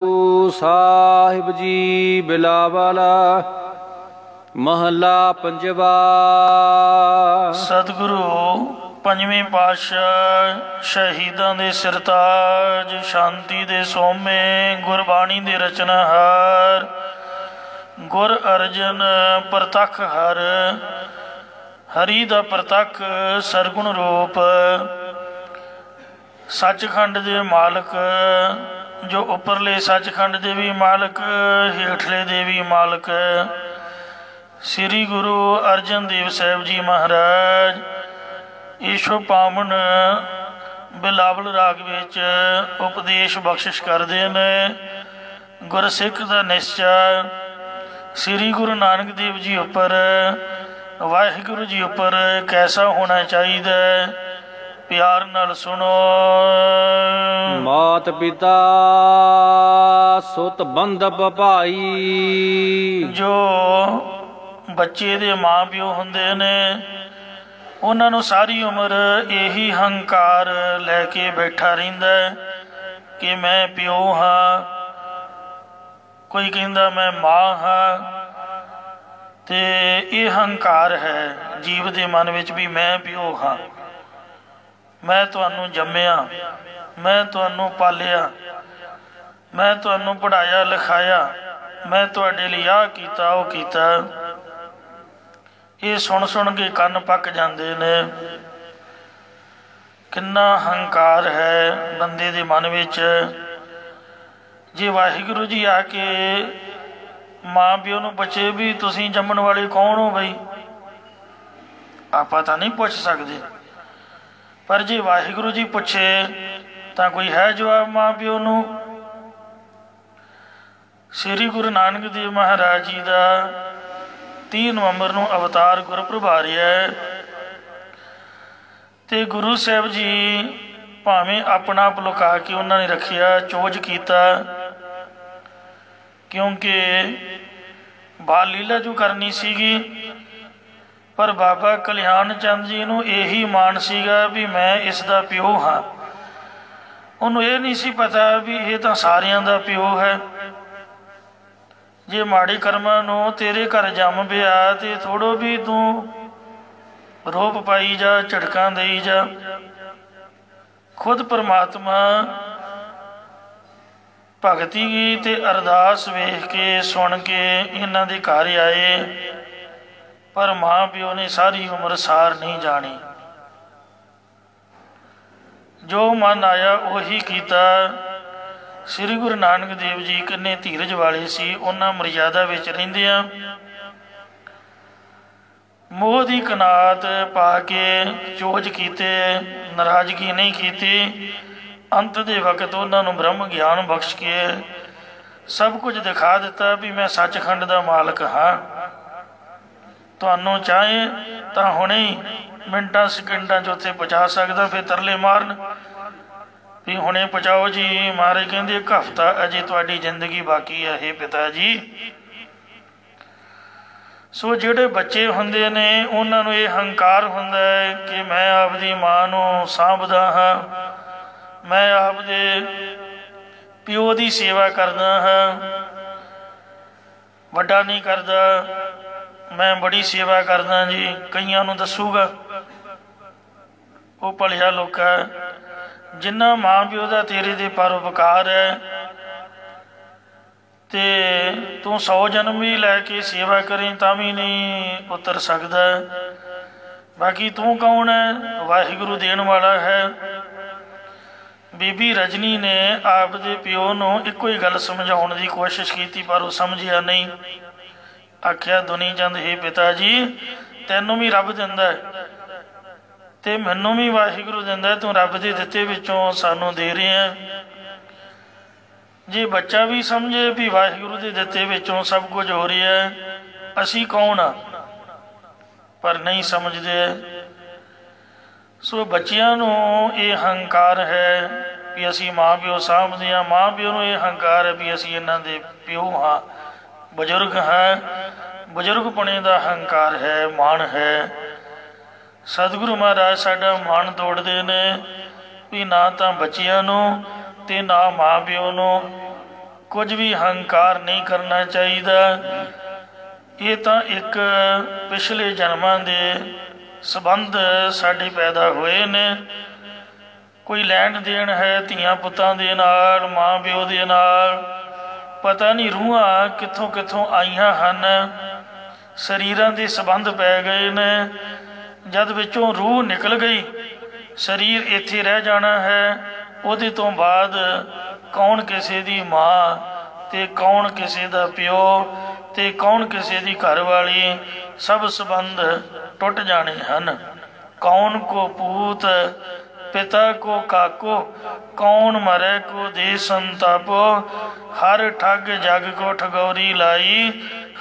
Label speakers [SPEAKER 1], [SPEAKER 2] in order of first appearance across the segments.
[SPEAKER 1] साहिब जी बिलावला महला पंजवा।
[SPEAKER 2] सतगुरु पंजवें पातशाह शहीदां दे सिरताज, शांति दे सोमे, गुरबाणी दे रचनाहार, गुर अर्जन प्रतख हर, हरि दा प्रतख सरगुण रूप, सचखंड दे मालक, जो उपरले सचखंड दे भी मालक, हेठले दे भी मालक, श्री गुरु अर्जन देव साहिब जी महाराज ईशो पावन बिलावल राग विच उपदेश बख्शिश करते हैं। गुरसिख का निश्चय श्री गुरु नानक देव जी उपर, वाहिगुरु जी उपर कैसा होना चाहिए, प्यार नाल सुनो।
[SPEAKER 1] मात पिता सुत बंधप भाई।
[SPEAKER 2] जो बच्चे दे माँ प्यो हुंदे ने उन्हां नूं सारी उम्र यही हंकार लैके बैठा रहिंदा कि मैं प्यो हाँ, कोई कहंदा मैं माँ हाँ, ते ये हंकार है जीव दे मन विच भी मैं प्यो हाँ, मैं तुहानूं जम्मिया, मैं तुहानूं पालिया, मैं तुहानूं पढ़ाया लिखाया, मैं तुहाडे लई आह कीता ओह कीता। ये सुन सुन के कन्न पक जाते ने। किन्ना हंकार है बंदे दे मन विच। जे वाहिगुरु जी आके माँ प्यो नूं पुछे भी तुसीं जम्मण वाले कौन हो बई, आपां तां नहीं पुछ सकदे, पर जे वाहिगुरु जी पुछे तां कोई है जवाब माँ प्यो नूं। श्री गुरु नानक देव महाराज जी का 30 नवंबर नूं अवतार गुरपुरब आ रहा है, ते गुरु साहब जी भावें अपना आप लुका के उन्होंने रखिया, चोज किया, क्योंकि बाल लीला जो करनी सीगी, पर बाबा कल्याण चंद जी नूं यही मान सीगा भी मैं इसका प्यो हाँ। उन्होंने ये नहीं सी पता भी ये तो सारियां दा प्यो है। जे माड़े कर्मां नूं तेरे घर जम पिया ते थोड़ो भी तू रोप पाई जा, झटकां देई जा। खुद परमात्मा भगती ते अरदास वेख के सुन के इन्हां दे घर आए, पर माँ प्यो ने सारी उम्र सार नहीं जानी। जो मन आया उही कीता। श्री गुरु नानक देव जी किन्ने धीरज वाले सी, उन्हां मर्यादा विच रहिंदियां मोह दी कनात पा के चोज कीते, नाराजगी नहीं की। अंत दे वक्त उन्होंने ब्रह्म ज्ञान बख्श के सब कुछ दिखा दिता भी मैं सचखंड का मालक हाँ। तुहानूं चाहे तो हुणे ही मिनटां सैकंडां च उत्थे पहुँचा सकदा, फिर तरले मारन भी हुणे पहुँचाओ जी। महाराज कहंदे एक हफ्ता अजे तुहाडी जिंदगी बाकी है हे पिता जी। सो जिहड़े बच्चे हुंदे ने उन्हां नूं ये हंकार हुंदा है कि मैं आपदी मां नूं सांभदा हाँ, मैं आपदे प्यो दी सेवा करदा हाँ, वड्डा नहीं करदा, मैं बड़ी सेवा करदा जी। कईयां नूं दसूगा वो भलिया लोका जिन्ना माँ प्यो का तेरे दे परोपकार है, ते तू 100 जन्म भी लैके सेवा करें तां भी नहीं उतर सकदा। बाकी तू कौन है, वाहिगुरु देण वाला है। बीबी रजनी ने आप दे प्यो नूं इक्को ही गल समझाउण दी कोशिश की, पर वो समझिया नहीं। आख्या दुनी चंद हे पिता जी तैनूं भी रब दिंदा है ते मैनूं भी वाहिगुरु दिंदा है, तू रब दे दित्ते विचों सानूं दे रहे हैं। जे बच्चा भी समझे भी वाहिगुरु दे दित्ते विचों सब कुछ हो रहा है, असी कौन आ, पर नहीं समझते। सो बच्चियां नूं ये हंकार है भी असी माँ प्यो सामभदे हां, माँ प्यो नूं ये हंकार है भी असी इन्हां दे प्यो हाँ, बजुर्ग है। बजुर्गपणे का हंकार है, मान है। सतगुरु महाराज साडा मान तोड़ते ने भी ना तो बच्चियां नूं ते ना माँ प्यो नूं ਕੁਝ ਵੀ ਹੰਕਾਰ ਨਹੀਂ ਕਰਨਾ ਚਾਹੀਦਾ। ਇਹ ਤਾਂ ਇੱਕ ਪਿਛਲੇ ਜਨਮਾਂ ਦੇ ਸੰਬੰਧ ਸਾਡੇ ਪੈਦਾ ਹੋਏ ਨੇ। ਕੋਈ ਲੈਣ ਦੇਣ ਹੈ ਧੀਆਂ ਪੁੱਤਾਂ ਦੇ ਨਾਲ, ਮਾਂ ਪਿਓ ਦੇ ਨਾਲ। ਪਤਾ ਨਹੀਂ ਰੂਹਾਂ ਕਿੱਥੋਂ ਕਿੱਥੋਂ ਆਈਆਂ ਹਨ, ਸਰੀਰਾਂ ਦੇ ਸੰਬੰਧ ਪੈ ਗਏ ਨੇ। ਜਦ ਵਿੱਚੋਂ ਰੂਹ ਨਿਕਲ ਗਈ, ਸਰੀਰ ਇੱਥੇ ਰਹਿ ਜਾਣਾ ਹੈ। ਉਹਦੇ ਤੋਂ ਬਾਅਦ ਕੌਣ ਕਿਸੇ ਦੀ ਮਾਂ ਅਤੇ ਕੌਣ ਕਿਸੇ ਦਾ ਪਿਓ ਅਤੇ ਕੌਣ ਕਿਸੇ ਦੀ ਘਰਵਾਲੀ, ਸਭ ਸੰਬੰਧ ਟੁੱਟ ਜਾਣੇ ਹਨ। ਕੌਣ ਕੋ ਪੂਤ ਪਿਤਾ ਕੋ ਕਾਕੋ, ਕੌਣ ਮਰੈ ਕੋ ਦੇ ਸੰਤਾਪੋ। ਹਰ ਠੱਗ ਜਗ ਕੋ ਠਗੌਰੀ ਲਾਈ,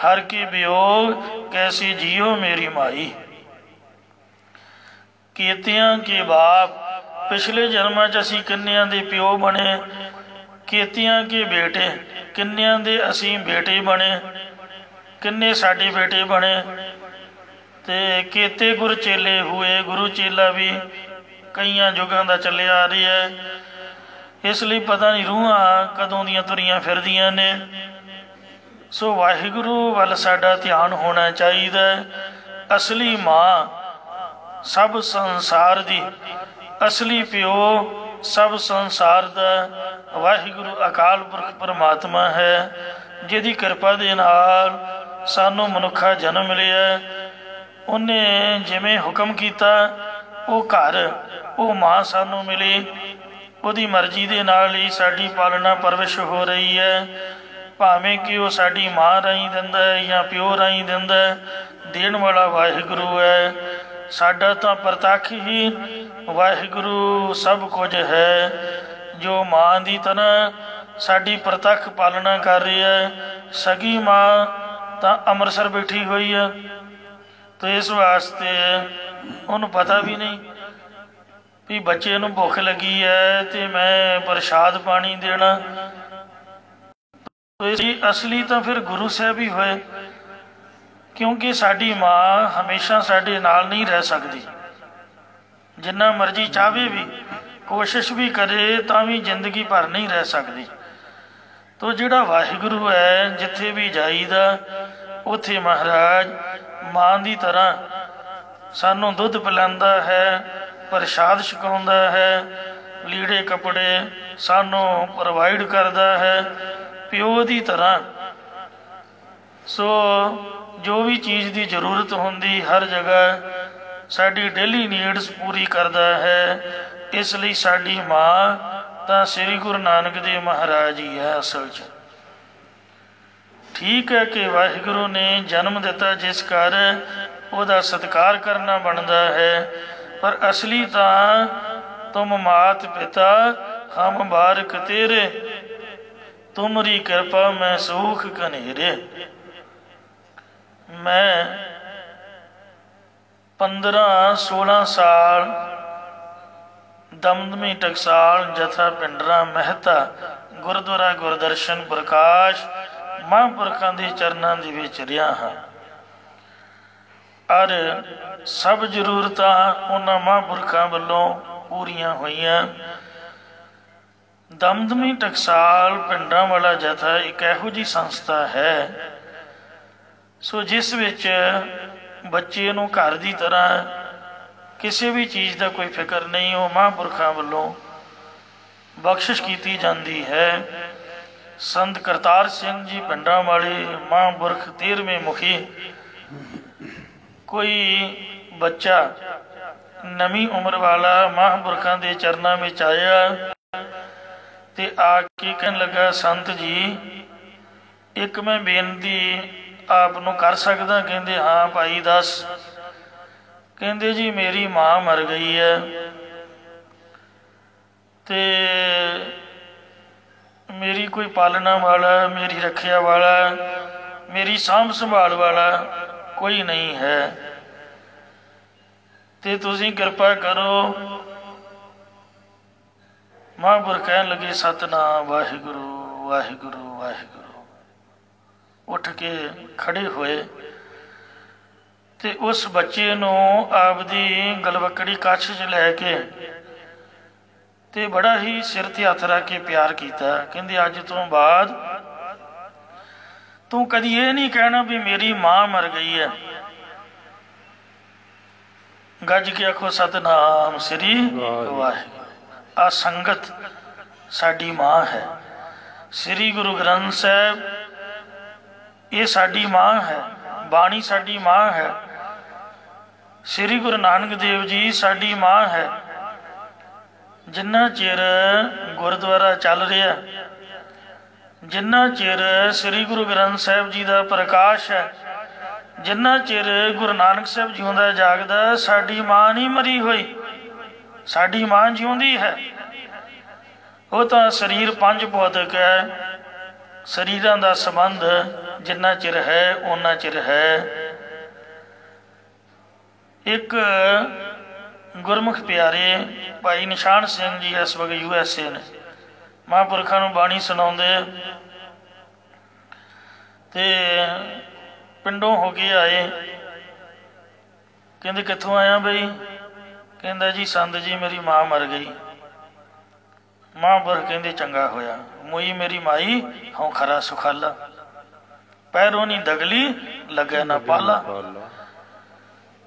[SPEAKER 2] ਹਰ ਕੀ ਵਿਯੋਗ ਕੈਸੀ ਜੀਓ ਮੇਰੀ ਮਾਈ। ਕੀਤਿਆਂ ਕੇ ਬਾਪ, ਪਿਛਲੇ ਜਨਮਾਂ 'ਚ ਅਸੀਂ ਕਿੰਨਿਆਂ ਦੇ ਪਿਓ ਬਣੇ। ਕੀਤਿਆਂ ਕੇ ਬੇਟੇ, ਕਿੰਨਿਆਂ ਦੇ ਅਸੀਂ ਬੇਟੇ ਬਣੇ, ਕਿੰਨੇ ਸਾਡੇ ਬੇਟੇ ਬਣੇ। ਅਤੇ ਕੀਤੇ ਗੁਰ ਚੇਲੇ ਹੋਏ, ਗੁਰੂ ਚੇਲਾ ਵੀ ਕਈਆਂ ਯੁੱਗਾਂ ਦਾ ਚੱਲਿਆ ਆ ਰਿਹਾ ਹੈ। ਇਸ ਲਈ ਪਤਾ ਨਹੀਂ ਰੂਹਾਂ ਕਦੋਂ ਦੀਆਂ ਤੁਰੀਆਂ ਫਿਰਦੀਆਂ ਨੇ। ਸੋ ਵਾਹਿਗੁਰੂ ਵੱਲ ਸਾਡਾ ਧਿਆਨ ਹੋਣਾ ਚਾਹੀਦਾ। ਅਸਲੀ ਮਾਂ ਸਭ ਸੰਸਾਰ ਦੀ, ਅਸਲੀ ਪਿਓ ਸਭ ਸੰਸਾਰ ਦਾ ਵਾਹਿਗੁਰੂ ਅਕਾਲ ਪੁਰਖ ਪਰਮਾਤਮਾ ਹੈ, ਜਿਹਦੀ ਕਿਰਪਾ ਦੇ ਨਾਲ ਸਾਨੂੰ ਮਨੁੱਖਾ ਜਨਮ ਮਿਲਿਆ। ਉਹਨੇ ਜਿਵੇਂ ਹੁਕਮ ਕੀਤਾ ਉਹ ਘਰ, ਉਹ ਮਾਂ ਸਾਨੂੰ ਮਿਲੀ। ਉਹਦੀ ਮਰਜ਼ੀ ਦੇ ਨਾਲ ਹੀ ਸਾਡੀ ਪਾਲਣਾ ਪਰਵਿਸ਼ ਹੋ ਰਹੀ ਹੈ। ਭਾਵੇਂ ਕਿ ਉਹ ਸਾਡੀ ਮਾਂ ਰਾਹੀਂ ਦਿੰਦਾ ਹੈ ਜਾਂ ਪਿਓ ਰਾਹੀਂ ਦਿੰਦਾ ਹੈ, ਦੇਣ ਵਾਲਾ ਵਾਹਿਗੁਰੂ ਹੈ। ਸਾਡਾ ਤਾਂ ਪ੍ਰਤੱਖ ਹੀ ਵਾਹਿਗੁਰੂ ਸਭ ਕੁਝ ਹੈ, ਜੋ ਮਾਂ ਦੀ ਤਰ੍ਹਾਂ ਸਾਡੀ ਪ੍ਰਤੱਖ ਪਾਲਣਾ ਕਰ ਰਿਹਾ ਹੈ। ਸਗੀ ਮਾਂ ਤਾਂ ਅੰਮ੍ਰਿਤਸਰ ਬੈਠੀ ਹੋਈ ਹੈ, ਅਤੇ ਇਸ ਵਾਸਤੇ ਉਹਨੂੰ ਪਤਾ ਵੀ ਨਹੀਂ ਵੀ ਬੱਚੇ ਨੂੰ ਭੁੱਖ ਲੱਗੀ ਹੈ ਅਤੇ ਮੈਂ ਪ੍ਰਸ਼ਾਦ ਪਾਣੀ ਦੇਣਾ। ਅਸਲੀ ਤਾਂ ਫਿਰ ਗੁਰੂ ਸਾਹਿਬ ਹੀ ਹੋਏ, ਕਿਉਂਕਿ ਸਾਡੀ ਮਾਂ ਹਮੇਸ਼ਾ ਸਾਡੇ ਨਾਲ ਨਹੀਂ ਰਹਿ ਸਕਦੀ। ਜਿੰਨਾ ਮਰਜ਼ੀ ਚਾਹਵੇ ਵੀ, ਕੋਸ਼ਿਸ਼ ਵੀ ਕਰੇ, ਤਾਂ ਵੀ ਜ਼ਿੰਦਗੀ ਭਰ ਨਹੀਂ ਰਹਿ ਸਕਦੀ। ਤੋ ਜਿਹੜਾ ਵਾਹਿਗੁਰੂ ਹੈ, ਜਿੱਥੇ ਵੀ ਜਾਈਦਾ ਉੱਥੇ ਮਹਾਰਾਜ ਮਾਂ ਦੀ ਤਰ੍ਹਾਂ ਸਾਨੂੰ ਦੁੱਧ ਪਿਲਾਉਂਦਾ ਹੈ, ਪ੍ਰਸ਼ਾਦ ਛਕਾਉਂਦਾ ਹੈ, ਲੀੜੇ ਕੱਪੜੇ ਸਾਨੂੰ ਪ੍ਰੋਵਾਈਡ ਕਰਦਾ ਹੈ, ਪਿਓ ਦੀ ਤਰ੍ਹਾਂ। ਸੋ ਜੋ ਵੀ ਚੀਜ਼ ਦੀ ਜ਼ਰੂਰਤ ਹੁੰਦੀ ਹਰ ਜਗ੍ਹਾ ਸਾਡੀ ਡੇਲੀ ਨੀਡਸ ਪੂਰੀ ਕਰਦਾ ਹੈ। ਇਸ ਲਈ ਸਾਡੀ ਮਾਂ ਤਾਂ ਸ੍ਰੀ ਗੁਰੂ ਨਾਨਕ ਦੇਵ ਮਹਾਰਾਜ ਹੀ ਹੈ ਅਸਲ 'ਚ। ਠੀਕ ਹੈ ਕਿ ਵਾਹਿਗੁਰੂ ਨੇ ਜਨਮ ਦਿੱਤਾ ਜਿਸ ਘਰ, ਉਹਦਾ ਸਤਿਕਾਰ ਕਰਨਾ ਬਣਦਾ ਹੈ, ਪਰ ਅਸਲੀ ਤਾਂ ਤੁਮ ਮਾਤ ਪਿਤਾ ਹਮ ਬਾਰਕ ਤੇਰੇ, ਤੁਮਰੀ ਕਿਰਪਾ ਮੈਂ ਸੂਖ ਕਨੇਰੇ। ਮੈਂ 15-16 ਸਾਲ ਦਮਦਮੀ ਟਕਸਾਲ ਜਥਾ ਪਿੰਡਰਾ ਮਹਿਤਾ ਗੁਰਦੁਆਰਾ ਗੁਰਦਰਸ਼ਨ ਪ੍ਰਕਾਸ਼ ਮਹਾਂਪੁਰਖਾਂ ਦੇ ਚਰਨਾਂ ਦੇ ਵਿੱਚ ਰਿਹਾ ਹਾਂ। ਔਰ ਸਭ ਜ਼ਰੂਰਤਾਂ ਉਹਨਾਂ ਮਹਾਂਪੁਰਖਾਂ ਵੱਲੋਂ ਪੂਰੀਆਂ ਹੋਈਆਂ। ਦਮਦਮੀ ਟਕਸਾਲ ਪਿੰਡਾਂ ਵਾਲਾ ਜਥਾ ਇੱਕ ਇਹੋ ਜਿਹੀ ਸੰਸਥਾ ਹੈ ਸੋ ਜਿਸ ਵਿੱਚ ਬੱਚੇ ਨੂੰ ਘਰ ਦੀ ਤਰ੍ਹਾਂ ਕਿਸੇ ਵੀ ਚੀਜ਼ ਦਾ ਕੋਈ ਫਿਕਰ ਨਹੀਂ, ਉਹ ਮਹਾਂਪੁਰਖਾਂ ਵੱਲੋਂ ਬਖਸ਼ਿਸ਼ ਕੀਤੀ ਜਾਂਦੀ ਹੈ। ਸੰਤ ਕਰਤਾਰ ਸਿੰਘ ਜੀ ਪਿੰਡਾਂ ਵਾਲੇ ਮਹਾਂਪੁਰਖ 13ਵੇਂ ਮੁਖੀ, ਕੋਈ ਬੱਚਾ ਨਵੀਂ ਉਮਰ ਵਾਲਾ ਮਹਾਂਪੁਰਖਾਂ ਦੇ ਚਰਨਾਂ ਵਿੱਚ ਆਇਆ ਤੇ ਆ ਕੇ ਕਹਿਣ ਲੱਗਾ, ਸੰਤ ਜੀ ਇੱਕ ਮੈਂ ਬੇਨਤੀ ਆਪ ਨੂੰ ਕਰ ਸਕਦਾ? ਕਹਿੰਦੇ ਹਾਂ ਭਾਈ ਦੱਸ। ਕਹਿੰਦੇ ਜੀ ਮੇਰੀ ਮਾਂ ਮਰ ਗਈ ਹੈ ਤੇ ਮੇਰੀ ਕੋਈ ਪਾਲਣਾ ਵਾਲਾ, ਮੇਰੀ ਰੱਖਿਆ ਵਾਲਾ, ਮੇਰੀ ਸਾਂਭ ਸੰਭਾਲ ਵਾਲਾ ਕੋਈ ਨਹੀਂ ਹੈ ਤੇ ਤੁਸੀਂ ਕਿਰਪਾ ਕਰੋ। ਮਹਾਂਪੁਰਖ ਕਹਿਣ ਲੱਗੇ, ਸਤਿਨਾਮ ਵਾਹਿਗੁਰੂ ਵਾਹਿਗੁਰੂ ਵਾਹਿਗੁਰੂ। ਉੱਠ ਕੇ ਖੜੇ ਹੋਏ ਤੇ ਉਸ ਬੱਚੇ ਨੂੰ ਆਪਦੀ ਗਲਵੱਕੜੀ ਕੱਛ 'ਚ ਲੈ ਕੇ ਤੇ ਬੜਾ ਹੀ ਸਿਰ ਤੇ ਹੱਥ ਰੱਖ ਕੇ ਪਿਆਰ ਕੀਤਾ। ਕਹਿੰਦੇ ਅੱਜ ਤੋਂ ਬਾਅਦ ਤੂੰ ਕਦੀ ਇਹ ਨਹੀਂ ਕਹਿਣਾ ਵੀ ਮੇਰੀ ਮਾਂ ਮਰ ਗਈ ਹੈ। ਗੱਜ ਕੇ ਆਖੋ ਸਤਨਾਮ ਸ੍ਰੀ ਵਾਹਿਗੁਰੂ। ਆ ਸੰਗਤ ਸਾਡੀ ਮਾਂ ਹੈ। ਸ੍ਰੀ ਗੁਰੂ ਗ੍ਰੰਥ ਸਾਹਿਬ ਇਹ ਸਾਡੀ ਮਾਂ ਹੈ। ਬਾਣੀ ਸਾਡੀ ਮਾਂ ਹੈ। ਸ੍ਰੀ ਗੁਰੂ ਨਾਨਕ ਦੇਵ ਜੀ ਸਾਡੀ ਮਾਂ ਹੈ। ਜਿੰਨਾ ਚਿਰ ਗੁਰਦੁਆਰਾ ਚੱਲ ਰਿਹਾ, ਜਿੰਨਾ ਚਿਰ ਸ੍ਰੀ ਗੁਰੂ ਗ੍ਰੰਥ ਸਾਹਿਬ ਜੀ ਦਾ ਪ੍ਰਕਾਸ਼ ਹੈ, ਜਿੰਨਾ ਚਿਰ ਗੁਰੂ ਨਾਨਕ ਸਾਹਿਬ ਜਿਉਂਦਾ ਜਾਗਦਾ, ਸਾਡੀ ਮਾਂ ਨਹੀਂ ਮਰੀ ਹੋਈ, ਸਾਡੀ ਮਾਂ ਜਿਉਂਦੀ ਹੈ। ਉਹ ਤਾਂ ਸਰੀਰ ਪੰਜ ਭੌਤਿਕ ਹੈ। ਸਰੀਰਾਂ ਦਾ ਸੰਬੰਧ ਜਿੰਨਾ ਚਿਰ ਹੈ ਓਨਾ ਚਿਰ ਹੈ। ਇੱਕ ਗੁਰਮੁਖ ਪਿਆਰੇ ਭਾਈ ਨਿਸ਼ਾਨ ਸਿੰਘ ਜੀ ਇਸ ਵਕਤ USA ਨੇ, ਮਹਾਂਪੁਰਖਾਂ ਨੂੰ ਬਾਣੀ ਸੁਣਾਉਂਦੇ ਤੇ ਪਿੰਡੋਂ ਹੋ ਕੇ ਆਏ। ਕਹਿੰਦੇ ਕਿੱਥੋਂ ਆਇਆ ਬਈ? ਕਹਿੰਦਾ ਜੀ ਸੰਤ ਜੀ ਮੇਰੀ ਮਾਂ ਮਰ ਗਈ। ਮਹਾਂਪੁਰਖ ਕਹਿੰਦੇ ਚੰਗਾ ਹੋਇਆ, ਮੋਈ ਮੇਰੀ ਮਾਈ ਹਉ ਖਰਾ ਸੁਖਾਲਾ, ਪੈਰੋਂ ਨਹੀਂ ਦਗਲੀ ਲੱਗਿਆ ਨਾ ਪਾਲਾ।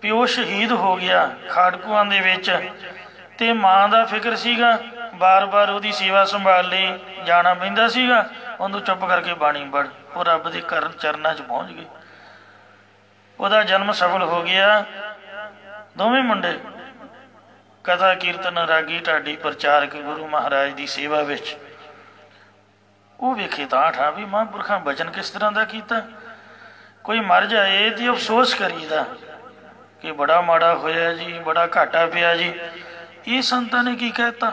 [SPEAKER 2] ਪਿਓ ਸ਼ਹੀਦ ਹੋ ਗਿਆ ਖਾੜਕੂਆਂ ਦੇ ਵਿੱਚ, ਤੇ ਮਾਂ ਦਾ ਫਿਕਰ ਸੀਗਾ, ਬਾਰ-ਬਾਰ ਉਹਦੀ ਸੇਵਾ ਸੰਭਾਲ ਲਈ ਜਾਣਾ ਪੈਂਦਾ ਸੀਗਾ। ਉਹਨੂੰ ਚੁੱਪ ਕਰਕੇ ਬਾਣੀ ਪੜ੍ਹ। ਉਹ ਰੱਬ ਦੇ ਘਰ ਚਰਨਾਂ 'ਚ ਪਹੁੰਚ ਗਏ। ਉਹਦਾ ਜਨਮ ਸਫਲ ਹੋ ਗਿਆ। ਦੋਵੇਂ ਮੁੰਡੇ ਕਥਾ ਕੀਰਤਨ ਰਾਗੀ ਢਾਡੀ ਪ੍ਰਚਾਰਕ ਗੁਰੂ ਮਹਾਰਾਜ ਦੀ ਸੇਵਾ ਵਿੱਚ। ਉਹ ਵੇਖੇ ਤਾਂ ਠਾ ਵੀ ਮਹਾਂਪੁਰਖਾਂ ਬਚਨ ਕਿਸ ਤਰ੍ਹਾਂ ਦਾ ਕੀਤਾ। ਕੋਈ ਮਰ ਜਾਏ ਤੇ ਅਫਸੋਸ ਕਰੀਦਾ ਕਿ ਬੜਾ ਮਾੜਾ ਹੋਇਆ ਜੀ, ਬੜਾ ਘਾਟਾ ਪਿਆ ਜੀ। ਇਹ ਸੰਤਾਂ ਨੇ ਕੀ ਕਹਿਤਾ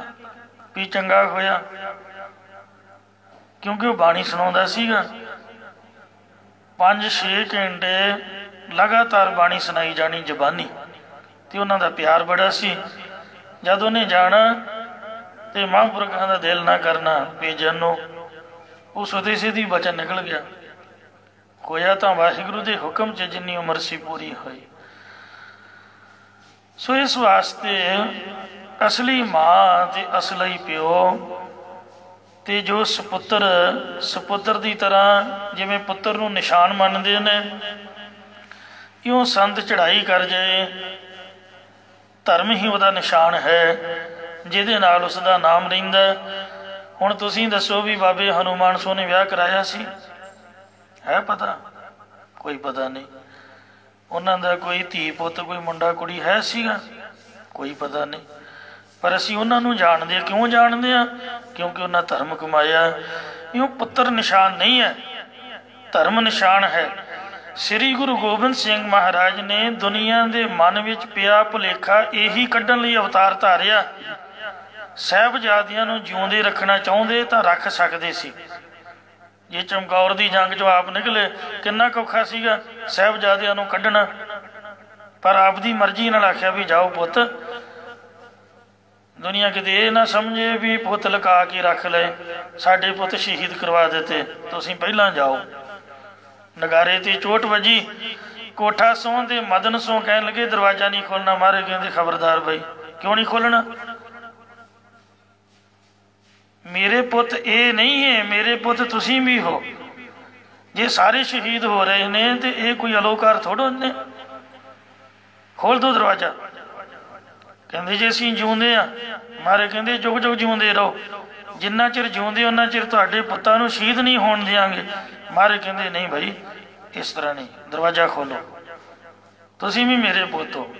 [SPEAKER 2] ਵੀ ਚੰਗਾ ਹੋਇਆ? ਕਿਉਂਕਿ ਉਹ ਬਾਣੀ ਸੁਣਾਉਂਦਾ ਸੀਗਾ। 5-6 ਘੰਟੇ ਲਗਾਤਾਰ ਬਾਣੀ ਸੁਣਾਈ ਜਾਣੀ ਜ਼ਬਾਨੀ, ਤੇ ਉਹਨਾਂ ਦਾ ਪਿਆਰ ਬੜਾ ਸੀ। ਜਦ ਉਹਨੇ ਜਾਣਾ ਤੇ ਮਹਾਂਪੁਰਖਾਂ ਦਾ ਦਿਲ ਨਾ ਕਰਨਾ ਭੇਜਣ ਨੂੰ, ਉਹ ਸੁਦੇ ਸਿੱਧੀ ਬਚਨ ਨਿਕਲ ਗਿਆ। ਹੋਇਆ ਤਾਂ ਵਾਹਿਗੁਰੂ ਦੇ ਹੁਕਮ 'ਚ ਜਿੰਨੀ ਉਮਰ ਸੀ ਪੂਰੀ ਹੋਈ। ਸੋ ਇਸ ਵਾਸਤੇ ਅਸਲੀ ਮਾਂ ਤੇ ਅਸਲੀ ਪਿਓ, ਤੇ ਜੋ ਸਪੁੱਤਰ ਦੀ ਤਰ੍ਹਾਂ ਜਿਵੇਂ ਪੁੱਤਰ ਨੂੰ ਨਿਸ਼ਾਨ ਮੰਨਦੇ ਨੇ, ਇਉਂ ਸੰਤ ਚੜ੍ਹਾਈ ਕਰ ਜਾਏ, ਧਰਮ ਹੀ ਉਹਦਾ ਨਿਸ਼ਾਨ ਹੈ ਜਿਹਦੇ ਨਾਲ ਉਸ ਦਾ ਨਾਮ ਰਹਿੰਦਾ। ਹੁਣ ਤੁਸੀਂ ਦੱਸੋ ਵੀ ਬਾਬੇ ਹਨੂੰਮਾਨ ਸੋਹ ਨੇ ਵਿਆਹ ਕਰਾਇਆ ਸੀ? ਹੈ ਪਤਾ? ਕੋਈ ਪਤਾ ਨਹੀਂ। ਉਹਨਾਂ ਦਾ ਕੋਈ ਧੀ ਪੁੱਤ, ਕੋਈ ਮੁੰਡਾ ਕੁੜੀ ਹੈ ਸੀਗਾ? ਕੋਈ ਪਤਾ ਨਹੀਂ। ਪਰ ਅਸੀਂ ਉਹਨਾਂ ਨੂੰ ਜਾਣਦੇ ਹਾਂ। ਕਿਉਂ ਜਾਣਦੇ ਹਾਂ? ਕਿਉਂਕਿ ਉਹਨਾਂ ਧਰਮ ਕਮਾਇਆ। ਇਉਂ ਪੁੱਤਰ ਨਿਸ਼ਾਨ ਨਹੀਂ ਹੈ, ਧਰਮ ਨਿਸ਼ਾਨ ਹੈ। ਸ੍ਰੀ ਗੁਰੂ ਗੋਬਿੰਦ ਸਿੰਘ ਮਹਾਰਾਜ ਨੇ ਦੁਨੀਆ ਦੇ ਮਨ ਵਿੱਚ ਪਿਆ ਭੁਲੇਖਾ ਇਹੀ ਕੱਢਣ ਲਈ ਅਵਤਾਰ ਧਾਰਿਆ। ਸਾਹਿਬਜ਼ਾਦਿਆਂ ਨੂੰ ਜਿਉਂਦੇ ਰੱਖਣਾ ਚਾਹੁੰਦੇ ਤਾਂ ਰੱਖ ਸਕਦੇ ਸੀ। ਜੇ ਚਮਕੌਰ ਦੀ ਜੰਗ 'ਚੋਂ ਆਪ ਨਿਕਲੇ, ਕਿੰਨਾ ਔਖਾ ਸੀਗਾ ਸਾਹਿਬਜ਼ਾਦਿਆਂ ਨੂੰ ਕੱਢਣਾ। ਪਰ ਆਪ ਦੀ ਮਰਜ਼ੀ ਨਾਲ ਆਖਿਆ ਵੀ ਜਾਓ ਪੁੱਤ। ਦੁਨੀਆ ਕਿਤੇ ਇਹ ਨਾ ਸਮਝੇ ਵੀ ਪੁੱਤ ਲੁਕਾ ਕੇ ਰੱਖ ਲਏ, ਸਾਡੇ ਪੁੱਤ ਸ਼ਹੀਦ ਕਰਵਾ ਦਿੱਤੇ, ਤੁਸੀਂ ਪਹਿਲਾਂ ਜਾਓ। ਨਗਾਰੇ ਤੇ ਚੋਟ ਵੱਜੀ। ਕੋਠਾ ਸੋਹ ਤੇ ਮਦਨ ਸੋਹ ਕਹਿਣ ਲੱਗੇ ਦਰਵਾਜ਼ਾ ਨਹੀਂ ਖੋਲਣਾ। ਮਾਰੇ ਕਹਿੰਦੇ ਖਬਰਦਾਰ ਬਈ, ਕਿਉਂ ਨਹੀਂ ਖੋਲਣਾ? ਮੇਰੇ ਪੁੱਤ ਇਹ ਨਹੀਂ ਹੈ, ਮੇਰੇ ਪੁੱਤ ਤੁਸੀਂ ਵੀ ਹੋ। ਜੇ ਸਾਰੇ ਸ਼ਹੀਦ ਹੋ ਰਹੇ ਨੇ ਤੇ ਇਹ ਕੋਈ ਅਲੋਕਾਰ ਥੋੜ੍ਹਾ ਨੇ। ਖੋਲ ਦੋ ਦਰਵਾਜ਼ਾ। ਕਹਿੰਦੇ ਜੇ ਅਸੀਂ ਜਿਉਂਦੇ ਹਾਂ। ਮਾਰੇ ਕਹਿੰਦੇ ਜੁਗ ਜੁਗ ਜਿਉਂਦੇ ਰਹੋ, ਜਿੰਨਾ ਚਿਰ ਜਿਉਂਦੇ ਉਹਨਾਂ ਚਿਰ ਤੁਹਾਡੇ ਪੁੱਤਾਂ ਨੂੰ ਸ਼ਹੀਦ ਨਹੀਂ ਹੋਣ ਦਿਆਂਗੇ। ਮਾਰੇ ਕਹਿੰਦੇ ਨਹੀਂ ਭਾਈ, ਇਸ ਤਰ੍ਹਾਂ ਨਹੀਂ, ਦਰਵਾਜ਼ਾ ਖੋਲੋ, ਤੁਸੀਂ ਵੀ ਮੇਰੇ ਪੁੱਤ ਹੋ,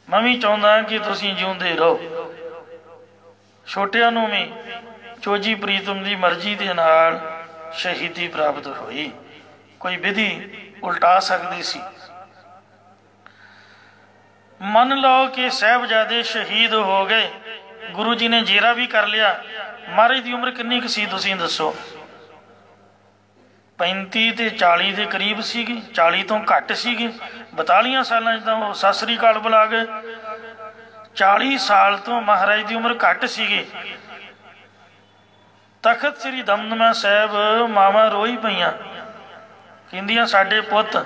[SPEAKER 2] ਮੈਂ ਵੀ ਚਾਹੁੰਦਾ ਕਿ ਤੁਸੀਂ ਜਿਉਂਦੇ ਰਹੋ। ਛੋਟਿਆਂ ਨੂੰ ਵੀ ਚੋਜੀ ਪ੍ਰੀਤਮ ਦੀ ਮਰਜ਼ੀ ਦੇ ਨਾਲ ਸ਼ਹੀਦੀ ਪ੍ਰਾਪਤ ਹੋਈ। ਕੋਈ ਵਿਧੀ ਉਲਟਾ ਸਕਦੀ ਸੀ? ਮੰਨ ਲਓ ਕਿ ਸਾਹਿਬਜ਼ਾਦੇ ਸ਼ਹੀਦ ਹੋ ਗਏ, ਗੁਰੂ ਜੀ ਨੇ ਜੇਰਾ ਵੀ ਕਰ ਲਿਆ। ਮਹਾਰਾਜ ਦੀ ਉਮਰ ਕਿੰਨੀ ਕੁ ਸੀ ਤੁਸੀਂ ਦੱਸੋ? 35 ਤੇ 40 ਦੇ ਕਰੀਬ ਸੀਗੀ, 40 ਤੋਂ ਘੱਟ ਸੀਗੀ। 42 ਸਾਲਾਂ 'ਚ ਤਾਂ ਉਹ ਸਤਿ ਸ੍ਰੀ ਅਕਾਲ ਬੁਲਾ ਗਏ। 40 ਸਾਲ ਤੋਂ ਮਹਾਰਾਜ ਦੀ ਉਮਰ ਘੱਟ ਸੀਗੀ। ਤਖਤ ਸ੍ਰੀ ਦਮਦਮਾ ਸਾਹਿਬ ਮਾਵਾਂ ਰੋਈ ਪਈਆਂ, ਕਹਿੰਦੀਆਂ ਸਾਡੇ ਪੁੱਤ।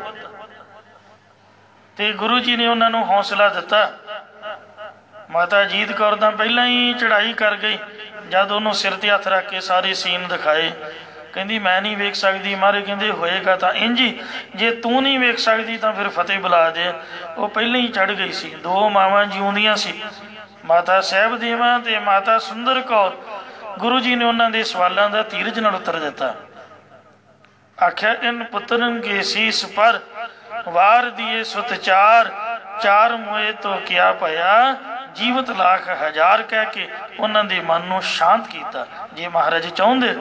[SPEAKER 2] ਤੇ ਗੁਰੂ ਜੀ ਨੇ ਉਹਨਾਂ ਨੂੰ ਹੌਸਲਾ ਦਿੱਤਾ। ਮਾਤਾ ਜੀਤ ਕੌਰ ਤਾਂ ਪਹਿਲਾਂ ਹੀ ਚੜ੍ਹਾਈ ਕਰ ਗਈ। ਜਦ ਉਹਨੂੰ ਸਿਰ ਤੇ ਹੱਥ ਰੱਖ ਕੇ ਸਾਰੇ ਸੀਨ ਦਿਖਾਏ, ਕਹਿੰਦੀ ਮੈਂ ਨਹੀਂ ਵੇਖ ਸਕਦੀ। ਮਹਾਰਾਜ ਕਹਿੰਦੇ ਹੋਏਗਾ ਤਾਂ ਇੰਝ ਹੀ, ਜੇ ਤੂੰ ਨਹੀਂ ਵੇਖ ਸਕਦੀ ਤਾਂ ਫਿਰ ਫਤਿਹ ਬੁਲਾ ਦੇ। ਉਹ ਪਹਿਲਾਂ ਹੀ ਚੜ੍ਹ ਗਈ ਸੀ। ਦੋ ਮਾਵਾਂ ਜਿਉਂਦੀਆਂ ਸੀ, ਮਾਤਾ ਸਾਹਿਬ ਦੇਵਾਂ ਤੇ ਮਾਤਾ ਸੁੰਦਰ ਕੌਰ। ਗੁਰੂ ਜੀ ਨੇ ਉਹਨਾਂ ਦੇ ਸਵਾਲਾਂ ਦਾ ਧੀਰਜ ਨਾਲ ਉੱਤਰ ਦਿੱਤਾ। ਆਖਿਆ ਇਨ ਪੁੱਤਰਨ ਕੇ ਸੀਸ ਪਰ ਵਾਰ ਦੀਏ ਸੁਤ ਚਾਰ, ਚਾਰ ਮੋਏ ਤੋਂ ਕਿਆ ਭਇਆ ਜੀਵਤ ਲੱਖ ਹਜ਼ਾਰ, ਕਹਿ ਕੇ ਉਹਨਾਂ ਦੇ ਮਨ ਨੂੰ ਸ਼ਾਂਤ ਕੀਤਾ। ਜੇ ਮਹਾਰਾਜ ਚਾਹੁੰਦੇ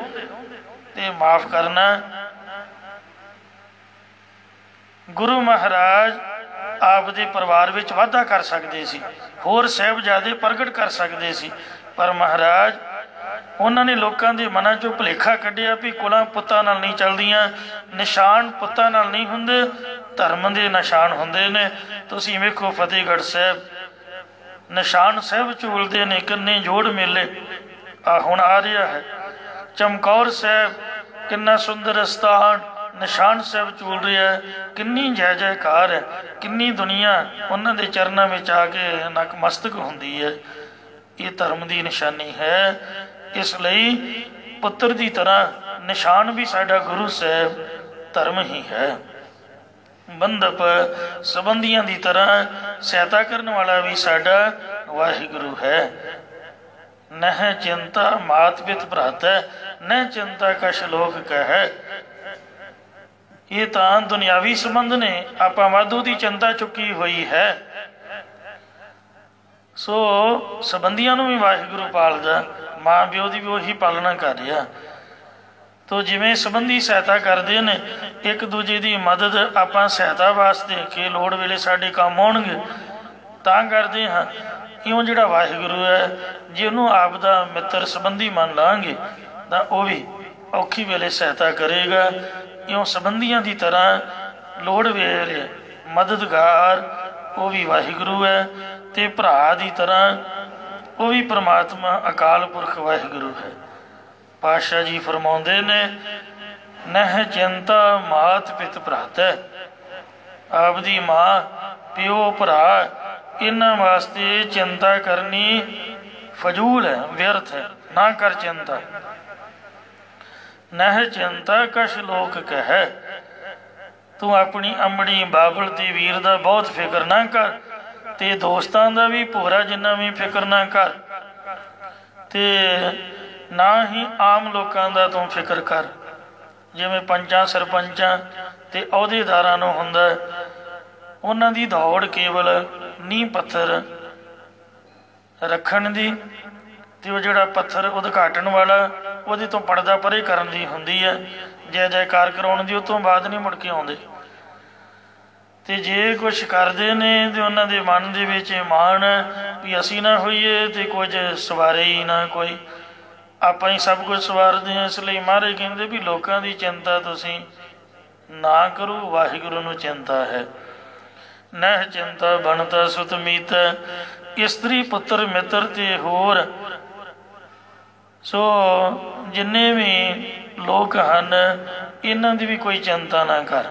[SPEAKER 2] ਤੇ ਮਾਫ ਕਰਨਾ। ਗੁਰੂ ਮਹਾਰਾਜ ਆਪ ਦੇ ਪਰਿਵਾਰ ਵਿੱਚ ਵਾਧਾ ਕਰ ਸਕਦੇ ਸੀ, ਹੋਰ ਸਾਹਿਬਜ਼ਾਦੇ ਪ੍ਰਗਟ ਕਰ ਸਕਦੇ ਸੀ, ਪਰ ਮਹਾਰਾਜ ਉਹਨਾਂ ਨੇ ਲੋਕਾਂ ਦੇ ਮਨਾਂ 'ਚੋਂ ਭੁਲੇਖਾ ਕੱਢਿਆ ਵੀ ਕੁਲਾਂ ਪੁੱਤਾਂ ਨਾਲ ਨਹੀਂ ਚੱਲਦੀਆਂ, ਨਿਸ਼ਾਨ ਪੁੱਤਾਂ ਨਾਲ ਨਹੀਂ ਹੁੰਦੇ, ਧਰਮ ਦੇ ਨਿਸ਼ਾਨ ਹੁੰਦੇ ਨੇ। ਤੁਸੀਂ ਵੇਖੋ ਫਤਿਹਗੜ੍ਹ ਸਾਹਿਬ ਨਿਸ਼ਾਨ ਸਾਹਿਬ ਝੂਲਦੇ ਨੇ, ਕਿੰਨੇ ਜੋੜ ਮੇਲੇ ਹੁਣ ਆ ਰਿਹਾ ਹੈ। ਚਮਕੌਰ ਸਾਹਿਬ ਕਿੰਨਾ ਸੁੰਦਰ ਅਸਥਾਨ, ਨਿਸ਼ਾਨ ਸਾਹਿਬ ਝੂਲ ਰਿਹਾ, ਕਿੰਨੀ ਜੈ ਜੈਕਾਰ ਹੈ, ਕਿੰਨੀ ਦੁਨੀਆ ਉਹਨਾਂ ਦੇ ਚਰਨਾਂ ਵਿੱਚ ਆ ਕੇ ਨਤਮਸਤਕ ਹੁੰਦੀ ਹੈ। ਇਹ ਧਰਮ ਦੀ ਨਿਸ਼ਾਨੀ ਹੈ। ਇਸ ਲਈ ਪੁੱਤਰ ਦੀ ਤਰ੍ਹਾਂ ਨਿਸ਼ਾਨ ਵੀ ਸਾਡਾ ਗੁਰੂ ਸਾਹਿਬ ਧਰਮ ਹੀ ਹੈ। ਬੰਧਪ ਸੰਬੰਧੀਆਂ ਦੀ ਤਰ੍ਹਾਂ ਸਹਾਇਤਾ ਕਰਨ ਵਾਲਾ ਵੀ ਸਾਡਾ ਵਾਹਿਗੁਰੂ ਹੈ। ਨਹਿ ਚਿੰਤਾ ਮਾਤ ਪਿਤ ਭਰਾਤੈ, ਨਹਿ ਚਿੰਤਾ ਕਛ ਲੋਕ ਕਹਿ। ਇਹ ਤਾਂ ਦੁਨਿਆਵੀ ਸੰਬੰਧ ਨੇ, ਆਪਾਂ ਵਾਧੂ ਦੀ ਚਿੰਤਾ ਚੁੱਕੀ ਹੋਈ ਹੈ। ਸੋ ਸੰਬੰਧੀਆਂ ਨੂੰ ਵੀ ਵਾਹਿਗੁਰੂ ਪਾਲਦਾ, ਮਾਂ ਪਿਓ ਦੀ ਵੀ ਉਹੀ ਪਾਲਣਾ ਕਰ ਰਿਹਾ। ਤੋ ਜਿਵੇਂ ਸੰਬੰਧੀ ਸਹਾਇਤਾ ਕਰਦੇ ਨੇ, ਇੱਕ ਦੂਜੇ ਦੀ ਮਦਦ ਆਪਾਂ ਸਹਾਇਤਾ ਵਾਸਤੇ ਕਿ ਲੋੜ ਵੇਲੇ ਸਾਡੇ ਕੰਮ ਆਉਣਗੇ ਤਾਂ ਕਰਦੇ ਹਾਂ। ਇਉਂ ਜਿਹੜਾ ਵਾਹਿਗੁਰੂ ਹੈ, ਜੇ ਉਹਨੂੰ ਆਪ ਦਾ ਮਿੱਤਰ ਸੰਬੰਧੀ ਮੰਨ ਲਾਂਗੇ ਤਾਂ ਉਹ ਵੀ ਔਖੀ ਵੇਲੇ ਸਹਾਇਤਾ ਕਰੇਗਾ। ਇਉਂ ਸੰਬੰਧੀਆਂ ਦੀ ਤਰ੍ਹਾਂ ਲੋੜ ਵੇਲੇ ਮਦਦਗਾਰ ਉਹ ਵੀ ਵਾਹਿਗੁਰੂ ਹੈ, ਤੇ ਭਰਾ ਦੀ ਤਰ੍ਹਾਂ ਉਹ ਵੀ ਪ੍ਰਮਾਤਮਾ ਅਕਾਲ ਪੁਰਖ ਵਾਹਿਗੁਰੂ ਹੈ। ਪਾਤਸ਼ਾਹ ਜੀ ਫਰਮਾਉਂਦੇ ਨੇ ਨਹਿ ਚਿੰਤਾ ਮਾਤ ਪਿਤ ਭਰਾਤੈ। ਆਪਦੀ ਮਾਂ ਪਿਓ ਭਰਾ ਇਹਨਾਂ ਵਾਸਤੇ ਚਿੰਤਾ ਕਰਨੀ ਫਜ਼ੂਲ ਹੈ, ਵਿਅਰਥ ਹੈ, ਨਾ ਕਰ ਚਿੰਤਾ। ਨਹਿ ਚਿੰਤਾ ਕਛ ਲੋਕ ਕਹਿ। ਤੂੰ ਆਪਣੀ ਅੰਮੜੀ ਬਾਬਲ ਤੇ ਵੀਰ ਦਾ ਬਹੁਤ ਫਿਕਰ ਨਾ ਕਰ, ਤੇ ਦੋਸਤਾਂ ਦਾ ਵੀ ਭੋਰਾ ਜਿੰਨਾ ਵੀ ਫਿਕਰ ਨਾ ਕਰ, ਤੇ ਨਾ ਹੀ ਆਮ ਲੋਕਾਂ ਦਾ ਤੂੰ ਫਿਕਰ ਕਰ। ਜਿਵੇਂ ਪੰਚਾਂ ਸਰਪੰਚਾਂ ਤੇ ਅਹੁਦੇਦਾਰਾਂ ਨੂੰ ਹੁੰਦਾ, ਉਹਨਾਂ ਦੀ ਦੌੜ ਕੇਵਲ ਨੀਂਹ ਪੱਥਰ ਰੱਖਣ ਦੀ, ਤੇ ਉਹ ਜਿਹੜਾ ਪੱਥਰ ਉਦਘਾਟਨ ਵਾਲਾ ਉਹਦੇ ਤੋਂ ਪਰਦਾ ਪਰੇ ਕਰਨ ਦੀ ਹੁੰਦੀ ਹੈ, ਜੈ ਜੈਕਾਰ ਕਰਾਉਣ ਦੀ। ਉਹ ਤੋਂ ਬਾਅਦ ਨਹੀਂ ਮੁੜ ਕੇ ਆਉਂਦੇ। ਤੇ ਜੇ ਕੁਛ ਕਰਦੇ ਨੇ ਤੇ ਉਹਨਾਂ ਦੇ ਮਨ ਦੇ ਵਿੱਚ ਮਾਣ ਵੀ ਅਸੀਂ ਨਾ ਹੋਈਏ ਤੇ ਕੁਝ ਸਵਾਰੇ ਹੀ ਨਾ ਕੋਈ, ਆਪਾਂ ਹੀ ਸਭ ਕੁਝ ਸਵਾਰਦੇ ਹਾਂ। ਇਸ ਲਈ ਮਹਾਰਾਜ ਕਹਿੰਦੇ ਵੀ ਲੋਕਾਂ ਦੀ ਚਿੰਤਾ ਤੁਸੀਂ ਨਾ ਕਰੋ, ਵਾਹਿਗੁਰੂ ਨੂੰ ਚਿੰਤਾ ਹੈ। ਨਹਿ ਚਿੰਤਾ ਬਣਤਾ ਸੁਤ ਮੀਤ, ਇਸਤਰੀ ਪੁੱਤਰ ਮਿੱਤਰ ਤੇ ਹੋਰ। ਸੋ ਜਿੰਨੇ ਵੀ ਲੋਕ ਹਨ ਇਹਨਾਂ ਦੀ ਵੀ ਕੋਈ ਚਿੰਤਾ ਨਾ ਕਰ।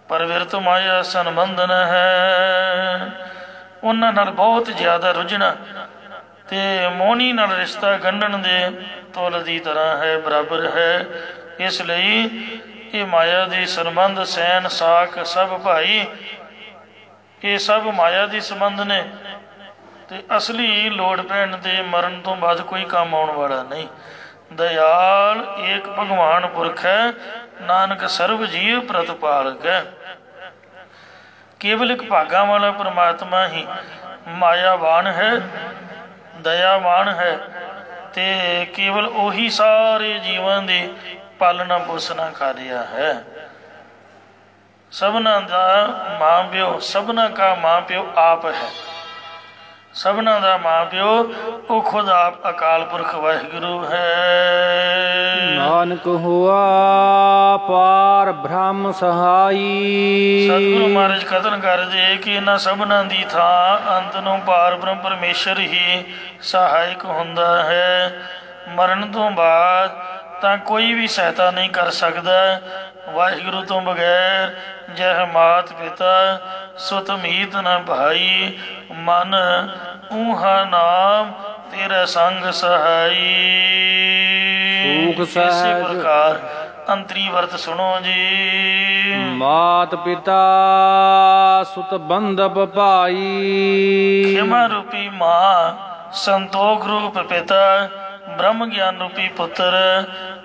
[SPEAKER 2] ਪਰ ਵਿਰਤ ਮਾਇਆ ਸੰਬੰਧਨ ਹੈ, ਉਹਨਾਂ ਨਾਲ ਬਹੁਤ ਜ਼ਿਆਦਾ ਰੁਝਣਾ ਤੇ ਮੋਹਣੀ ਨਾਲ ਰਿਸ਼ਤਾ ਗੰਢਣ ਦੇ ਤੁਲ ਦੀ ਤਰ੍ਹਾਂ ਹੈ, ਬਰਾਬਰ ਹੈ। ਇਸ ਲਈ ਇਹ ਮਾਇਆ ਦੇ ਸੰਬੰਧ ਸੈਨ ਸਾਕ ਸਭ ਭਾਈ, ਇਹ ਸਭ ਮਾਇਆ ਦੇ ਸੰਬੰਧ ਨੇ, ਤੇ ਅਸਲੀ ਲੋੜ ਪੈਣ ਤੇ ਮਰਨ ਤੋਂ ਬਾਅਦ ਕੋਈ ਕੰਮ ਆਉਣ ਵਾਲਾ ਨਹੀਂ। ਦਇਆਲ ਏਕ ਭਗਵਾਨ ਪੁਰਖ ਹੈ, ਨਾਨਕ ਸਰਬ ਜੀਵ ਪ੍ਰਤਪਾਲਕ ਹੈ। ਕੇਵਲ ਇੱਕ ਭਾਗਾਂ ਵਾਲਾ ਪਰਮਾਤਮਾ ਹੀ ਮਾਇਆਵਾਨ ਹੈ, ਦਇਆਵਾਨ ਹੈ, ਤੇ ਕੇਵਲ ਉਹੀ ਸਾਰੇ ਜੀਵਾਂ ਦੀ ਪਾਲਣਾ ਪੋਸ਼ਣਾ ਕਰ ਰਿਹਾ ਹੈ। ਸਭਨਾਂ ਦਾ ਮਾਂ ਪਿਓ, ਸਭਨਾਂ ਕਾ ਮਾਂ ਪਿਓ ਆਪ ਹੈ। ਸਭਨਾਂ ਦਾ ਮਾਂ ਪਿਓ ਉਹ ਖੁਦ ਆਪ ਅਕਾਲ ਪੁਰਖ ਵਾਹਿਗੁਰੂ ਹੈ।
[SPEAKER 1] ਨਾਨਕ ਹੋਆ ਪਾਰ ਬ੍ਰਹਮ ਸਹਾਈ।
[SPEAKER 2] ਸਤਿਗੁਰੂ ਮਹਾਰਾਜ ਕਥਨ ਕਰਦੇ ਕਿ ਇਹਨਾਂ ਸਭਨਾਂ ਦੀ ਥਾਂ ਅੰਤ ਨੂੰ ਪਾਰ ਬ੍ਰਹਮ ਪਰਮੇਸ਼ਰ ਹੀ ਸਹਾਇਕ ਹੁੰਦਾ ਹੈ। ਮਰਨ ਤੋਂ ਬਾਅਦ ਤਾਂ ਕੋਈ ਵੀ ਸਹਾਇਤਾ ਨਹੀਂ ਕਰ ਸਕਦਾ ਵਾਹਿਗੁਰੂ ਤੋਂ ਬਗੈਰ। ਜਹ ਮਾਤ ਪਿਤਾ ਸੁਤ ਮੀਤ ਨ ਭਾਈ, ਮਨ ਊਹਾ ਨਾਮ ਤੇਰਾ ਸੰਗ ਸਹਾਈ। ਇਸੇ ਪ੍ਰਕਾਰ ਅੰਤਰੀ ਵਰਤ ਸੁਣੋ ਜੀ।
[SPEAKER 1] ਮਾਤ ਪਿਤਾ ਸੁਤ ਬੰਧਪ ਭਾਈ,
[SPEAKER 2] ਖਿਮਾ ਰੂਪੀ ਮਾਂ, ਸੰਤੋਖ ਰੂਪ ਪਿਤਾ, ਬ੍ਰਹਮ ਗਿਆਨ ਰੂਪੀ ਪੁੱਤਰ,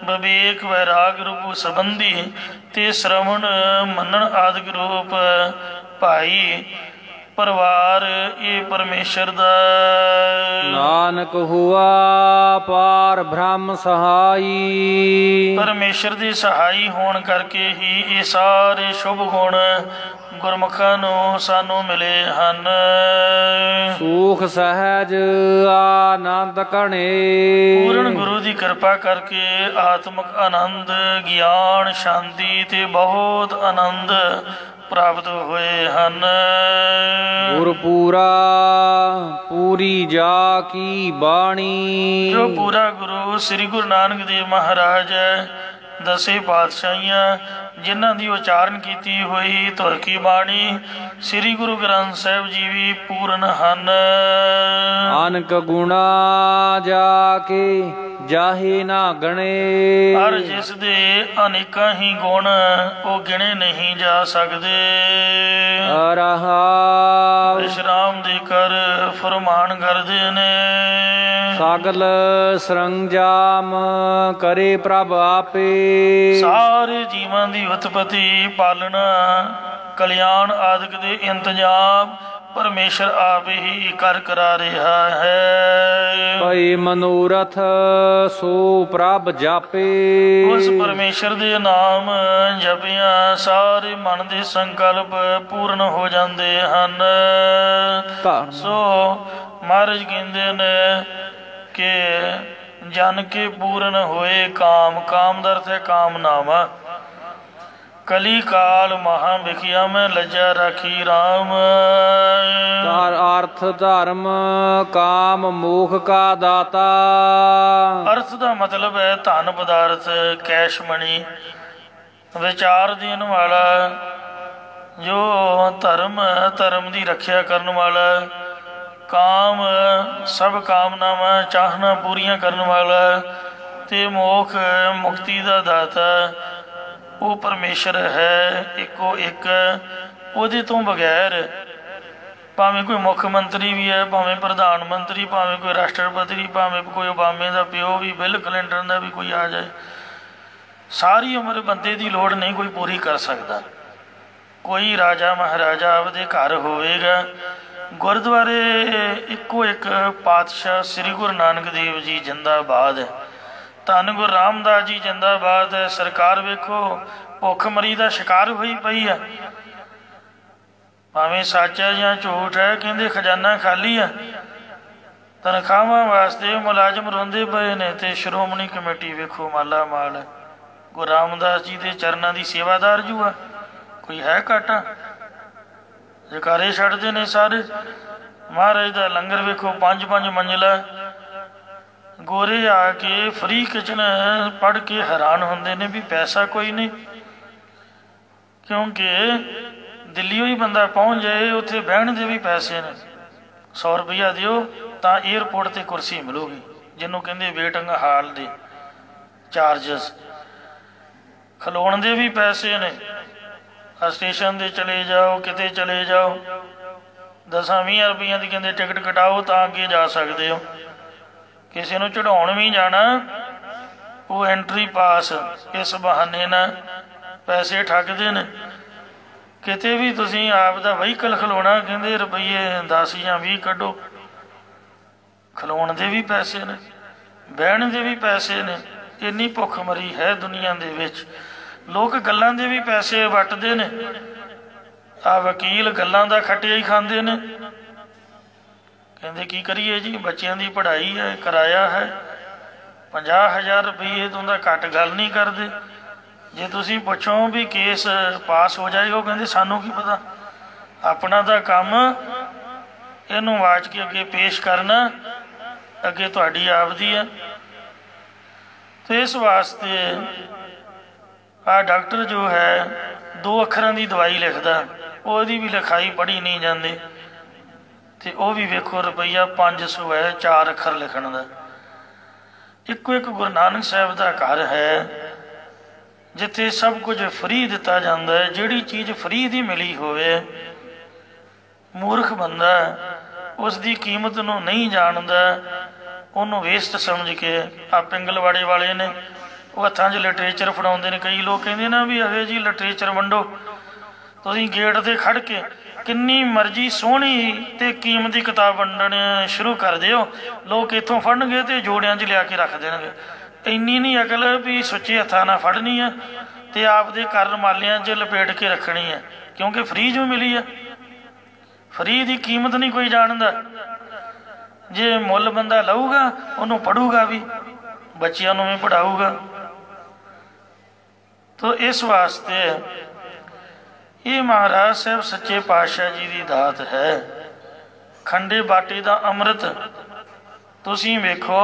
[SPEAKER 2] ਵਿਵੇਕ ਵੈਰਾਗ ਰੂਪ ਸੰਬੰਧੀ, ਤੇ ਸ਼ਰਵਣ ਮੰਨਣ ਆਦਿਕ ਰੂਪ ਭਾਈ। ਪਰਿਵਾਰ ਇਹ ਪਰਮੇਸ਼ਰ ਦਾ।
[SPEAKER 1] ਨਾਨਕ ਹੁਆ ਪਾਰ ਬ੍ਰਹਮ ਸਹਾਈ,
[SPEAKER 2] ਪਰਮੇਸ਼ਰ ਦੇ ਸਹਾਈ ਹੋਣ ਕਰਕੇ ਹੀ ਇਹ ਸਾਰੇ ਸ਼ੁਭ ਗੁਣ ਗੁਰਮੁਖਾਂ ਨੂੰ ਸਾਨੂੰ ਮਿਲੇ ਹਨ।
[SPEAKER 1] ਸੂਖ ਸਹਿਜ ਆਨੰਦ ਕਣੇ,
[SPEAKER 2] ਪੂਰਨ ਗੁਰੂ ਦੀ ਕਿਰਪਾ ਕਰਕੇ ਆਤਮਿਕ ਆਨੰਦ, ਗਿਆਨ, ਸ਼ਾਂਤੀ ਤੇ ਬਹੁਤ ਆਨੰਦ ਪ੍ਰਾਪਤ ਹੋਏ ਹਨ।
[SPEAKER 1] ਗੁਰਪੂਰਾ ਪੂਰੀ ਜਾ ਕੀ ਬਾਣੀ,
[SPEAKER 2] ਜੋ ਪੂਰਾ ਗੁਰੂ ਸ੍ਰੀ ਗੁਰੂ ਨਾਨਕ ਦੇਵ ਮਹਾਰਾਜ ਹੈ, ਦਸੇ ਪਾਤਸ਼ਾਹੀਆਂ ਜਿਨ੍ਹਾਂ ਦੀ ਉਚਾਰਨ ਕੀਤੀ ਹੋਈ ਧੁਰ ਕੀ ਬਾਣੀ ਸ੍ਰੀ ਗੁਰੂ ਗ੍ਰੰਥ ਸਾਹਿਬ ਜੀ ਵੀ ਪੂਰਨ ਹਨ।
[SPEAKER 1] ਅਨਕ ਗੁਣਾ ਜਾ ਕੇ ਜਾਹੇ ਨਾ ਗਣੇ,
[SPEAKER 2] ਹਰ ਜਿਸ ਦੇ ਅਨੇਕਾਂ ਹੀ ਗੁਣ ਉਹ ਗਿਣੇ ਨਹੀਂ ਜਾ ਸਕਦੇ।
[SPEAKER 1] ਰਹਾਉ
[SPEAKER 2] ਵਿਸ਼ਰਾਮ ਦੇ ਕਰ ਫਰਮਾਨ ਕਰਦੇ ਨੇ,
[SPEAKER 1] ਸਗਲ ਸਰੰਜਾਮ ਕਰੇ ਪ੍ਰਭ ਆਪੇ,
[SPEAKER 2] ਸਾਰੇ ਜੀਵਾਂ ਦੀ ਉਤਪਤੀ, ਪਾਲਣਾ, ਕਲਿਆਣ ਆਦਿਕ ਦੇ ਇੰਤਜ਼ਾਮ ਪਰਮੇਸ਼ਰ ਆਪ ਹੀ ਕਰਾ ਰਿਹਾ ਹੈ।
[SPEAKER 1] ਭਈ ਮਨੋਰਥ ਸੋ ਪ੍ਰਭ ਜਾਪੇ,
[SPEAKER 2] ਉਸ ਪਰਮੇਸ਼ਰ ਦੇ ਨਾਮ ਜਪਿਆ ਸਾਰੇ ਮਨ ਦੇ ਸੰਕਲਪ ਪੂਰਨ ਹੋ ਜਾਂਦੇ ਹਨ। ਸੋ ਮਹਾਰਾਜ ਕਹਿੰਦੇ ਨੇ ਕਿ ਜਨ ਕੇ ਪੂਰਨ ਹੋਏ ਕਾਮ, ਕਾਮ ਦਾ ਅਰਥ ਹੈ ਕਾਮਨਾਵਾਂ। ਕਲੀ ਕਾਲ ਮਹਾ ਵਿਖਿਆ ਮੈਂ ਲੱਜਾ ਰਾਖੀ ਰਾਮ,
[SPEAKER 1] ਅਰਥ ਧਰਮ ਕਾਮ ਮੋਖ ਕਾ ਦਾਤਾ।
[SPEAKER 2] ਅਰਥ ਦਾ ਮਤਲਬ ਹੈ ਧਨ ਪਦਾਰਥ, ਕੈਸ਼ ਮਣੀ, ਵਿਚਾਰ ਦੇਣ ਵਾਲਾ, ਜੋ ਧਰਮ, ਧਰਮ ਦੀ ਰੱਖਿਆ ਕਰਨ ਵਾਲਾ, ਕਾਮ ਸਭ ਕਾਮਨਾਵਾਂ ਚਾਹਨਾ ਪੂਰੀਆਂ ਕਰਨ ਵਾਲਾ, ਤੇ ਮੋਖ ਮੁਕਤੀ ਦਾ ਦਾਤਾ ਉਹ ਪਰਮੇਸ਼ਰ ਹੈ ਇੱਕੋ ਇੱਕ। ਉਹਦੇ ਤੋਂ ਬਗੈਰ ਭਾਵੇਂ ਕੋਈ ਮੁੱਖ ਮੰਤਰੀ ਵੀ ਹੈ, ਭਾਵੇਂ ਪ੍ਰਧਾਨ ਮੰਤਰੀ, ਭਾਵੇਂ ਕੋਈ ਰਾਸ਼ਟਰਪਤੀ, ਭਾਵੇਂ ਕੋਈ ਓਬਾਮੇ ਦਾ ਪਿਓ ਵੀ, ਬਿਲ ਕਲਿੰਟਨ ਦਾ ਵੀ ਕੋਈ ਆ ਜਾਏ, ਸਾਰੀ ਉਮਰ ਬੰਦੇ ਦੀ ਲੋੜ ਨਹੀਂ ਕੋਈ ਪੂਰੀ ਕਰ ਸਕਦਾ। ਕੋਈ ਰਾਜਾ ਮਹਾਰਾਜਾ ਆਪਦੇ ਘਰ ਹੋਵੇਗਾ, ਗੁਰਦੁਆਰੇ ਇੱਕੋ ਇੱਕ ਪਾਤਸ਼ਾਹ ਸ੍ਰੀ ਗੁਰੂ ਨਾਨਕ ਦੇਵ ਜੀ ਜਿੰਦਾਬਾਦ, ਧੰਨ ਗੁਰੂ ਰਾਮਦਾਸ ਜੀ ਜਿੰਦਾਬਾਦ। ਸਰਕਾਰ ਵੇਖੋ ਭੁੱਖਮਰੀ ਦਾ ਸ਼ਿਕਾਰ ਹੋਈ ਪਈ ਆ, ਭਾਵੇਂ ਸੱਚ ਹੈ ਜਾਂ ਝੂਠ ਹੈ, ਕਹਿੰਦੇ ਖਜ਼ਾਨਾ ਖਾਲੀ ਆ, ਤਨਖਾਹਾਂ ਵਾਸਤੇ ਮੁਲਾਜ਼ਮ ਰੋਂਦੇ ਪਏ ਨੇ, ਤੇ ਸ਼੍ਰੋਮਣੀ ਕਮੇਟੀ ਵੇਖੋ ਮਾਲਾ ਮਾਲ। ਗੁਰੂ ਰਾਮਦਾਸ ਜੀ ਦੇ ਚਰਨਾਂ ਦੀ ਸੇਵਾਦਾਰ ਜੂ ਆ, ਕੋਈ ਹੈ ਘਾਟਾ? ਜਕਾਰੇ ਛੱਡਦੇ ਨੇ ਸਾਰੇ। ਮਹਾਰਾਜ ਦਾ ਲੰਗਰ ਵੇਖੋ 5-5 ਮੰਜ਼ਿਲਾ, ਗੋਰੇ ਆ ਕੇ ਫਰੀ ਕਿਚਨ ਪੜ੍ਹ ਕੇ ਹੈਰਾਨ ਹੁੰਦੇ ਨੇ ਵੀ ਪੈਸਾ ਕੋਈ ਨਹੀਂ, ਕਿਉਂਕਿ ਦਿੱਲੀੋਂ ਹੀ ਬੰਦਾ ਪਹੁੰਚ ਜਾਏ ਉੱਥੇ ਬਹਿਣ ਦੇ ਵੀ ਪੈਸੇ ਨੇ। 100 ਰੁਪਈਆ ਦਿਓ ਤਾਂ ਏਅਰਪੋਰਟ 'ਤੇ ਕੁਰਸੀ ਮਿਲੂਗੀ, ਜਿਹਨੂੰ ਕਹਿੰਦੇ ਵੇਟਿੰਗ ਹਾਲ ਦੇ ਚਾਰਜਸ। ਖਲੋਣ ਦੇ ਵੀ ਪੈਸੇ ਨੇ, ਸਟੇਸ਼ਨ 'ਤੇ ਚਲੇ ਜਾਓ, ਕਿਤੇ ਚਲੇ ਜਾਓ, 10-20 ਰੁਪਈਆਂ ਦੀ ਕਹਿੰਦੇ ਟਿਕਟ ਕਟਾਓ ਤਾਂ ਅੱਗੇ ਜਾ ਸਕਦੇ ਹੋ। ਕਿਸੇ ਨੂੰ ਚੜਾਉਣ ਵੀ ਜਾਣਾ, ਉਹ ਐਂਟਰੀ ਪਾਸ ਇਸ ਬਹਾਨੇ ਨਾਲ ਪੈਸੇ ਠੱਗਦੇ ਨੇ। ਕਿਤੇ ਵੀ ਤੁਸੀਂ ਆਪ ਦਾ ਵਹੀਕਲ ਖਲੋਣਾ, ਕਹਿੰਦੇ ਰੁਪਈਏ 10 ਜਾਂ 20 ਕੱਢੋ। ਖਲੋਣ ਦੇ ਵੀ ਪੈਸੇ ਨੇ, ਬਹਿਣ ਦੇ ਵੀ ਪੈਸੇ ਨੇ। ਇੰਨੀ ਭੁੱਖਮਰੀ ਹੈ ਦੁਨੀਆ ਦੇ ਵਿੱਚ। ਲੋਕ ਗੱਲਾਂ ਦੇ ਵੀ ਪੈਸੇ ਵੱਟਦੇ ਨੇ। ਆ ਵਕੀਲ ਗੱਲਾਂ ਦਾ ਖੱਟਿਆ ਹੀ ਖਾਂਦੇ ਨੇ। ਕਹਿੰਦੇ ਕੀ ਕਰੀਏ ਜੀ, ਬੱਚਿਆਂ ਦੀ ਪੜ੍ਹਾਈ ਹੈ, ਕਿਰਾਇਆ ਹੈ, 50,000 ਰੁਪਈਏ ਤੋਂ ਤਾਂ ਘੱਟ ਗੱਲ ਨਹੀਂ ਕਰਦੇ। ਜੇ ਤੁਸੀਂ ਪੁੱਛੋ ਵੀ ਕੇਸ ਪਾਸ ਹੋ ਜਾਏਗਾ, ਉਹ ਕਹਿੰਦੇ ਸਾਨੂੰ ਕੀ ਪਤਾ, ਆਪਣਾ ਤਾਂ ਕੰਮ ਇਹਨੂੰ ਵਾਚ ਕੇ ਅੱਗੇ ਪੇਸ਼ ਕਰਨਾ, ਅੱਗੇ ਤੁਹਾਡੀ ਆਪਦੀ ਹੈ। ਤੇ ਇਸ ਵਾਸਤੇ ਆ ਡਾਕਟਰ ਜੋ ਹੈ 2 ਅੱਖਰਾਂ ਦੀ ਦਵਾਈ ਲਿਖਦਾ, ਉਹਦੀ ਵੀ ਲਿਖਾਈ ਪੜ੍ਹੀ ਨਹੀਂ ਜਾਂਦੀ, ਤੇ ਉਹ ਵੀ ਵੇਖੋ ਰੁਪਈਆ 500 ਹੈ 4 ਅੱਖਰ ਲਿਖਣ ਦਾ। ਇੱਕੋ ਇੱਕ ਗੁਰੂ ਨਾਨਕ ਸਾਹਿਬ ਦਾ ਘਰ ਹੈ, ਜਿੱਥੇ ਸਭ ਕੁਝ ਫਰੀ ਦਿੱਤਾ ਜਾਂਦਾ ਹੈ, ਜਿਹੜੀ ਚੀਜ਼ ਫਰੀ ਦੀ ਮਿਲੀ ਹੋਵੇ, ਮੂਰਖ ਬੰਦਾ ਉਸ ਦੀ ਕੀਮਤ ਨੂੰ ਨਹੀਂ ਜਾਣਦਾ, ਉਹਨੂੰ ਵੇਸਟ ਸਮਝ ਕੇ। ਆ ਪਿੰਗਲਵਾੜੇ ਵਾਲੇ ਨੇ, ਉਹ ਹੱਥਾਂ 'ਚ ਲਿਟਰੇਚਰ ਫੜਾਉਂਦੇ ਨੇ। ਕਈ ਲੋਕ ਕਹਿੰਦੇ ਨਾ ਵੀ ਇਹੋ ਜੀ ਲਿਟਰੇਚਰ ਵੰਡੋ। ਤੁਸੀਂ ਗੇਟ 'ਤੇ ਖੜ੍ਹ ਕੇ ਕਿੰਨੀ ਮਰਜ਼ੀ ਸੋਹਣੀ ਅਤੇ ਕੀਮਤੀ ਕਿਤਾਬ ਵੰਡਣ ਸ਼ੁਰੂ ਕਰ ਦਿਓ, ਲੋਕ ਇੱਥੋਂ ਫੜਨਗੇ ਅਤੇ ਜੋੜਿਆਂ 'ਚ ਲਿਆ ਕੇ ਰੱਖ ਦੇਣਗੇ। ਇੰਨੀ ਨਹੀਂ ਅਕਲ ਵੀ ਸੁੱਚੇ ਹੱਥਾਂ ਨਾਲ ਫੜਨੀ ਆ ਅਤੇ ਆਪਦੇ ਘਰ ਰੁਮਾਲਿਆਂ 'ਚ ਲਪੇਟ ਕੇ ਰੱਖਣੀ ਹੈ, ਕਿਉਂਕਿ ਫਰੀ ਜੋ ਮਿਲੀ ਆ। ਫਰੀ ਦੀ ਕੀਮਤ ਨਹੀਂ ਕੋਈ ਜਾਣਦਾ। ਜੇ ਮੁੱਲ ਬੰਦਾ ਲਊਗਾ ਉਹਨੂੰ ਪੜ੍ਹੂਗਾ ਵੀ, ਬੱਚਿਆਂ ਨੂੰ ਵੀ ਪੜ੍ਹਾਊਗਾ। ਤੋ ਇਸ ਵਾਸਤੇ ਇਹ ਮਹਾਰਾਜ ਸਾਹਿਬ ਸੱਚੇ ਪਾਤਸ਼ਾਹ ਜੀ ਦੀ ਦਾਤ ਹੈ। ਖੰਡੇ ਬਾਟੇ ਦਾ ਅੰਮ੍ਰਿਤ ਤੁਸੀਂ ਵੇਖੋ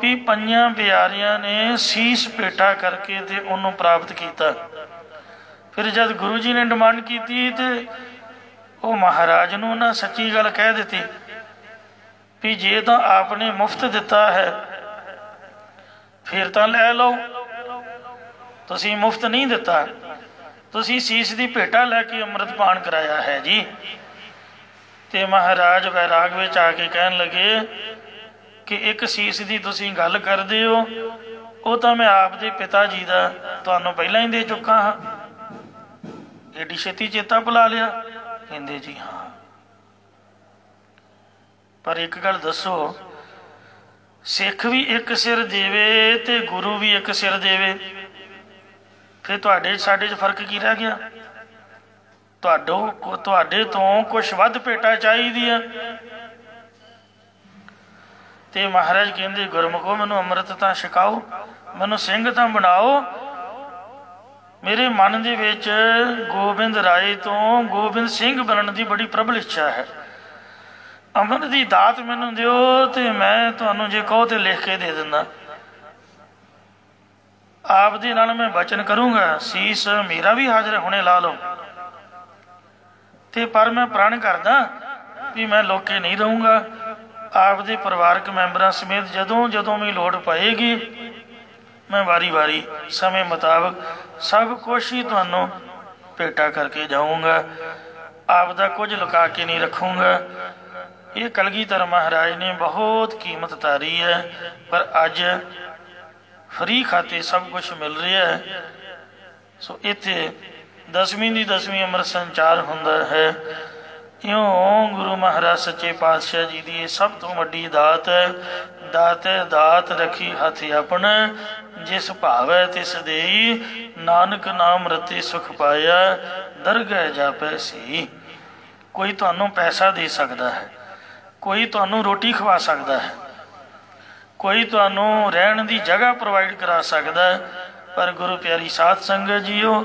[SPEAKER 2] ਵੀ ਪੰਜਾਂ ਪਿਆਰਿਆਂ ਨੇ ਸੀਸ ਭੇਟਾ ਕਰਕੇ ਤੇ ਉਹਨੂੰ ਪ੍ਰਾਪਤ ਕੀਤਾ। ਫਿਰ ਜਦ ਗੁਰੂ ਜੀ ਨੇ ਡਿਮਾਂਡ ਕੀਤੀ ਤੇ ਉਹ ਮਹਾਰਾਜ ਨੂੰ ਨਾ ਸੱਚੀ ਗੱਲ ਕਹਿ ਦਿੱਤੀ ਵੀ ਜੇ ਤਾਂ ਆਪ ਨੇ ਮੁਫਤ ਦਿੱਤਾ ਹੈ ਫਿਰ ਤਾਂ ਲੈ ਲਓ, ਤੁਸੀਂ ਮੁਫਤ ਨਹੀਂ ਦਿੱਤਾ, ਤੁਸੀਂ ਸੀਸ ਦੀ ਭੇਟਾ ਲੈ ਕੇ ਅੰਮ੍ਰਿਤਪਾਨ ਕਰਾਇਆ ਹੈ ਜੀ। ਤੇ ਮਹਾਰਾਜ ਵੈਰਾਗ ਵਿੱਚ ਆ ਕੇ ਕਹਿਣ ਲੱਗੇ ਕਿ ਇੱਕ ਸੀਸ ਦੀ ਤੁਸੀਂ ਗੱਲ ਕਰਦੇ ਹੋ, ਉਹ ਤਾਂ ਮੈਂ ਆਪ ਦੇ ਪਿਤਾ ਜੀ ਦਾ ਤੁਹਾਨੂੰ ਪਹਿਲਾਂ ਹੀ ਦੇ ਚੁੱਕਾ ਹਾਂ। ਏਡੀ ਛੇਤੀ ਚੇਤਾ ਭੁਲਾ ਲਿਆ? ਕਹਿੰਦੇ ਜੀ ਹਾਂ। ਪਰ ਇੱਕ ਗੱਲ ਦੱਸੋ, ਸਿੱਖ ਵੀ ਇੱਕ ਸਿਰ ਦੇਵੇ ਤੇ ਗੁਰੂ ਵੀ ਇੱਕ ਸਿਰ ਦੇਵੇ, ਫਿਰ ਤੁਹਾਡੇ ਸਾਡੇ 'ਚ ਫਰਕ ਕੀ ਰਹਿ ਗਿਆ? ਤੁਹਾਡੇ ਤੋਂ ਕੁਛ ਵੱਧ ਭੇਟਾ ਚਾਹੀਦੀ ਆ। ਤੇ ਮਹਾਰਾਜ ਕਹਿੰਦੇ ਗੁਰਮੁਖੋ ਮੈਨੂੰ ਅੰਮ੍ਰਿਤ ਤਾਂ ਛਕਾਓ, ਮੈਨੂੰ ਸਿੰਘ ਤਾਂ ਬਣਾਓ। ਮੇਰੇ ਮਨ ਦੇ ਵਿੱਚ ਗੋਬਿੰਦ ਰਾਏ ਤੋਂ ਗੋਬਿੰਦ ਸਿੰਘ ਬਣਨ ਦੀ ਬੜੀ ਪ੍ਰਬਲ ਇੱਛਾ ਹੈ। ਅੰਮ੍ਰਿਤ ਦੀ ਦਾਤ ਮੈਨੂੰ ਦਿਓ ਤੇ ਮੈਂ ਤੁਹਾਨੂੰ ਜੇ ਕਹੋ ਤੇ ਲਿਖ ਕੇ ਦੇ ਦਿੰਦਾ। ਆਪ ਦੇ ਨਾਲ ਮੈਂ ਬਚਨ ਕਰੂੰਗਾ, ਸੀਸ ਮੇਰਾ ਵੀ ਹਾਜ਼ਰ ਹੁਣੇ ਲਾ ਲਓ। ਤੇ ਪਰ ਮੈਂ ਪ੍ਰਣ ਕਰਦਾ ਵੀ ਮੈਂ ਲੋਕੇ ਨਹੀਂ ਰਹੂੰਗਾ। ਆਪ ਦੇ ਪਰਿਵਾਰਕ ਮੈਂਬਰਾਂ ਸਮੇਤ ਜਦੋਂ ਜਦੋਂ ਵੀ ਲੋੜ ਪਏਗੀ ਮੈਂ ਵਾਰੀ ਵਾਰੀ ਸਮੇਂ ਮੁਤਾਬਕ ਸਭ ਕੁਛ ਹੀ ਤੁਹਾਨੂੰ ਭੇਟਾ ਕਰਕੇ ਜਾਊਂਗਾ। ਆਪ ਦਾ ਕੁਝ ਲੁਕਾ ਕੇ ਨਹੀਂ ਰੱਖੂੰਗਾ। ਇਹ ਕਲਗੀਧਰ ਮਹਾਰਾਜ ਨੇ ਬਹੁਤ ਕੀਮਤ ਤਾਰੀ ਹੈ, ਪਰ ਅੱਜ ਫਰੀ ਖਾਤੇ ਸਭ ਕੁਛ ਮਿਲ ਰਿਹਾ ਹੈ। ਸੋ ਇੱਥੇ ਦਸਵੀਂ ਦੀ ਦਸਵੀਂ ਅੰਮ੍ਰਿਤ ਸੰਚਾਰ ਹੁੰਦਾ ਹੈ। ਇਉਂ ਗੁਰੂ ਮਹਾਰਾਜ ਸੱਚੇ ਪਾਤਸ਼ਾਹ ਜੀ ਦੀ ਇਹ ਸਭ ਤੋਂ ਵੱਡੀ ਦਾਤ ਹੈ। ਦਾਤੈ ਦਾਤ ਰੱਖੀ ਹੱਥ ਆਪਣਾ, ਜਿਸ ਭਾਵੈ ਤਿਸ ਦੇਈ, ਨਾਨਕ ਨਾਮ ਰਤੇ ਸੁਖ ਪਾਇਆ, ਦਰਗਹਿ ਜਾਪੈ ਸੀ। ਕੋਈ ਤੁਹਾਨੂੰ ਪੈਸਾ ਦੇ ਸਕਦਾ ਹੈ, ਕੋਈ ਤੁਹਾਨੂੰ ਰੋਟੀ ਖਵਾ ਸਕਦਾ ਹੈ, ਕੋਈ ਤੁਹਾਨੂੰ ਰਹਿਣ ਦੀ ਜਗ੍ਹਾ ਪ੍ਰੋਵਾਈਡ ਕਰਾ ਸਕਦਾ ਹੈ, ਪਰ ਗੁਰੂ ਪਿਆਰੀ ਸਾਧ ਸੰਗਤ ਜੀਓ,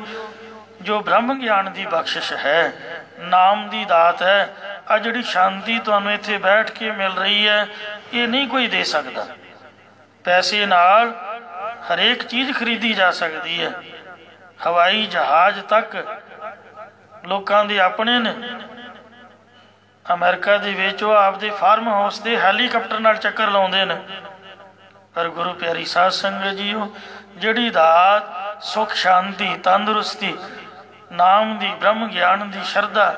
[SPEAKER 2] ਜੋ ਬ੍ਰਹਮ ਗਿਆਨ ਦੀ ਬਖਸ਼ਿਸ਼ ਹੈ, ਨਾਮ ਦੀ ਦਾਤ ਹੈ, ਆ ਜਿਹੜੀ ਸ਼ਾਂਤੀ ਤੁਹਾਨੂੰ ਇੱਥੇ ਬੈਠ ਕੇ ਮਿਲ ਰਹੀ ਹੈ, ਇਹ ਨਹੀਂ ਕੋਈ ਦੇ ਸਕਦਾ। ਪੈਸੇ ਨਾਲ ਹਰੇਕ ਚੀਜ਼ ਖਰੀਦੀ ਜਾ ਸਕਦੀ ਹੈ। ਹਵਾਈ ਜਹਾਜ਼ ਤੱਕ ਲੋਕਾਂ ਦੇ ਆਪਣੇ ਨੇ। ਅਮਰੀਕਾ ਦੇ ਵਿੱਚ ਉਹ ਆਪਦੇ ਫਾਰਮ ਹਾਊਸ ਦੇ ਹੈਲੀਕਾਪਟਰ ਨਾਲ ਚੱਕਰ ਲਾਉਂਦੇ ਨੇ। ਪਰ ਗੁਰੂ ਪਿਆਰੀ ਸਾਧ ਸੰਗਤ ਜੀਓ, ਜਿਹੜੀ ਦਾਤ ਸੁਖ ਸ਼ਾਂਤੀ ਤੰਦਰੁਸਤੀ ਨਾਮ ਦੀ ਬ੍ਰਹਮ ਗਿਆਨ ਦੀ ਸ਼ਰਧਾ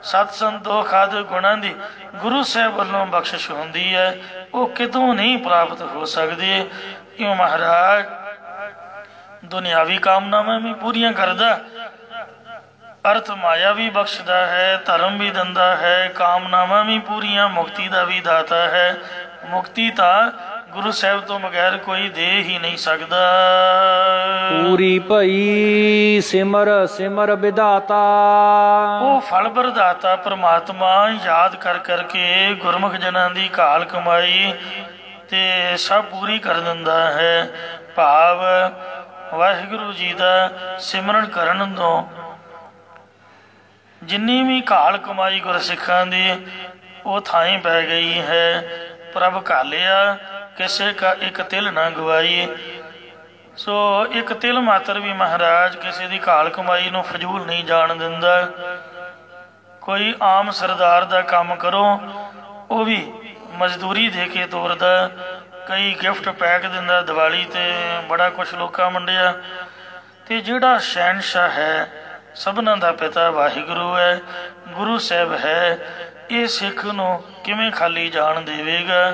[SPEAKER 2] ਸਤ ਸੰਤੋਖ ਆਦਿ ਗੁਣਾਂ ਦੀ ਗੁਰੂ ਸਾਹਿਬ ਵੱਲੋਂ ਬਖਸ਼ਿਸ਼ ਹੁੰਦੀ ਹੈ, ਉਹ ਕਿਤੋਂ ਨਹੀਂ ਪ੍ਰਾਪਤ ਹੋ ਸਕਦੀ। ਇਉਂ ਮਹਾਰਾਜ ਦੁਨਿਆਵੀ ਕਾਮਨਾਵਾਂ ਵੀ ਪੂਰੀਆਂ ਕਰਦਾ, ਅਰਥ ਮਾਇਆ ਵੀ ਬਖਸ਼ਦਾ ਹੈ, ਧਰਮ ਵੀ ਦਿੰਦਾ ਹੈ, ਕਾਮਨਾਵਾਂ ਵੀ ਪੂਰੀਆਂ, ਮੁਕਤੀ ਦਾ ਵੀ ਦਾਤਾ ਹੈ। ਮੁਕਤੀ ਤਾਂ ਗੁਰੂ ਸਾਹਿਬ ਤੋਂ ਬਗੈਰ ਕੋਈ ਦੇ ਹੀ ਨਹੀਂ ਸਕਦਾ।
[SPEAKER 1] ਪੂਰੀ ਭਈ ਸਿਮਰ ਸਿਮਰ ਵਿਧਾਤਾ,
[SPEAKER 2] ਉਹ ਫਲ ਪ੍ਰਦਾਤਾ ਪ੍ਰਮਾਤਮਾ ਯਾਦ ਕਰ ਕਰਕੇ ਗੁਰਮੁਖ ਜਨਾਂ ਦੀ ਘਾਲ ਕਮਾਈ ਤੇ ਸਭ ਪੂਰੀ ਕਰ ਦਿੰਦਾ ਹੈ। ਭਾਵ ਵਾਹਿਗੁਰੂ ਜੀ ਦਾ ਸਿਮਰਨ ਕਰਨ ਤੋਂ ਜਿੰਨੀ ਵੀ ਘਾਲ ਕਮਾਈ ਗੁਰਸਿੱਖਾਂ ਦੀ ਉਹ ਥਾਈਂ ਪੈ ਗਈ ਹੈ। ਪ੍ਰਭ ਘਾਲਿਆ ਕਿਸੇ ਕਾ ਇੱਕ ਤਿਲ ਨਾ ਗਵਾਈ। ਸੋ ਇੱਕ ਤਿਲ ਮਾਤਰ ਵੀ ਮਹਾਰਾਜ ਕਿਸੇ ਦੀ ਘਾਲ ਕਮਾਈ ਨੂੰ ਫਜ਼ੂਲ ਨਹੀਂ ਜਾਣ ਦਿੰਦਾ। ਕੋਈ ਆਮ ਸਰਦਾਰ ਦਾ ਕੰਮ ਕਰੋ, ਉਹ ਵੀ ਮਜ਼ਦੂਰੀ ਦੇ ਕੇ ਤੋਰਦਾ। ਕਈ ਗਿਫਟ ਪੈਕ ਦਿੰਦਾ, ਦੀਵਾਲੀ 'ਤੇ ਬੜਾ ਕੁਛ ਲੋਕਾਂ ਵੰਡਿਆ। ਤੇ ਜਿਹੜਾ ਸ਼ਹਿਨशाह ਹੈ, ਸਭਨਾਂ ਦਾ ਪਿਤਾ ਵਾਹਿਗੁਰੂ ਹੈ, ਗੁਰੂ ਸਾਹਿਬ ਹੈ, ਇਹ ਸਿੱਖ ਨੂੰ ਕਿਵੇਂ ਖਾਲੀ ਜਾਣ ਦੇਵੇਗਾ।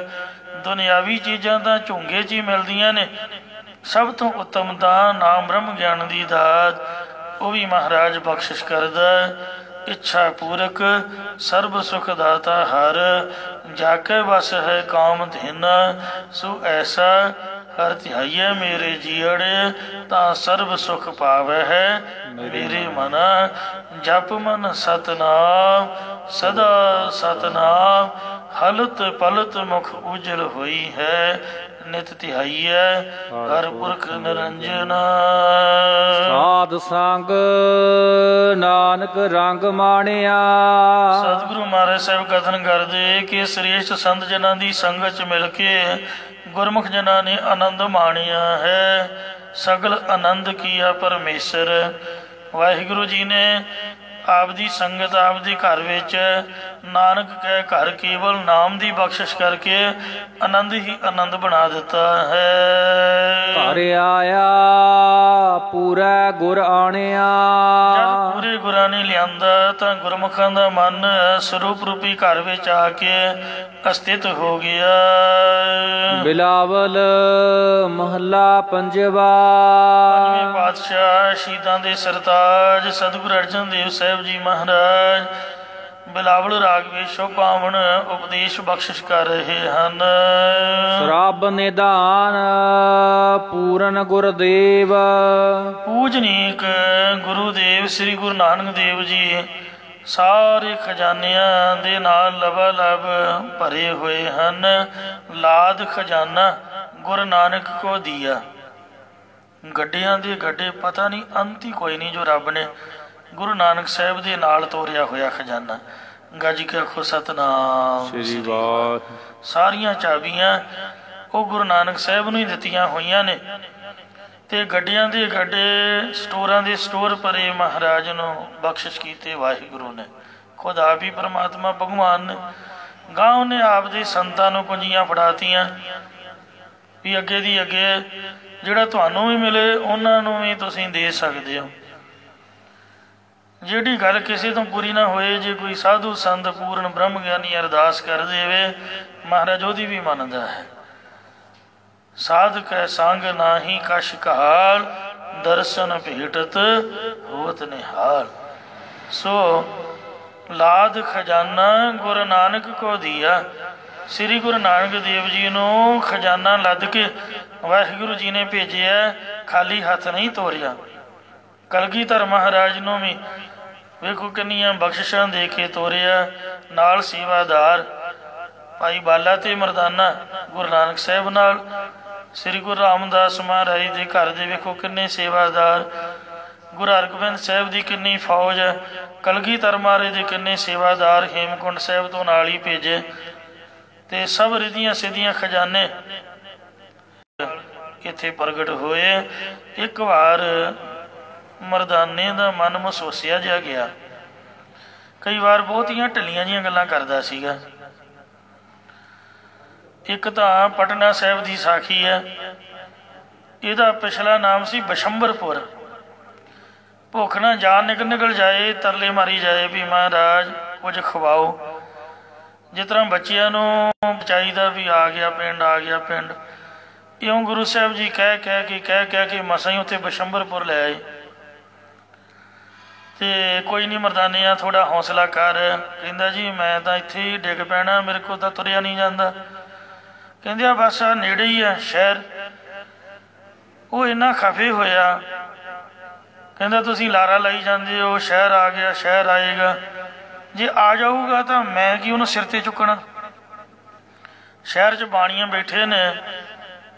[SPEAKER 2] ਦੁਨਿਆਵੀ ਚੀਜ਼ਾਂ ਤਾਂ ਝੁੰਗੇ 'ਚ ਹੀ ਮਿਲਦੀਆਂ ਨੇ, ਸਭ ਤੋਂ ਉੱਤਮ ਤਾਂ ਨਾਮ ਬ੍ਰਹਮ ਗਿਆਨ ਦੀ ਦਾਤ, ਉਹ ਵੀ ਮਹਾਰਾਜ ਬਖਸ਼ਿਸ਼ ਕਰਦਾ। ਇੱਛਾ ਪੂਰਕ ਸਰਬ ਸੁਖ ਦਾਤਾ ਹਰ, ਜਾ ਕੇ ਬਸ ਹੈ ਕਾਮ ਧਿਨ, ਸੋ ਐਸਾ ਹਰ ਧਿਆਈਏ ਮੇਰੇ ਜੀਅੜੇ, ਤਾਂ ਸਰਬ ਸੁਖ ਪਾਵੈ ਹੈ ਮੇਰੇ ਮਨ। ਜਪ ਮਨ ਸਤਨਾਮ ਸਦਾ ਸਤਨਾਮ, ਹਲਤ ਪਲਤ ਮੁਖ ਉਜਲ ਹੋਈ ਹੈ, ਨਿਤ ਧਿਆਈਐ ਹਰ ਪੁਰਖ ਨਿਰੰਜਨ।
[SPEAKER 1] ਸਾਧ ਸੰਗ ਨਾਨਕ ਰੰਗ ਮਾਣਿਆ।
[SPEAKER 2] ਸਤਿਗੁਰੂ ਮਹਾਰਾਜ ਸਾਹਿਬ ਕਥਨ ਕਰਦੇ ਕਿ ਸ੍ਰੇਸ਼ਟ ਸੰਤ ਜਨਾਂ ਦੀ ਸੰਗਤ 'ਚ ਮਿਲ ਕੇ ਗੁਰਮੁਖ ਜਨਾਂ ਨੇ ਆਨੰਦ ਮਾਣਿਆ ਹੈ। ਸਗਲ ਆਨੰਦ ਕੀਆ ਪਰਮੇਸ਼ਰ। ਵਾਹਿਗੁਰੂ ਜੀ ਨੇ ਆਪ ਦੀ ਸੰਗਤ, ਆਪ ਦੇ ਘਰ ਵਿੱਚ ਨਾਨਕ ਕਹਿ ਘਰ ਕੇਵਲ ਨਾਮ ਦੀ ਬਖਸ਼ਿਸ਼ ਕਰਕੇ ਆਨੰਦ ਹੀ ਆਨੰਦ ਬਣਾ ਦਿੱਤਾ ਹੈ।
[SPEAKER 1] ਘਰ ਆਇਆ ਪੂਰਾ ਗੁਰ ਆਣਿਆ।
[SPEAKER 2] ਜਦ ਪੂਰੇ ਗੁਰਾਂ ਨੇ ਲਿਆਂਦਾ ਤਾਂ ਗੁਰਮੁਖਾਂ ਦਾ ਮਨ ਸਰੂਪ ਰੂਪੀ ਘਰ ਵਿੱਚ ਆ ਕੇ ਅਸਥਿਤ ਹੋ ਗਿਆ।
[SPEAKER 1] ਬਿਲਾਵਲ ਮਹੱਲਾ ਪੰਜਵਾ।
[SPEAKER 2] ਪੰਜਵੇਂ ਪਾਤਸ਼ਾਹ ਸ਼ਹੀਦਾਂ ਦੇ ਸਰਤਾਜ ਸਤਿਗੁਰੂ ਅਰਜਨ ਦੇਵ ਸਾਹਿਬ ਜੀ ਮਹਾਰਾਜ ਬਿਲਾਵਲ ਰਾਗ ਵਿੱਚ ਸ਼ੋਭਾਵਨ ਉਪਦੇਸ਼ ਬਖਸ਼ਿਸ਼ ਕਰ ਰਹੇ ਹਨ।
[SPEAKER 1] ਰੱਬ ਨਿਧਾਨ ਪੂਰਨ ਗੁਰਦੇਵ।
[SPEAKER 2] ਪੂਜਨੀਕ ਗੁਰੂਦੇਵ ਸ੍ਰੀ ਗੁਰੂ ਨਾਨਕ ਦੇਵ ਜੀ ਸਾਰੇ ਖਜ਼ਾਨਿਆਂ ਦੇ ਨਾਲ ਲਬਾਲਬ ਭਰੇ ਹੋਏ ਹਨ। ਲਾਦ ਖਜ਼ਾਨਾ ਗੁਰੂ ਨਾਨਕ ਕੋ ਦੀਆ। ਗੱਡਿਆਂ ਦੇ ਗੱਡੇ, ਪਤਾ ਨਹੀਂ ਅੰਤ ਹੀ ਕੋਈ ਨਹੀਂ ਜੋ ਰੱਬ ਨੇ ਗੁਰੂ ਨਾਨਕ ਸਾਹਿਬ ਦੇ ਨਾਲ ਤੋਰਿਆ ਹੋਇਆ ਖਜ਼ਾਨਾ। ਗੱਜ ਕੇ ਆਖੋ ਸਤਨਾਮ
[SPEAKER 1] ਸ੍ਰੀ ਵਾਹਿਗੁਰੂ।
[SPEAKER 2] ਸਾਰੀਆਂ ਚਾਬੀਆਂ ਉਹ ਗੁਰੂ ਨਾਨਕ ਸਾਹਿਬ ਨੂੰ ਹੀ ਦਿੱਤੀਆਂ ਹੋਈਆਂ ਨੇ, ਤੇ ਗੱਡਿਆਂ ਦੇ ਗੱਡੇ, ਸਟੋਰਾਂ ਦੇ ਸਟੋਰ ਭਰੇ ਮਹਾਰਾਜ ਨੂੰ ਬਖਸ਼ਿਸ਼ ਕੀਤੇ ਵਾਹਿਗੁਰੂ ਨੇ। ਖੁਦ ਆਪ ਹੀ ਪਰਮਾਤਮਾ ਭਗਵਾਨ ਨੇ। ਗਾਂ ਉਹਨੇ ਆਪ ਦੇ ਸੰਤਾਂ ਨੂੰ ਕੁੰਜੀਆਂ ਫੜਾਤੀਆਂ ਵੀ ਅੱਗੇ ਦੀ ਅੱਗੇ ਜਿਹੜਾ ਤੁਹਾਨੂੰ ਵੀ ਮਿਲੇ ਉਹਨਾਂ ਨੂੰ ਵੀ ਤੁਸੀਂ ਦੇ ਸਕਦੇ ਹੋ। ਜਿਹੜੀ ਗੱਲ ਕਿਸੇ ਤੋਂ ਪੂਰੀ ਨਾ ਹੋਏ, ਜੇ ਕੋਈ ਸਾਧੂ ਸੰਤ ਪੂਰਨ ਬ੍ਰਹਮ ਗਿਆਨੀ ਅਰਦਾਸ ਕਰ ਦੇਵੇ, ਮਹਾਰਾਜ ਉਹਦੀ ਵੀ ਮੰਨਦਾ ਹੈ। ਸਾਧ ਕੈ ਸੰਗ ਨਾਹੀ ਕਛ ਕਹਾਲ, ਦਰਸ਼ਨ ਭੇਟਤ ਹੋਤ ਨਿਹਾਲ। ਸੋ ਲਾਦ ਖਜ਼ਾਨਾ ਗੁਰੂ ਨਾਨਕ ਕੋ ਦੀਆ। ਸ੍ਰੀ ਗੁਰੂ ਨਾਨਕ ਦੇਵ ਜੀ ਨੂੰ ਖਜ਼ਾਨਾ ਲੱਦ ਕੇ ਵਾਹਿਗੁਰੂ ਜੀ ਨੇ ਭੇਜਿਆ, ਖਾਲੀ ਹੱਥ ਨਹੀਂ ਤੋਰਿਆ। ਕਲਗੀਧਰ ਮਹਾਰਾਜ ਨੂੰ ਵੀ ਵੇਖੋ ਕਿੰਨੀਆਂ ਬਖਸ਼ਿਸ਼ਾਂ ਦੇ ਕੇ ਤੋਰਿਆ। ਨਾਲ ਸੇਵਾਦਾਰ ਭਾਈ ਬਾਲਾ ਤੇ ਮਰਦਾਨਾ ਗੁਰੂ ਨਾਨਕ ਸਾਹਿਬ ਨਾਲ। ਸ੍ਰੀ ਗੁਰੂ ਰਾਮਦਾਸ ਮਹਾਰਾਜ ਦੇ ਘਰ ਦੇ ਵੇਖੋ ਕਿੰਨੇ ਸੇਵਾਦਾਰ। ਗੁਰੂ ਹਰਗੋਬਿੰਦ ਸਾਹਿਬ ਦੀ ਕਿੰਨੀ ਫੌਜ। ਕਲਗੀਧਰ ਮਹਾਰਾਜ ਦੇ ਕਿੰਨੇ ਸੇਵਾਦਾਰ ਹੇਮਕੁੰਟ ਸਾਹਿਬ ਤੋਂ ਨਾਲ ਹੀ ਭੇਜੇ। ਤੇ ਸਭ ਰਿਧੀਆਂ ਸਿੱਧੀਆਂ ਖਜ਼ਾਨੇ ਇੱਥੇ ਪ੍ਰਗਟ ਹੋਏ। ਇੱਕ ਵਾਰ ਮਰਦਾਨੇ ਦਾ ਮਨ ਮਹਿਸੂਸਿਆ ਜਿਹਾ ਗਿਆ। ਕਈ ਵਾਰ ਬਹੁਤੀਆਂ ਢਿੱਲੀਆਂ ਜਿਹੀਆਂ ਗੱਲਾਂ ਕਰਦਾ ਸੀਗਾ। ਇੱਕ ਤਾਂ ਪਟਨਾ ਸਾਹਿਬ ਦੀ ਸਾਖੀ ਹੈ, ਇਹਦਾ ਪਿਛਲਾ ਨਾਮ ਸੀ ਬਸ਼ੰਬਰਪੁਰ। ਭੁੱਖ ਨਾ ਜਾਨ ਨਿਕਲ ਜਾਏ, ਤਰਲੇ ਮਾਰੀ ਜਾਏ ਵੀ ਮਹਾਰਾਜ ਕੁਝ ਖਵਾਓ। ਜਿਸ ਤਰ੍ਹਾਂ ਬੱਚਿਆਂ ਨੂੰ ਚਾਹੀਦਾ ਵੀ ਆ ਗਿਆ ਪਿੰਡ, ਆ ਗਿਆ ਪਿੰਡ, ਇਉਂ ਗੁਰੂ ਸਾਹਿਬ ਜੀ ਕਹਿ ਕੇ ਮਸਾਂ ਹੀ ਉੱਥੇ ਬਸ਼ੰਬਰਪੁਰ ਲੈ ਆਏ। ਤੇ ਕੋਈ ਨਹੀਂ ਮਰਦਾਨਿਆ ਥੋੜ੍ਹਾ ਹੌਸਲਾ ਕਰ। ਕਹਿੰਦਾ ਜੀ ਮੈਂ ਤਾਂ ਇੱਥੇ ਹੀ ਡਿੱਗ ਪੈਣਾ, ਮੇਰੇ ਕੋਲ ਤਾਂ ਤੁਰਿਆ ਨਹੀਂ ਜਾਂਦਾ। ਕਹਿੰਦੇ ਆ ਬਸ ਆ ਨੇੜੇ ਹੀ ਆ ਸ਼ਹਿਰ। ਉਹ ਇੰਨਾ ਖਫੇ ਹੋਇਆ, ਕਹਿੰਦਾ ਤੁਸੀਂ ਲਾਰਾ ਲਾਈ ਜਾਂਦੇ ਹੋ ਸ਼ਹਿਰ ਆ ਗਿਆ, ਸ਼ਹਿਰ ਆਏਗਾ, ਜੇ ਆ ਜਾਊਗਾ ਤਾਂ ਮੈਂ ਕੀ ਉਹਨੂੰ ਸਿਰ ਤੇ ਚੁੱਕਣਾ। ਸ਼ਹਿਰ 'ਚ ਬਾਣੀਆਂ ਬੈਠੇ ਨੇ,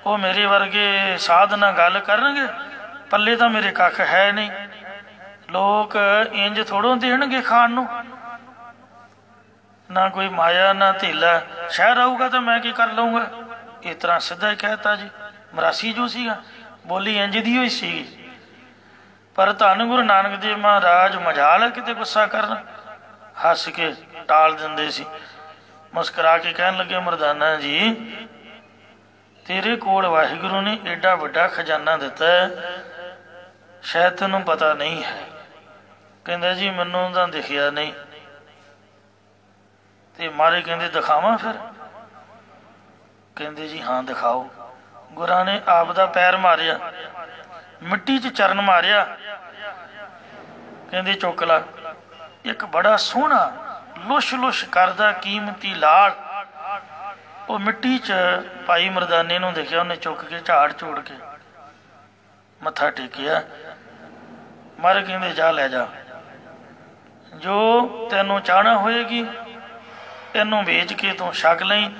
[SPEAKER 2] ਉਹ ਮੇਰੇ ਵਰਗੇ ਸਾਧ ਨਾਲ ਗੱਲ ਕਰਨਗੇ, ਪੱਲੇ ਤਾਂ ਮੇਰੇ ਕੱਖ ਹੈ ਨਹੀਂ। ਲੋਕ ਇੰਜ ਥੋੜ੍ਹੋਂ ਦੇਣਗੇ ਖਾਣ ਨੂੰ, ਨਾ ਕੋਈ ਮਾਇਆ ਨਾ ਧੇਲਾ। ਸ਼ਹਿਰ ਆਊਗਾ ਤਾਂ ਮੈਂ ਕੀ ਕਰ ਲਊਂਗਾ। ਇਸ ਤਰ੍ਹਾਂ ਸਿੱਧਾ ਹੀ ਕਹਿਤਾ ਜੀ। ਮਰਾਸੀ ਜੋ ਸੀਗਾ ਬੋਲੀ ਇੰਜ ਦੀ ਹੋਈ ਸੀਗੀ। ਪਰ ਧੰਨ ਗੁਰੂ ਨਾਨਕ ਦੇਵ ਮਹਾਰਾਜ ਮਜਾਲ ਹੈ ਕਿਤੇ ਗੁੱਸਾ ਕਰਨ, ਹੱਸ ਕੇ ਟਾਲ ਦਿੰਦੇ ਸੀ। ਮੁਸਕਰਾ ਕੇ ਕਹਿਣ ਲੱਗੇ ਮਰਦਾਨਾ ਜੀ ਤੇਰੇ ਕੋਲ ਵਾਹਿਗੁਰੂ ਨੇ ਏਡਾ ਵੱਡਾ ਖਜ਼ਾਨਾ ਦਿੱਤਾ ਹੈ, ਸ਼ਾਇਦ ਤੈਨੂੰ ਪਤਾ ਨਹੀਂ ਹੈ। ਕਹਿੰਦਾ ਜੀ ਮੈਨੂੰ ਤਾਂ ਦਿਖਿਆ ਨਹੀਂ। ਤੇ ਮਹਾਰਾਜ ਕਹਿੰਦੇ ਦਿਖਾਵਾਂ ਫਿਰ? ਕਹਿੰਦੇ ਜੀ ਹਾਂ ਦਿਖਾਓ। ਗੁਰਾਂ ਨੇ ਆਪ ਦਾ ਪੈਰ ਮਾਰਿਆ, ਮਿੱਟੀ 'ਚ ਚਰਨ ਮਾਰਿਆ। ਕਹਿੰਦੇ ਚੁੱਕ ਲਾ। ਇੱਕ ਬੜਾ ਸੋਹਣਾ ਲੁਸ਼ ਲੁਸ਼ ਕਰਦਾ ਕੀਮਤੀ ਲਾਲ ਉਹ ਮਿੱਟੀ 'ਚ ਭਾਈ ਮਰਦਾਨੇ ਨੂੰ ਦੇਖਿਆ। ਉਹਨੇ ਚੁੱਕ ਕੇ ਝਾੜ ਝੂੜ ਕੇ ਮੱਥਾ ਟੇਕਿਆ। ਮਹਾਰਾਜ ਕਹਿੰਦੇ ਜਾ ਲੈ ਜਾ, ਜੋ ਤੈਨੂੰ ਚਾਹਣਾ ਹੋਏਗੀ ਇਹਨੂੰ ਵੇਚ ਕੇ ਤੂੰ ਛਕ ਲਈ।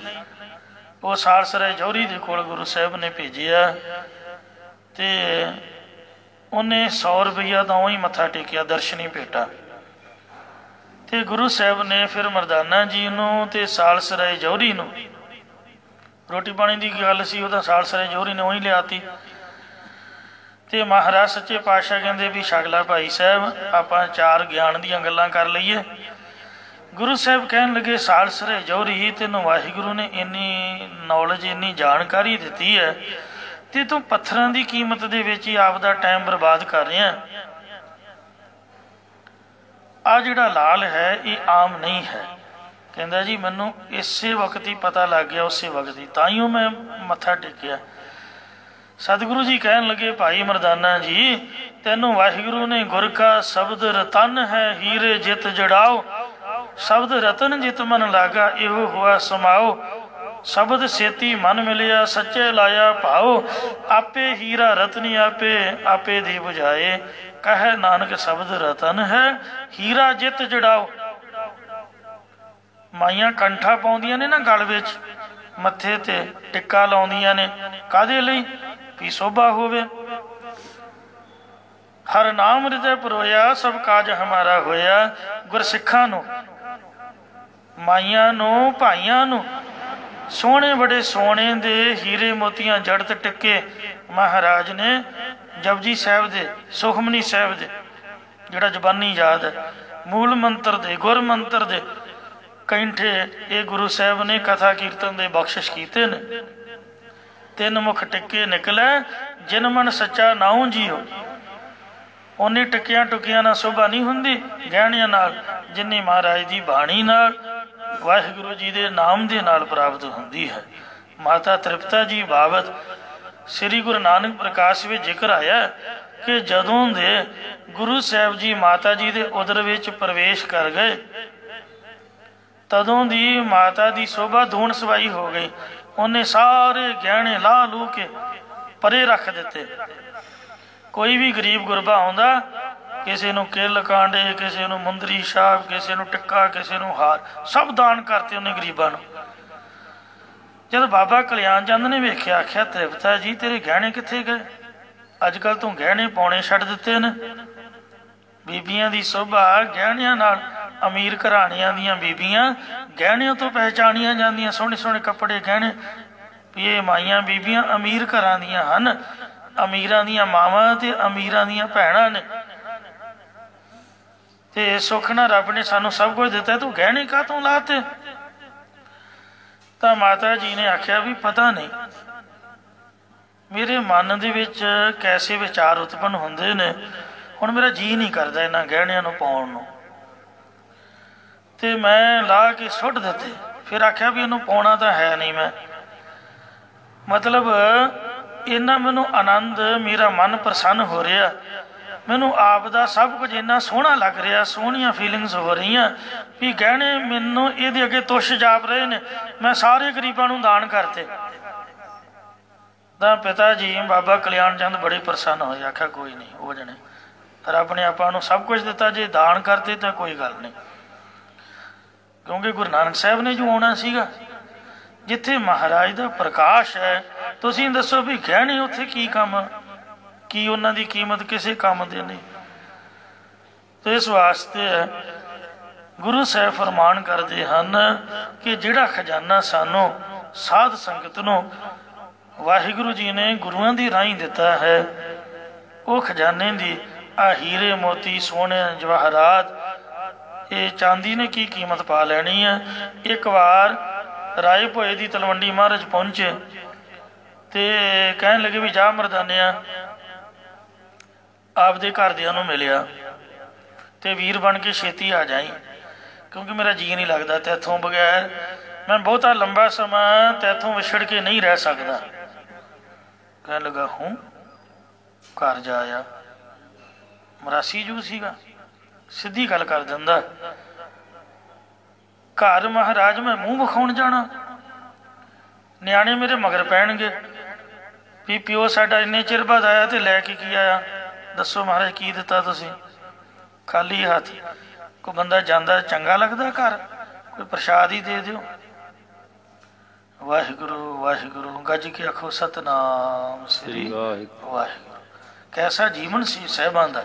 [SPEAKER 2] ਉਹ ਸਾਲਸਰਾਏ ਜੌਹਰੀ ਦੇ ਕੋਲ ਗੁਰੂ ਸਾਹਿਬ ਨੇ ਭੇਜਿਆ ਤੇ ਉਹਨੇ 100 ਰੁਪਈਆ ਤਾਂ ਉਹੀ ਮੱਥਾ ਟੇਕਿਆ, ਦਰਸ਼ਨੀ ਭੇਟਾ। ਤੇ ਗੁਰੂ ਸਾਹਿਬ ਨੇ ਫਿਰ ਮਰਦਾਨਾ ਜੀ ਨੂੰ ਤੇ ਸਾਲਸਰਾਏ ਜੌਹਰੀ ਨੂੰ, ਰੋਟੀ ਪਾਣੀ ਦੀ ਗੱਲ ਸੀ ਉਹ ਤਾਂ ਸਾਲਸਰਾਏ ਜੌਹਰੀ ਨੇ ਉਹੀ ਲਿਆਤੀ। ਤੇ ਮਹਾਰਾਜ ਸੱਚੇ ਪਾਤਸ਼ਾਹ ਕਹਿੰਦੇ ਵੀ ਛਕ ਲੈ ਭਾਈ ਸਾਹਿਬ, ਆਪਾਂ 4 ਗਿਆਨ ਦੀਆਂ ਗੱਲਾਂ ਕਰ ਲਈਏ। ਗੁਰੂ ਸਾਹਿਬ ਕਹਿਣ ਲੱਗੇ ਸਾਲਸਰਾਏ ਜੌਹਰੀ, ਤੈਨੂੰ ਵਾਹਿਗੁਰੂ ਨੇ ਇੰਨੀ ਨੌਲੇਜ, ਇੰਨੀ ਜਾਣਕਾਰੀ ਦਿੱਤੀ ਹੈ ਤੇ ਤੂੰ ਪੱਥਰਾਂ ਦੀ ਕੀਮਤ ਦੇ ਵਿੱਚ ਹੀ ਆਪਦਾ ਟਾਈਮ ਬਰਬਾਦ ਕਰ ਰਿਹਾ। ਆ ਜਿਹੜਾ ਲਾਲ ਹੈ ਇਹ ਆਮ ਨਹੀਂ ਹੈ। ਕਹਿੰਦਾ ਜੀ ਮੈਨੂੰ ਇਸੇ ਵਕਤ ਹੀ ਪਤਾ ਲੱਗ ਗਿਆ, ਉਸੇ ਵਕਤ ਹੀ, ਤਾਈਓ ਮੈਂ ਮੱਥਾ ਟੇਕਿਆ। ਸਤਿਗੁਰੂ ਜੀ ਕਹਿਣ ਲੱਗੇ ਭਾਈ ਮਰਦਾਨਾ ਜੀ, ਤੈਨੂੰ ਵਾਹਿਗੁਰੂ ਨੇ ਗੁਰ ਕਾ ਸ਼ਬਦ ਰਤਨ ਹੈ, ਹੀਰੇ ਜਿਤ ਜੜਾਓ। ਸ਼ਬਦ ਰਤਨ ਜਿਤ ਮਨ ਲਾਗਾ, ਇਹੋ ਹੋਆ ਸਮਾਓ। ਸ਼ਬਦ ਸੇਤੀ ਮਨ ਮਿਲਿਆ, ਸੱਚੇ ਲਾਇਆ ਭਾਓ। ਆਪੇ ਹੀਰਾ ਰਤਨੀ ਆਪੇ, ਆਪੇ ਦੀ ਬੁਝਾਏ। ਕਹੇ ਨਾਨਕ ਸ਼ਬਦ ਰਤਨ ਹੈ, ਹੀਰਾ ਜਿਤ ਜੜਾਓ। ਮਾਈਆਂ ਕੰਠਾ ਪਾਉਂਦੀਆਂ ਨੇ ਨਾ ਗਲ ਵਿੱਚ, ਮੱਥੇ ਤੇ ਟਿੱਕਾ ਲਾਉਂਦੀਆਂ ਨੇ, ਕਾਹਦੇ ਲਈ? ਵੀ ਸੋਭਾ ਹੋਵੇ। ਹਰ ਨਾਮ ਹਿਰਦੇ ਪਰੋਇਆ, ਸਭ ਕਾਜ ਹਮਾਰਾ ਹੋਇਆ। ਗੁਰਸਿੱਖਾਂ ਨੂੰ, ਮਾਈਆਂ ਨੂੰ, ਭਾਈਆਂ ਨੂੰ ਸੋਹਣੇ ਬੜੇ ਸੋਨੇ ਦੇ ਹੀਰੇ ਮੋਤੀਆਂ ਜੜਤ ਟਿੱਕੇ ਮਹਾਰਾਜ ਨੇ ਜਪਜੀ ਸਾਹਿਬ ਦੇ, ਸੁਖਮਨੀ ਸਾਹਿਬ ਦੇ, ਜਿਹੜਾ ਜ਼ਬਾਨੀ ਯਾਦ ਹੈ, ਮੂਲ ਮੰਤਰ ਦੇ, ਗੁਰ ਮੰਤਰ ਦੇ ਕੈਂਠੇ ਇਹ ਗੁਰੂ ਸਾਹਿਬ ਨੇ ਕਥਾ ਕੀਰਤਨ ਦੇ ਬਖਸ਼ਿਸ਼ ਕੀਤੇ ਨੇ। 3 ਮੁਖ ਟਿੱਕੇ ਨਿਕਲੇ, ਜਿਨ ਮਨ ਸੱਚਾ ਨਾਉ ਜੀਓ। ਉਹਨੇ ਟਿੱਕਿਆਂ ਟੁੱਕਿਆਂ ਨਾਲ ਸ਼ੋਭਾ ਨਹੀਂ ਹੁੰਦੀ, ਗਹਿਣਿਆਂ ਨਾਲ, ਜਿੰਨੀ ਮਹਾਰਾਜ ਦੀ ਬਾਣੀ ਨਾਲ, ਵਾਹਿਗੁਰੂ ਜੀ ਦੇ ਨਾਮ ਦੇ ਨਾਲ ਪ੍ਰਾਪਤ ਹੁੰਦੀ ਹੈ। ਮਾਤਾ ਤ੍ਰਿਪਤਾ ਜੀ ਬਾਬਤ ਸ੍ਰੀ ਗੁਰੂ ਨਾਨਕ ਪ੍ਰਕਾਸ਼ ਵਿੱਚ ਜ਼ਿਕਰ ਆਇਆ ਕਿ ਜਦੋਂ ਦੇ ਗੁਰੂ ਸਾਹਿਬ ਜੀ ਮਾਤਾ ਜੀ ਦੇ ਉਦਰ ਵਿੱਚ ਪ੍ਰਵੇਸ਼ ਕਰ ਗਏ, ਤਦੋਂ ਦੀ ਮਾਤਾ ਦੀ ਸ਼ੋਭਾ ਧੂਣ ਸਵਾਈ ਹੋ ਗਈ। ਉਹਨੇ ਸਾਰੇ ਗਹਿਣੇ ਲਾਹ ਲੂ ਕੇ ਪਰੇ ਰੱਖ ਦਿੱਤੇ। ਕੋਈ ਵੀ ਗਰੀਬ ਗੁਰਬਾ ਆਉਂਦਾ, ਕਿਸੇ ਨੂੰ ਕਿੱਲ ਕਾਂਡੇ, ਕਿਸੇ ਨੂੰ ਮੁੰਦਰੀ ਛਾਪ, ਕਿਸੇ ਨੂੰ ਟਿੱਕਾ, ਕਿਸੇ ਨੂੰ ਹਾਰ, ਸਭ ਦਾਨ ਕਰਤੇ ਉਹਨੇ ਗਰੀਬਾਂ ਨੂੰ। ਜਦ ਬਾਬਾ ਕਲਿਆਣ ਚੰਦ ਨੇ ਵੇਖਿਆ, ਆਖਿਆ ਤ੍ਰਿਪਤਾ ਜੀ ਤੇਰੇ ਗਹਿਣੇ ਕਿੱਥੇ ਗਏ? ਅੱਜ ਕੱਲ੍ਹ ਤੂੰ ਗਹਿਣੇ ਪਾਉਣੇ ਛੱਡ ਦਿੱਤੇ ਨੇ। ਬੀਬੀਆਂ ਦੀ ਸ਼ੋਭਾ ਗਹਿਣਿਆਂ ਨਾਲ, ਅਮੀਰ ਘਰਾਣਿਆਂ ਦੀਆਂ ਬੀਬੀਆਂ ਗਹਿਣਿਆਂ ਤੋਂ ਪਹਿਚਾਣੀਆਂ ਜਾਂਦੀਆਂ। ਸੋਹਣੇ ਸੋਹਣੇ ਕੱਪੜੇ ਗਹਿਣੇ, ਵੀ ਇਹ ਮਾਈਆਂ ਬੀਬੀਆਂ ਅਮੀਰ ਘਰਾਂ ਦੀਆਂ ਹਨ, ਅਮੀਰਾਂ ਦੀਆਂ ਮਾਵਾਂ ਤੇ ਅਮੀਰਾਂ ਦੀਆਂ ਭੈਣਾਂ ਨੇ। ਤੇ ਸੁੱਖ ਨਾਲ ਰੱਬ ਨੇ ਸਾਨੂੰ ਸਭ ਕੁਝ ਦਿੱਤਾ, ਤੂੰ ਗਹਿਣੇ ਕਾਹਤੋਂ ਲਾਤੇ? ਤਾਂ ਮਾਤਾ ਜੀ ਨੇ ਆਖਿਆ ਵੀ ਪਤਾ ਨਹੀਂ, ਮੇਰੇ ਮਨ ਦੇ ਵਿੱਚ ਕੈਸੇ ਵਿਚਾਰ ਉਤਪੰਨ ਹੁੰਦੇ ਨੇ, ਹੁਣ ਮੇਰਾ ਜੀਅ ਨਹੀਂ ਕਰਦਾ ਇਹਨਾਂ ਗਹਿਣਿਆਂ ਨੂੰ ਪਾਉਣ ਨੂੰ, ਤੇ ਮੈਂ ਲਾ ਕੇ ਸੁੱਟ ਦਿੱਤੇ। ਫਿਰ ਆਖਿਆ ਵੀ ਇਹਨੂੰ ਪਾਉਣਾ ਤਾਂ ਹੈ ਨਹੀਂ ਮੈਂ, ਮਤਲਬ ਇਹਨਾਂ ਮੈਨੂੰ ਆਨੰਦ, ਮੇਰਾ ਮਨ ਪ੍ਰਸੰਨ ਹੋ ਰਿਹਾ, ਮੈਨੂੰ ਆਪ ਦਾ ਸਭ ਕੁਝ ਇੰਨਾ ਸੋਹਣਾ ਲੱਗ ਰਿਹਾ, ਸੋਹਣੀਆਂ ਫੀਲਿੰਗਸ ਹੋ ਰਹੀਆਂ ਵੀ ਗਹਿਣੇ ਮੈਨੂੰ ਇਹਦੇ ਅੱਗੇ ਤੁੱਛ ਜਾਪ ਰਹੇ ਨੇ, ਮੈਂ ਸਾਰੇ ਗਰੀਬਾਂ ਨੂੰ ਦਾਨ ਕਰਤੇ। ਤਾਂ ਪਿਤਾ ਜੀ ਬਾਬਾ ਕਲਿਆਣ ਚੰਦ ਬੜੇ ਪ੍ਰਸੰਨ ਹੋਏ। ਆਖਿਆ ਕੋਈ ਨਹੀਂ, ਹੋ ਜਾਣੇ, ਰੱਬ ਨੇ ਆਪਾਂ ਨੂੰ ਸਭ ਕੁਝ ਦਿੱਤਾ, ਜੇ ਦਾਨ ਕਰਤੇ ਤਾਂ ਕੋਈ ਗੱਲ ਨਹੀਂ। ਕਿਉਂਕਿ ਗੁਰੂ ਨਾਨਕ ਸਾਹਿਬ ਨੇ ਜੋ ਆਉਣਾ ਸੀਗਾ, ਜਿੱਥੇ ਮਹਾਰਾਜ ਦਾ ਪ੍ਰਕਾਸ਼ ਹੈ, ਤੁਸੀਂ ਦੱਸੋ ਵੀ ਗਹਿਣੇ ਉੱਥੇ ਕੀ ਕੰਮ, ਕੀ ਉਹਨਾਂ ਦੀ ਕੀਮਤ ਕਿਸੇ ਕੰਮ ਦੇ ਨਹੀਂ। ਤੇ ਇਸ ਵਾਸਤੇ ਗੁਰੂ ਸਾਹਿਬ ਫਰਮਾਨ ਕਰਦੇ ਹਨ ਕਿ ਜਿਹੜਾ ਖਜ਼ਾਨਾ ਸਾਨੂੰ ਸਾਧ ਸੰਗਤ ਨੂੰ ਵਾਹਿਗੁਰੂ ਜੀ ਨੇ ਗੁਰੂਆਂ ਦੀ ਰਾਹੀਂ ਦਿੱਤਾ ਹੈ, ਉਹ ਖਜ਼ਾਨੇ ਦੀ ਆ ਹੀਰੇ ਮੋਤੀ ਸੋਨੇ ਜਵਾਹਰਾਤ, ਇਹ ਚਾਂਦੀ ਨੇ ਕੀ ਕੀਮਤ ਪਾ ਲੈਣੀ ਹੈ। ਇੱਕ ਵਾਰ ਰਾਏ ਭੋਏ ਦੀ ਤਲਵੰਡੀ ਮਹਾਰਾਜ ਪਹੁੰਚੇ ਤੇ ਕਹਿਣ ਲੱਗੇ ਵੀ ਜਾ ਮਰਦਾਨਿਆ, ਆਪਦੇ ਘਰਦਿਆਂ ਨੂੰ ਮਿਲਿਆ ਤੇ ਵੀਰ ਬਣ ਕੇ ਛੇਤੀ ਆ ਜਾਈ, ਕਿਉਂਕਿ ਮੇਰਾ ਜੀਅ ਨਹੀਂ ਲੱਗਦਾ ਤੈਥੋਂ ਬਗੈਰ, ਮੈਂ ਬਹੁਤਾ ਲੰਬਾ ਸਮਾਂ ਤੈਥੋਂ ਵਿਛੜ ਕੇ ਨਹੀਂ ਰਹਿ ਸਕਦਾ। ਕਹਿਣ ਲੱਗਾ ਹੂੰ, ਘਰ ਜਾ ਆ। ਮਰਾਸੀ ਜੂ ਸੀਗਾ, ਸਿੱਧੀ ਗੱਲ ਕਰ ਦਿੰਦਾ। ਘਰ ਮਹਾਰਾਜ ਮੈਂ ਮੂੰਹ ਵਿਖਾਉਣ ਜਾਣਾ, ਨਿਆਣੇ ਮੇਰੇ ਮਗਰ ਪੈਣਗੇ ਵੀ ਪਿਓ ਸਾਡਾ ਇੰਨੇ ਚਿਰ ਬਾਅਦ ਆਇਆ ਤੇ ਲੈ ਕੇ ਕੀ ਆਇਆ, ਦੱਸੋ ਮਹਾਰਾਜ ਕੀ ਦਿੱਤਾ ਤੁਸੀਂ? ਖਾਲੀ ਹੱਥ ਕੋਈ ਬੰਦਾ ਜਾਂਦਾ ਚੰਗਾ ਲੱਗਦਾ? ਘਰ ਕੋਈ ਪ੍ਰਸ਼ਾਦ ਹੀ ਦੇ ਦਿਓ। ਵਾਹਿਗੁਰੂ ਵਾਹਿਗੁਰੂ ਗੱਜ ਕੇ ਆਖੋ ਸਤਨਾਮ ਸ੍ਰੀ ਵਾਹਿਗੁਰੂ। ਕੈਸਾ ਜੀਵਨ ਸੀ ਸਾਹਿਬਾਂ ਦਾ,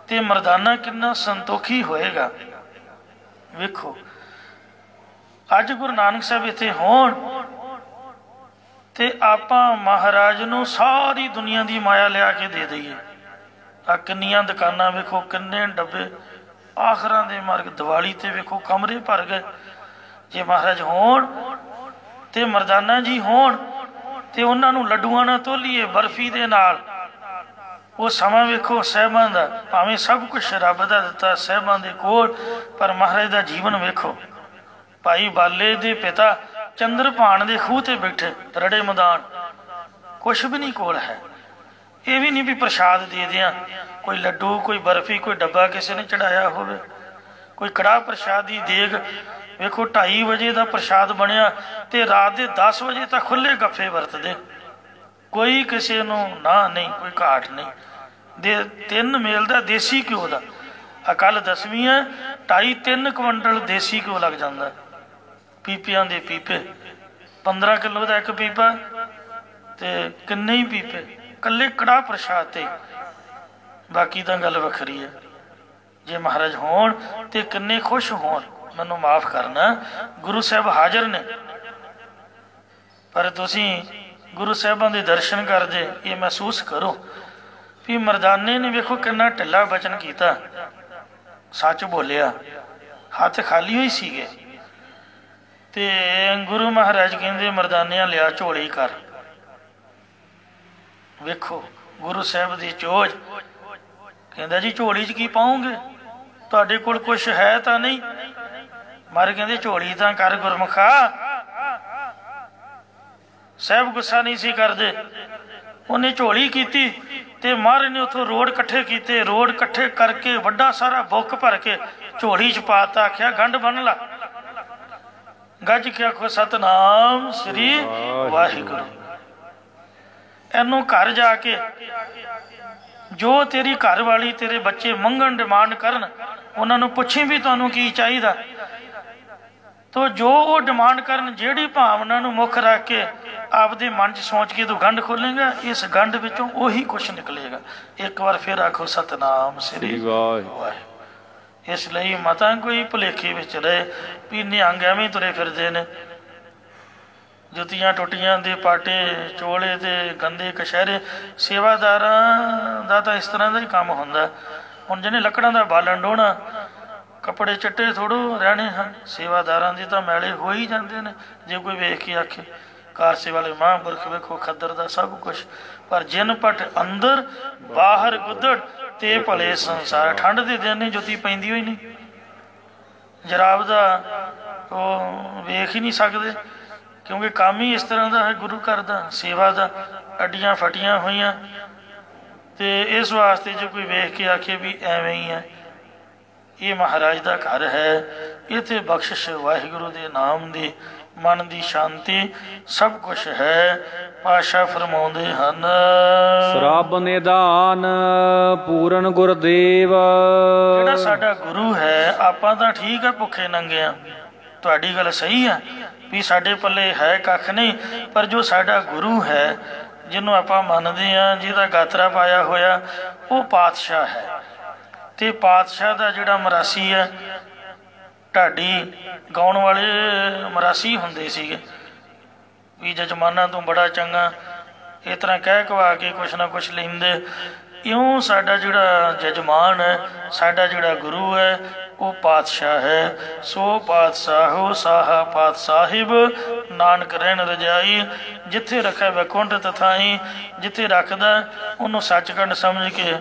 [SPEAKER 2] ਤੇ ਮਰਦਾਨਾ ਕਿੰਨਾ ਸੰਤੋਖੀ ਹੋਏਗਾ। ਵੇਖੋ ਅੱਜ ਗੁਰੂ ਨਾਨਕ ਸਾਹਿਬ ਇੱਥੇ ਹੋਣ ਤੇ ਆਪਾਂ ਮਹਾਰਾਜ ਨੂੰ ਸਾਰੀ ਦੁਨੀਆ ਦੀ ਮਾਇਆ ਲਿਆ ਕੇ ਦੇ ਦਈਏ। ਆ ਕਿੰਨੀਆਂ ਦੁਕਾਨਾਂ ਵੇਖੋ, ਕਿੰਨੇ ਡੱਬੇ ਆਖਰਾਂ ਦੇ ਮਾਰਗ, ਦੀਵਾਲੀ ਤੇ ਵੇਖੋ ਕਮਰੇ ਭਰ ਗਏ। ਜੇ ਮਹਾਰਾਜ ਹੋਣ ਤੇ ਮਰਦਾਨਾ ਜੀ ਹੋਣ ਤੇ ਉਹਨਾਂ ਨੂੰ ਲੱਡੂਆਂ ਨਾਲ ਤੋਲੀਏ, ਬਰਫੀ ਦੇ ਨਾਲ, ਉਹ ਸਮਾਂ ਵੇਖੋ ਸਾਹਿਬਾਂ ਦਾ, ਭਾਵੇਂ ਸਭ ਕੁਛ ਰੱਬ ਦਾ ਦਿੱਤਾ ਸਾਹਿਬਾਂ ਦੇ ਕੋਲ, ਪਰ ਮਹਾਰਾਜ ਦਾ ਜੀਵਨ ਵੇਖੋ। ਭਾਈ ਬਾਲੇ ਦੇ ਪਿਤਾ ਚੰਦਰਭਾਨ ਦੇ ਖੂਹ ਤੇ ਬੈਠੇ, ਰੜੇ ਮੈਦਾਨ, ਕੁਛ ਵੀ ਨਹੀਂ ਕੋਲ ਹੈ। ਇਹ ਵੀ ਨਹੀਂ ਵੀ ਪ੍ਰਸ਼ਾਦ ਦੇ ਦਿਆਂ, ਕੋਈ ਲੱਡੂ, ਕੋਈ ਬਰਫੀ, ਕੋਈ ਡੱਬਾ ਕਿਸੇ ਨੇ ਚੜਾਇਆ ਹੋਵੇ, ਕੋਈ ਕੜਾਹ ਪ੍ਰਸ਼ਾਦ ਦੀ ਦੇਗ। ਵੇਖੋ 2:30 ਵਜੇ ਦਾ ਪ੍ਰਸ਼ਾਦ ਬਣਿਆ ਤੇ ਰਾਤ ਦੇ 10 ਵਜੇ ਤੱਕ ਖੁੱਲੇ ਗੱਫੇ ਵਰਤਦੇ, ਕੋਈ ਕਿਸੇ ਨੂੰ ਨਾ ਨਹੀਂ, ਕੋਈ ਘਾਟ ਨਹੀਂ। ਦੇ 3 ਮੇਲ ਦਾ ਦੇਸੀ ਘਿਓ ਦਾ, ਕੱਲ 10ਵੀਂ ਹੈ, 2.5-3 ਕੁਇੰਟਲ ਦੇਸੀ ਘਿਓ ਲੱਗ ਜਾਂਦਾ। ਪੀਪਿਆਂ ਦੇ ਪੀਪੇ, 15 ਕਿਲੋ ਦਾ ਇੱਕ ਪੀਪਾ ਤੇ ਕਿੰਨੇ ਹੀ ਪੀਪੇ ਇਕੱਲੇ ਕੜਾਹ ਪ੍ਰਸ਼ਾਦ ਤੇ। ਬਾਕੀ ਤਾਂ ਗੱਲ ਵੱਖਰੀ ਹੈ। ਜੇ ਮਹਾਰਾਜ ਹੋਣ ਤੇ ਕਿੰਨੇ ਖੁਸ਼ ਹੋਣ। ਮੈਨੂੰ ਮਾਫ ਕਰਨਾ, ਗੁਰੂ ਸਾਹਿਬ ਹਾਜ਼ਰ ਨੇ, ਪਰ ਤੁਸੀਂ ਗੁਰੂ ਸਾਹਿਬਾਂ ਦੇ ਦਰਸ਼ਨ ਕਰਦੇ ਇਹ ਮਹਿਸੂਸ ਕਰੋ ਵੀ ਮਰਦਾਨੇ ਨੇ ਵੇਖੋ ਕਿੰਨਾ ਢਿੱਲਾ ਬਚਨ ਕੀਤਾ, ਸੱਚ ਬੋਲਿਆ, ਹੱਥ ਖਾਲੀ ਹੋਈ ਸੀਗੇ। ਤੇ ਗੁਰੂ ਮਹਾਰਾਜ ਕਹਿੰਦੇ ਮਰਦਾਨਿਆਂ ਲਿਆ ਝੋਲੀ ਕਰ। ਵੇਖੋ ਗੁਰੂ ਸਾਹਿਬ ਦੀ ਚੋਜ। ਕਹਿੰਦਾ ਜੀ ਝੋਲੀ 'ਚ ਕੀ ਪਾਉਂਗੇ, ਤੁਹਾਡੇ ਕੋਲ ਕੁਛ ਹੈ ਤਾਂ ਨਹੀਂ? ਮਾਰੇ ਕਹਿੰਦੇ ਝੋਲੀ ਤਾਂ ਕਰ ਗੁਰਮੁਖਾ। ਸਾਹਿਬ ਗੁੱਸਾ ਨਹੀਂ ਸੀ ਕਰਦੇ, ਉਹਨੇ ਝੋਲੀ ਕੀਤੀ ਤੇ ਮਹਾਰਾਜ ਨੇ ਉੱਥੋਂ ਰੋੜ ਇਕੱਠੇ ਕੀਤੇ, ਰੋੜ ਇਕੱਠੇ ਕਰਕੇ ਵੱਡਾ ਸਾਰਾ ਬੁੱਕ ਭਰ ਕੇ ਝੋਲੀ 'ਚ ਪਾਤਾ। ਆਖਿਆ ਗੰਢ ਬੰਨ ਲਾ। ਗੱਜ ਕੇ ਆਖੋ ਸਤਨਾਮ ਸ੍ਰੀ ਵਾਹਿਗੁਰੂ। ਇਹਨੂੰ ਘਰ ਜਾ ਕੇ ਜੋ ਤੇਰੀ ਘਰ ਵਾਲੀ, ਤੇਰੇ ਬੱਚੇ ਮੰਗਣ, ਡਿਮਾਂਡ ਕਰਨ, ਉਹਨਾਂ ਨੂੰ ਪੁੱਛੀ ਵੀ ਤੁਹਾਨੂੰ ਕੀ ਚਾਹੀਦਾ, ਤੋ ਜੋ ਉਹ ਡਿਮਾਂਡ ਕਰਨ, ਜਿਹੜੀ ਭਾਵਨਾ ਨੂੰ ਮੁੱਖ ਰੱਖ ਕੇ ਆਪਦੇ ਮਨ 'ਚ ਸੋਚ ਕੇ ਤੂੰ ਗੰਢ ਖੋਲੇਗਾ, ਇਸ ਗੰਢ ਵਿੱਚੋਂ ਉਹੀ ਕੁਛ ਨਿਕਲੇਗਾ। ਇੱਕ ਵਾਰ ਫਿਰ ਆਖੋ ਸਤਨਾਮ ਸ੍ਰੀ ਵਾਹਿਗੁਰੂ। ਇਸ ਲਈ ਮਤਾਂ ਕੋਈ ਭੁਲੇਖੇ ਵਿੱਚ ਰਹੇ ਵੀ ਨਿਹੰਗ ਐਵੇਂ ਤੁਰੇ ਫਿਰਦੇ ਨੇ, ਜੁੱਤੀਆਂ ਟੁੱਟੀਆਂ ਦੇ ਪਾਟੇ, ਚੋਲੇ ਤੇ ਗੰਦੇ ਕਸ਼ਹਿਰੇ। ਸੇਵਾਦਾਰਾਂ ਦਾ ਤਾਂ ਇਸ ਤਰ੍ਹਾਂ ਦਾ ਹੀ ਕੰਮ ਹੁੰਦਾ। ਹੁਣ ਜਿਹਨੇ ਲੱਕੜਾਂ ਦਾ ਬਾਲਣ ਡੋਣਾ, ਕੱਪੜੇ ਚਿੱਟੇ ਥੋੜ੍ਹੋ ਰਹਿਣੇ ਹਨ। ਸੇਵਾਦਾਰਾਂ ਦੇ ਤਾਂ ਮੈਲੇ ਹੋ ਹੀ ਜਾਂਦੇ ਨੇ। ਜੇ ਕੋਈ ਵੇਖ ਕੇ ਆਖੇ ਕਾਰਸੇ ਵਾਲੇ ਮਹਾਂਪੁਰਖ ਵੇਖੋ ਖੱਦਰ ਦਾ ਸਭ ਕੁਛ, ਪਰ ਜਿਨ ਪਟ ਅੰਦਰ ਬਾਹਰ ਗੁੱਦੜ ਤੇ ਭਲੇ ਸੰਸਾਰ। ਠੰਡ ਦੇ ਦਿਨ ਨੇ ਜੁੱਤੀ ਪੈਂਦੀ ਹੋਈ ਨਹੀਂ, ਜਰਾਬ ਦਾ ਉਹ ਵੇਖ ਹੀ ਨਹੀਂ ਸਕਦੇ, ਕਿਉਂਕਿ ਕੰਮ ਹੀ ਇਸ ਤਰ੍ਹਾਂ ਦਾ ਹੈ ਗੁਰੂ ਘਰ ਦਾ, ਸੇਵਾ ਦਾ। ਅੱਡੀਆਂ ਫਟੀਆਂ ਹੋਈਆਂ ਤੇ ਇਸ ਵਾਸਤੇ ਜੇ ਕੋਈ ਵੇਖ ਕੇ ਆਖੇ ਵੀ ਐਵੇਂ ਹੀ ਹੈ, ਇਹ ਮਹਾਰਾਜ ਦਾ ਘਰ ਹੈ। ਇੱਥੇ ਬਖਸ਼ਿਸ਼ ਵਾਹਿਗੁਰੂ ਦੇ ਨਾਮ ਦੀ, ਮਨ ਦੀ ਸ਼ਾਂਤੀ, ਸਭ ਕੁਛ ਹੈ। ਪਾਤਸ਼ਾਹ ਫਰਮਾਉਂਦੇ ਹਨ,
[SPEAKER 1] ਸਰਬ ਨਿਦਾਨ ਪੂਰਨ ਗੁਰਦੇਵ।
[SPEAKER 2] ਜਿਹੜਾ ਸਾਡਾ ਗੁਰੂ ਹੈ, ਆਪਾਂ ਤਾਂ ਠੀਕ ਹੈ ਭੁੱਖੇ ਨੰਗੇ ਆ, ਤੁਹਾਡੀ ਗੱਲ ਸਹੀ ਹੈ ਵੀ ਸਾਡੇ ਪੱਲੇ ਹੈ ਕੱਖ ਨਹੀਂ, ਪਰ ਜੋ ਸਾਡਾ ਗੁਰੂ ਹੈ, ਜਿਹਨੂੰ ਆਪਾਂ ਮੰਨਦੇ ਹਾਂ, ਜਿਹਦਾ ਗਾਤਰਾ ਪਾਇਆ ਹੋਇਆ, ਉਹ ਪਾਤਸ਼ਾਹ ਹੈ। ਤੇ ਪਾਤਸ਼ਾਹ ਦਾ ਜਿਹੜਾ ਮਰਾਸੀ ਹੈ, ਢਾਡੀ ਗਾਉਣ ਵਾਲੇ ਮਰਾਸੀ ਹੁੰਦੇ ਸੀਗੇ ਵੀ ਜਜਮਾਨਾਂ ਤੋਂ ਬੜਾ ਚੰਗਾ, ਇਸ ਤਰ੍ਹਾਂ ਕਹਿ ਕਵਾ ਕੇ ਕੁਛ ਨਾ ਕੁਛ ਲੈਂਦੇ। ਇਉਂ ਸਾਡਾ ਜਿਹੜਾ ਜਜਮਾਨ ਹੈ, ਸਾਡਾ ਜਿਹੜਾ ਗੁਰੂ ਹੈ, ਉਹ ਪਾਤਸ਼ਾਹ ਹੈ। ਸੋ ਪਾਤਸ਼ਾਹੋ ਸਾਹਾ ਪਾਤ ਸਾਹਿਬ, ਨਾਨਕ ਰਹਿਣ ਰਜਾਈ। ਜਿੱਥੇ ਰੱਖਿਆ ਵੈਕੁੰਠ ਤਥਾਈ, ਜਿੱਥੇ ਰੱਖਦਾ ਉਹਨੂੰ ਸੱਚਖੰਡ ਸਮਝ ਕੇ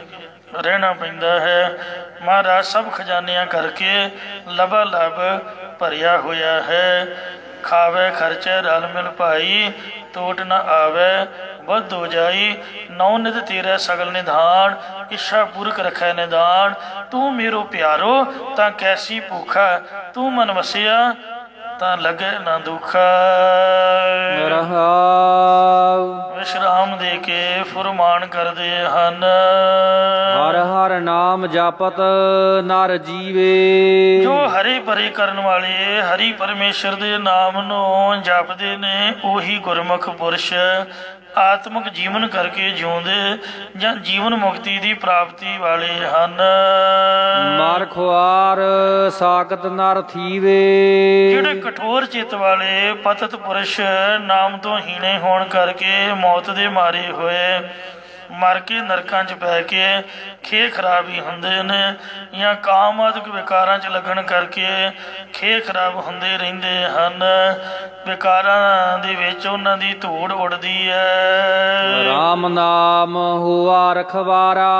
[SPEAKER 2] ਰਹਿਣਾ ਪੈਂਦਾ ਹੈ। ਮਹਾਰਾਜ ਸਭ ਖਜ਼ਾਨਿਆਂ ਕਰਕੇ ਲਬਾ ਲਬ ਭਰਿਆ ਹੋਇਆ ਹੈ। ਖਾਵੇ ਖਰਚੇ ਰਲ ਮਿਲ ਭਾਈ, ਟੋਟ ਨਾ ਆਵੇ ਵੱਧ ਹੋ ਜਾਈ। ਨੌ ਨਿਧ ਤੇਰਾ ਸਗਲ ਨਿਧਾਨ, ਇੱਛਾ ਪੁਰਖ ਰਖੈ ਨਿਦਾਨ। ਤੂੰ ਮੇਰੋ ਪਿਆਰੋ ਤਾਂ ਕੈਸੀ ਭੂਖਾ, ਤੂੰ ਮਨ ਵਸਿਆ ਤਾਂ ਲਗੇ ਨਾ ਦੁਖਾ। ਵਿਸ਼ਰਾਮ ਦੇ ਕੇ ਫੁਰਮਾਨ ਕਰਦੇ ਹਨ।
[SPEAKER 1] ਹਰ ਹਰ ਨਾਮ ਜਪਤ ਨਰ ਜੀਵੇ।
[SPEAKER 2] ਜੋ ਹਰੇ ਭਰੇ ਕਰਨ ਵਾਲੇ ਹਰੀ ਪਰਮੇਸ਼ਰ ਦੇ ਨਾਮ ਨੂੰ ਜਪਦੇ ਨੇ, ਉਹੀ ਗੁਰਮੁਖ ਪੁਰਸ਼ ਆਤਮਿਕ ਜੀਵਨ ਕਰਕੇ ਜਿਉਂਦੇ ਜਾਂ ਜੀਵਨ ਮੁਕਤੀ ਦੀ ਪ੍ਰਾਪਤੀ ਵਾਲੇ ਹਨ।
[SPEAKER 1] ਮਰ ਖੁਆਰ ਸਾਕਤ ਨਰ ਥੀਵੇ।
[SPEAKER 2] ਜਿਹੜੇ ਕਠੋਰ ਚਿੱਤ ਵਾਲੇ ਪਤਿਤ ਪੁਰਸ਼ ਨਾਮ ਤੋਂ ਹੀਣੇ ਹੋਣ ਕਰਕੇ ਮੌਤ ਦੇ ਮਾਰੇ ਹੋਏ ਮਰ ਕੇ ਨਰਕਾਂ 'ਚ ਪੈ ਕੇ ਖੇ ਖਰਾਬੀ ਹੁੰਦੇ ਨੇ, ਜਾਂ ਕਾਮ ਆਦਿਕ ਵਿਕਾਰਾਂ 'ਚ ਲੱਗਣ ਕਰਕੇ ਖੇ ਖਰਾਬ ਹੁੰਦੇ ਰਹਿੰਦੇ ਹਨ। ਵਿਕਾਰਾਂ ਦੇ ਵਿੱਚ ਉਹਨਾਂ ਦੀ ਧੂੜ ਉੱਡਦੀ ਹੈ।
[SPEAKER 1] ਰਾਮ ਨਾਮ ਹੁਆ ਰਖਵਾਰਾ।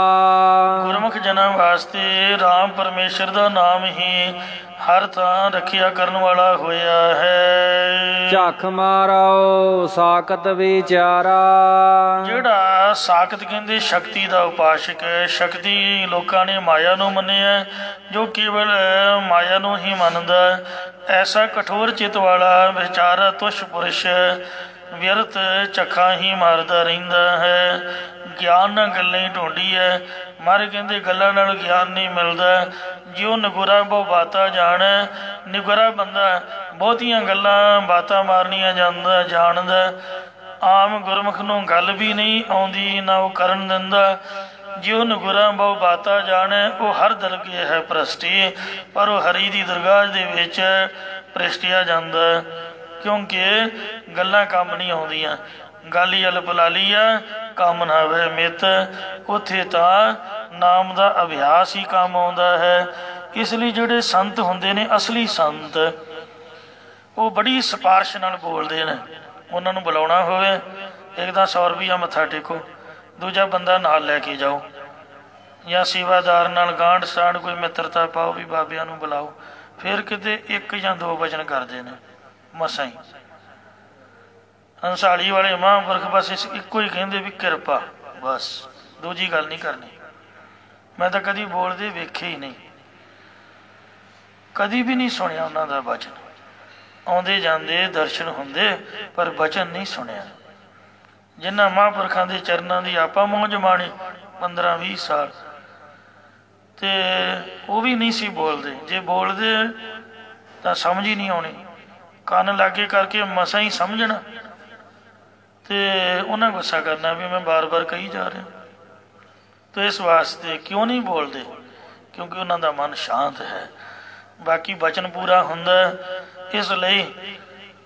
[SPEAKER 2] ਗੁਰਮੁਖ ਜਨਾਂ ਵਾਸਤੇ ਰਾਮ ਪਰਮੇਸ਼ਰ ਦਾ ਨਾਮ ਹੀ ਹਰ ਥਾਂ ਰੱਖਿਆ ਕਰਨ ਵਾਲਾ ਹੋਇਆ ਹੈ।
[SPEAKER 1] ਝੱਖ ਮਾਰੋ ਸਾਕਤ ਵਿਚਾਰਾ।
[SPEAKER 2] ਜਿਹੜਾ ਸਾਕਤ ਕਹਿੰਦੇ ਸ਼ਕਤੀ ਦਾ ਉਪਾਸ਼ਕ ਹੈ। ਸ਼ਕਤੀ ਲੋਕਾਂ ਨੇ ਮਾਇਆ ਨੂੰ ਮੰਨਿਆ, ਜੋ ਕੇਵਲ ਮਾਇਆ ਨੂੰ ਹੀ ਮੰਨਦਾ। ਐਸਾ ਕਠੋਰ ਚਿੱਤ ਵਾਲਾ ਵਿਚਾਰਾ ਤੁਸ਼ ਪੁਰਸ਼ ਵਿਅਰਥ ਝੱਖਾਂ ਹੀ ਮਾਰਦਾ ਰਹਿੰਦਾ ਹੈ। ਗਿਆਨ ਨਾਲ ਗੱਲਾਂ ਹੀ ਢੂੰਢੀ ਹੈ। ਮਹਾਰਾਜ ਕਹਿੰਦੇ ਗੱਲਾਂ ਨਾਲ ਗਿਆਨ ਨਹੀਂ ਮਿਲਦਾ। ਜਿਉ ਨਗੁਰਾ ਬਹੁ ਬਾਤਾਂ ਜਾਣ। ਨਿਗੁਰਾ ਬੰਦਾ ਬਹੁਤੀਆਂ ਗੱਲਾਂ ਬਾਤਾਂ ਮਾਰਨੀਆਂ ਜਾਣਦਾ। ਆਮ ਗੁਰਮੁਖ ਨੂੰ ਗੱਲ ਵੀ ਨਹੀਂ ਆਉਂਦੀ, ਨਾ ਉਹ ਕਰਨ ਦਿੰਦਾ। ਜਿਉ ਨਗੁਰਾ ਬਹੁ ਬਾਤਾਂ ਜਾਣੇ, ਉਹ ਹਰ ਦਰਗੇ ਹੈ ਭ੍ਰਸ਼ਟੀ, ਪਰ ਉਹ ਹਰੀ ਦੀ ਦਰਗਾਹ ਦੇ ਵਿੱਚ ਭ੍ਰਿਸ਼ਟਿਆ ਜਾਂਦਾ, ਕਿਉਂਕਿ ਗੱਲਾਂ ਕੰਮ ਨਹੀਂ ਆਉਂਦੀਆਂ। ਗੱਲ ਹੀ ਅਲਪ ਲਾਲੀ ਆ, ਕੰਮ ਨਾ ਹੋਵੇ ਮਿੱਤ। ਉੱਥੇ ਤਾਂ ਨਾਮ ਦਾ ਅਭਿਆਸ ਹੀ ਕੰਮ ਆਉਂਦਾ ਹੈ। ਇਸ ਲਈ ਜਿਹੜੇ ਸੰਤ ਹੁੰਦੇ ਨੇ, ਅਸਲੀ ਸੰਤ, ਉਹ ਬੜੀ ਸਿਫਾਰਿਸ਼ ਨਾਲ ਬੋਲਦੇ ਨੇ। ਉਹਨਾਂ ਨੂੰ ਬੁਲਾਉਣਾ ਹੋਵੇ, ਇੱਕ ਤਾਂ 100 ਰੁਪਈਆ ਮੱਥਾ ਟੇਕੋ, ਦੂਜਾ ਬੰਦਾ ਨਾਲ ਲੈ ਕੇ ਜਾਓ, ਜਾਂ ਸੇਵਾਦਾਰ ਨਾਲ ਗਾਂਢ ਸਾਂਢ ਕੋਈ ਮਿੱਤਰਤਾ ਪਾਓ ਵੀ ਬਾਬਿਆਂ ਨੂੰ ਬੁਲਾਓ। ਫਿਰ ਕਿਤੇ 1 ਜਾਂ 2 ਵਚਨ ਕਰਦੇ ਨੇ ਮਸਾਂ ਹੀ। ਹੰਸਾਲੀ ਵਾਲੇ ਮਹਾਂਪੁਰਖ ਬਸ ਇੱਕੋ ਹੀ ਕਹਿੰਦੇ ਵੀ ਕਿਰਪਾ, ਬਸ ਦੂਜੀ ਗੱਲ ਨਹੀਂ ਕਰਨੀ। ਮੈਂ ਤਾਂ ਕਦੀ ਬੋਲਦੇ ਵੇਖੇ ਹੀ ਨਹੀਂ, ਕਦੀ ਵੀ ਨਹੀਂ ਸੁਣਿਆ ਉਹਨਾਂ ਦਾ ਵਚਨ। ਆਉਂਦੇ ਜਾਂਦੇ ਦਰਸ਼ਨ ਹੁੰਦੇ, ਪਰ ਵਚਨ ਨਹੀਂ ਸੁਣਿਆ। ਜਿਨ੍ਹਾਂ ਮਹਾਂਪੁਰਖਾਂ ਦੇ ਚਰਨਾਂ ਦੀ ਆਪਾਂ ਮੌਜ ਮਾਣੀ 15-20 ਸਾਲ, ਤੇ ਉਹ ਵੀ ਨਹੀਂ ਸੀ ਬੋਲਦੇ। ਜੇ ਬੋਲਦੇ ਤਾਂ ਸਮਝ ਹੀ ਨਹੀਂ ਆਉਣੀ, ਕੰਨ ਲਾਗੇ ਕਰਕੇ ਮਸਾਂ ਹੀ ਸਮਝਣਾ, ਤੇ ਉਹਨਾਂ ਗੁੱਸਾ ਕਰਨਾ ਵੀ ਮੈਂ ਬਾਰ-ਬਾਰ ਕਹੀ ਜਾ ਰਿਹਾ। ਤੇ ਇਸ ਵਾਸਤੇ ਕਿਉਂ ਨਹੀਂ ਬੋਲਦੇ? ਕਿਉਂਕਿ ਉਹਨਾਂ ਦਾ ਮਨ ਸ਼ਾਂਤ ਹੈ। ਬਾਕੀ ਬਚਨ ਪੂਰਾ ਹੁੰਦਾ, ਇਸ ਲਈ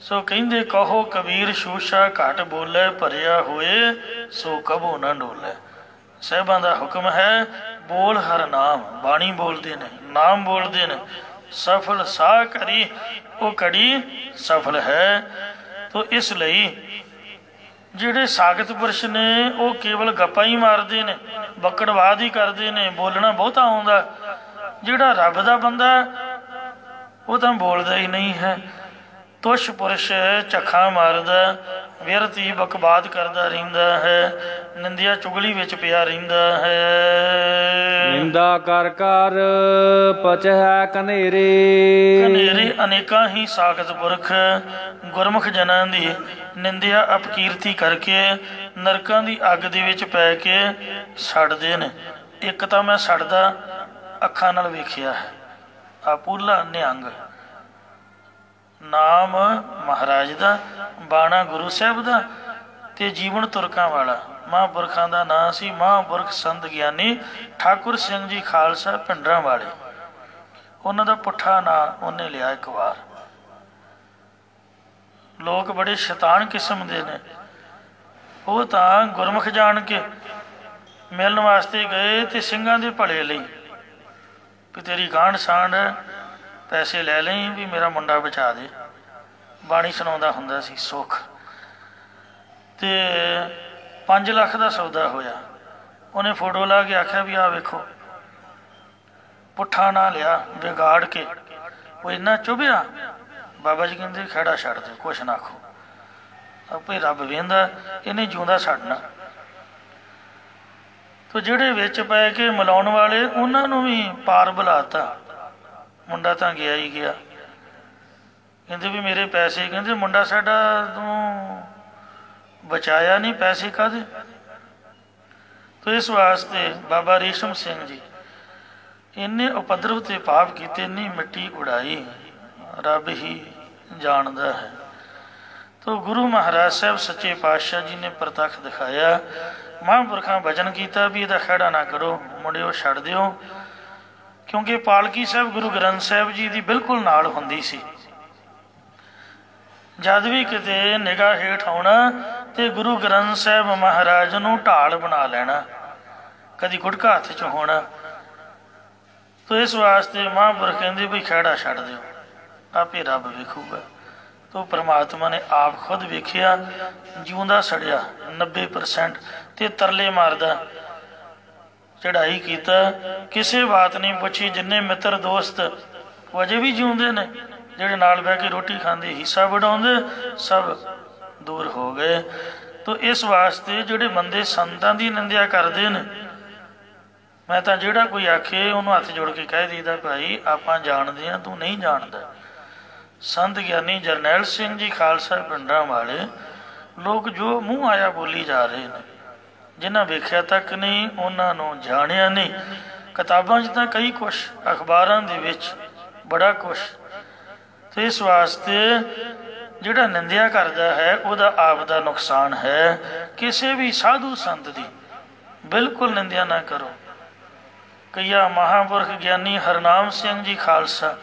[SPEAKER 2] ਸੋ ਕਹਿੰਦੇ ਕਹੋ ਕਬੀਰ ਸ਼ੂਸ਼ਾ ਘਟ ਬੋਲੇ, ਭਰਿਆ ਹੋਏ ਸੋ ਕਬੋ ਨਾ ਡੋਲੇ। ਸਾਹਿਬਾਂ ਦਾ ਹੁਕਮ ਹੈ, ਬੋਲ ਹਰ ਨਾਮ। ਬਾਣੀ ਬੋਲਦੇ ਨੇ, ਨਾਮ ਬੋਲਦੇ ਨੇ। ਸਫਲ ਸਾਹ ਕਰੀ ਉਹ ਕੜੀ ਸਫਲ ਹੈ। ਤੋ ਇਸ ਲਈ ਜਿਹੜੇ ਸਾਗਤ ਪੁਰਸ਼ ਨੇ, ਉਹ ਕੇਵਲ ਗੱਪਾਂ ਹੀ ਮਾਰਦੇ ਨੇ, ਬੱਕੜਵਾਦ ਹੀ ਕਰਦੇ ਨੇ, ਬੋਲਣਾ ਬਹੁਤਾ ਆਉਂਦਾ। ਜਿਹੜਾ ਰੱਬ ਦਾ ਬੰਦਾ ਉਹ ਤਾਂ ਬੋਲਦਾ ਹੀ ਨਹੀਂ ਹੈ। ਤੁਸ਼ ਪੁਰਸ਼ ਝੱਖਾਂ ਮਾਰਦਾ, ਵਿਅਰਥ ਹੀ ਬਕਵਾਦ ਕਰਦਾ ਰਹਿੰਦਾ ਹੈ, ਨਿੰਦਿਆ ਚੁਗਲੀ ਵਿੱਚ ਪਿਆ ਰਹਿੰਦਾ ਹੈ।
[SPEAKER 1] ਨਿੰਦਾ ਕਰ ਕਰ ਪਚਹਿ ਕਨੇਰੇ।
[SPEAKER 2] ਕਨੇਰੇ ਅਨੇਕਾਂ ਹੀ ਸਾਖਤ ਪੁਰਖ ਗੁਰਮੁਖ ਜਨਾਂ ਦੀ ਨਿੰਦਿਆ ਅਪਕੀਰਤੀ ਕਰਕੇ ਨਰਕਾਂ ਦੀ ਅੱਗ ਦੇ ਵਿੱਚ ਪੈ ਕੇ ਸੜਦੇ ਨੇ। ਇੱਕ ਤਾਂ ਮੈਂ ਸੜਦਾ ਅੱਖਾਂ ਨਾਲ ਵੇਖਿਆ ਹੈ, ਆਪੂਲਾ ਨਿਹੰਗ। ਨਾਮ ਮਹਾਰਾਜ ਦਾ, ਬਾਣਾ ਗੁਰੂ ਸਾਹਿਬ ਦਾ, ਤੇ ਜੀਵਨ ਤੁਰਕਾਂ ਵਾਲਾ ਮਹਾਂਪੁਰਖਾਂ ਦਾ ਨਾਂ ਸੀ। ਮਹਾਂਪੁਰਖ ਸੰਤ ਗਿਆਨੀ ਠਾਕੁਰ ਸਿੰਘ ਜੀ ਖਾਲਸਾ ਪਿੰਡਰਾਂ ਵਾਲੇ, ਉਹਨਾਂ ਦਾ ਪੁੱਠਾ ਨਾਂ ਉਹਨੇ ਲਿਆ ਇੱਕ ਵਾਰ। ਲੋਕ ਬੜੇ ਸ਼ੈਤਾਨ ਕਿਸਮ ਦੇ ਨੇ। ਉਹ ਤਾਂ ਗੁਰਮੁਖ ਜਾਣ ਕੇ ਮਿਲਣ ਵਾਸਤੇ ਗਏ ਤੇ ਸਿੰਘਾਂ ਦੇ ਭਲੇ ਲਈ ਵੀ ਤੇਰੀ ਗਾਂਢ ਸਾਂਢ ਪੈਸੇ ਲੈ ਲਈ ਵੀ ਮੇਰਾ ਮੁੰਡਾ ਬਚਾ ਦੇ। ਬਾਣੀ ਸੁਣਾਉਂਦਾ ਹੁੰਦਾ ਸੀ ਸੁੱਖ। ਤੇ 5 ਲੱਖ ਦਾ ਸੌਦਾ ਹੋਇਆ। ਉਹਨੇ ਫੋਟੋ ਲਾ ਕੇ ਆਖਿਆ ਵੀ ਆਹ ਵੇਖੋ, ਪੁੱਠਾ ਨਾ ਲਿਆ ਵਿਗਾੜ ਕੇ। ਉਹ ਇੰਨਾ ਚੁਭਿਆ, ਬਾਬਾ ਜੀ ਕਹਿੰਦੇ ਖਹਿੜਾ ਛੱਡ ਦਿਓ, ਕੁਛ ਨਾ ਆਖੋ, ਆਪੇ ਰੱਬ ਵੇਂਦਾ, ਇਹਨੇ ਜਿਉਂਦਾ ਛੱਡਣਾ। ਤੋ ਜਿਹੜੇ ਵਿੱਚ ਪੈ ਕੇ ਮਿਲਾਉਣ ਵਾਲੇ, ਉਹਨਾਂ ਨੂੰ ਵੀ ਪਾਰ ਬੁਲਾਤਾ। ਮੁੰਡਾ ਤਾਂ ਗਿਆ ਹੀ ਗਿਆ। ਕਹਿੰਦੇ ਵੀ ਮੇਰੇ ਪੈਸੇ, ਕਹਿੰਦੇ ਮੁੰਡਾ ਸਾਡਾ ਤੂੰ ਬਚਾਇਆ ਨਹੀਂ, ਪੈਸੇ ਕਾਹਦੇ? ਤੋ ਇਸ ਵਾਸਤੇ ਬਾਬਾ ਰੇਸ਼ਮ ਸਿੰਘ ਜੀ ਇੰਨੇ ਉਪਦਰਵ ਤੇ ਪਾਪ ਕੀਤੇ, ਇੰਨੀ ਮਿੱਟੀ ਉਡਾਈ, ਰੱਬ ਹੀ ਜਾਣਦਾ ਹੈ। ਤੋ ਗੁਰੂ ਮਹਾਰਾਜ ਸਾਹਿਬ ਸੱਚੇ ਪਾਤਸ਼ਾਹ ਜੀ ਨੇ ਪ੍ਰਤੱਖ ਦਿਖਾਇਆ। ਮਹਾਂਪੁਰਖਾਂ ਭਜਨ ਕੀਤਾ ਵੀ ਇਹਦਾ ਖਹਿੜਾ ਨਾ ਕਰੋ, ਮੁੰਡਿਓ ਛੱਡ ਦਿਓ, ਕਿਉਂਕਿ ਪਾਲਕੀ ਸਾਹਿਬ ਗੁਰੂ ਗ੍ਰੰਥ ਸਾਹਿਬ ਜੀ ਦੀ ਬਿਲਕੁਲ ਨਾਲ ਹੁੰਦੀ ਸੀ। ਜਦ ਵੀ ਕਿਤੇ ਨਿਗਾਹ ਹੇਠ ਆਉਣਾ ਤੇ ਗੁਰੂ ਗ੍ਰੰਥ ਸਾਹਿਬ ਮਹਾਰਾਜ ਨੂੰ ਢਾਲ ਬਣਾ ਲੈਣਾ, ਕਦੀ ਗੁਟਕਾ ਹੱਥ 'ਚ ਹੋਣਾ। ਤੋ ਇਸ ਵਾਸਤੇ ਮਹਾਂਪੁਰਖ ਕਹਿੰਦੇ ਵੀ ਖਹਿੜਾ ਛੱਡ ਦਿਓ, ਆਪੇ ਰੱਬ ਵੇਖੂਗਾ। ਤੋ ਪਰਮਾਤਮਾ ਨੇ ਆਪ ਖੁਦ ਵੇਖਿਆ, ਜਿਉਂਦਾ ਸੜਿਆ 90% ਤੇ ਤਰਲੇ ਮਾਰਦਾ ਚੜ੍ਹਾਈ ਕੀਤਾ, ਕਿਸੇ ਬਾਤ ਨਹੀਂ ਪੁੱਛੀ। ਜਿੰਨੇ ਮਿੱਤਰ ਦੋਸਤ ਉਹ ਅਜੇ ਵੀ ਜਿਉਂਦੇ ਨੇ, ਜਿਹੜੇ ਨਾਲ ਬਹਿ ਕੇ ਰੋਟੀ ਖਾਂਦੇ, ਹਿੱਸਾ ਵਡਾਉਂਦੇ, ਸਭ ਦੂਰ ਹੋ ਗਏ। ਤੋ ਇਸ ਵਾਸਤੇ ਜਿਹੜੇ ਬੰਦੇ ਸੰਤਾਂ ਦੀ ਨਿੰਦਿਆ ਕਰਦੇ ਨੇ, ਮੈਂ ਤਾਂ ਜਿਹੜਾ ਕੋਈ ਆਖੇ ਉਹਨੂੰ ਹੱਥ ਜੋੜ ਕੇ ਕਹਿ ਦਈਦਾ, ਭਾਈ ਆਪਾਂ ਜਾਣਦੇ ਹਾਂ, ਤੂੰ ਨਹੀਂ ਜਾਣਦਾ। ਸੰਤ ਗਿਆਨੀ ਜਰਨੈਲ ਸਿੰਘ ਜੀ ਖਾਲਸਾ ਪਿੰਡਾਂ ਵਾਲੇ ਲੋਕ ਜੋ ਮੂੰਹ ਆਇਆ ਬੋਲੀ ਜਾ ਰਹੇ ਨੇ, ਜਿਨ੍ਹਾਂ ਵੇਖਿਆ ਤੱਕ ਨਹੀਂ, ਉਹਨਾਂ ਨੂੰ ਜਾਣਿਆ ਨਹੀਂ। ਕਿਤਾਬਾਂ 'ਚ ਤਾਂ ਕਈ ਕੁਛ, ਅਖਬਾਰਾਂ ਦੇ ਵਿੱਚ ਬੜਾ ਕੁਛ। ਤੇ ਇਸ ਵਾਸਤੇ ਜਿਹੜਾ ਨਿੰਦਿਆ ਕਰਦਾ ਹੈ ਉਹਦਾ ਆਪ ਦਾ ਨੁਕਸਾਨ ਹੈ। ਕਿਸੇ ਵੀ ਸਾਧੂ ਸੰਤ ਦੀ ਬਿਲਕੁਲ ਨਿੰਦਿਆ ਨਾ ਕਰੋ। ਕਈਆ ਮਹਾਂਪੁਰਖ ਗਿਆਨੀ ਹਰਨਾਮ ਸਿੰਘ ਜੀ ਖਾਲਸਾ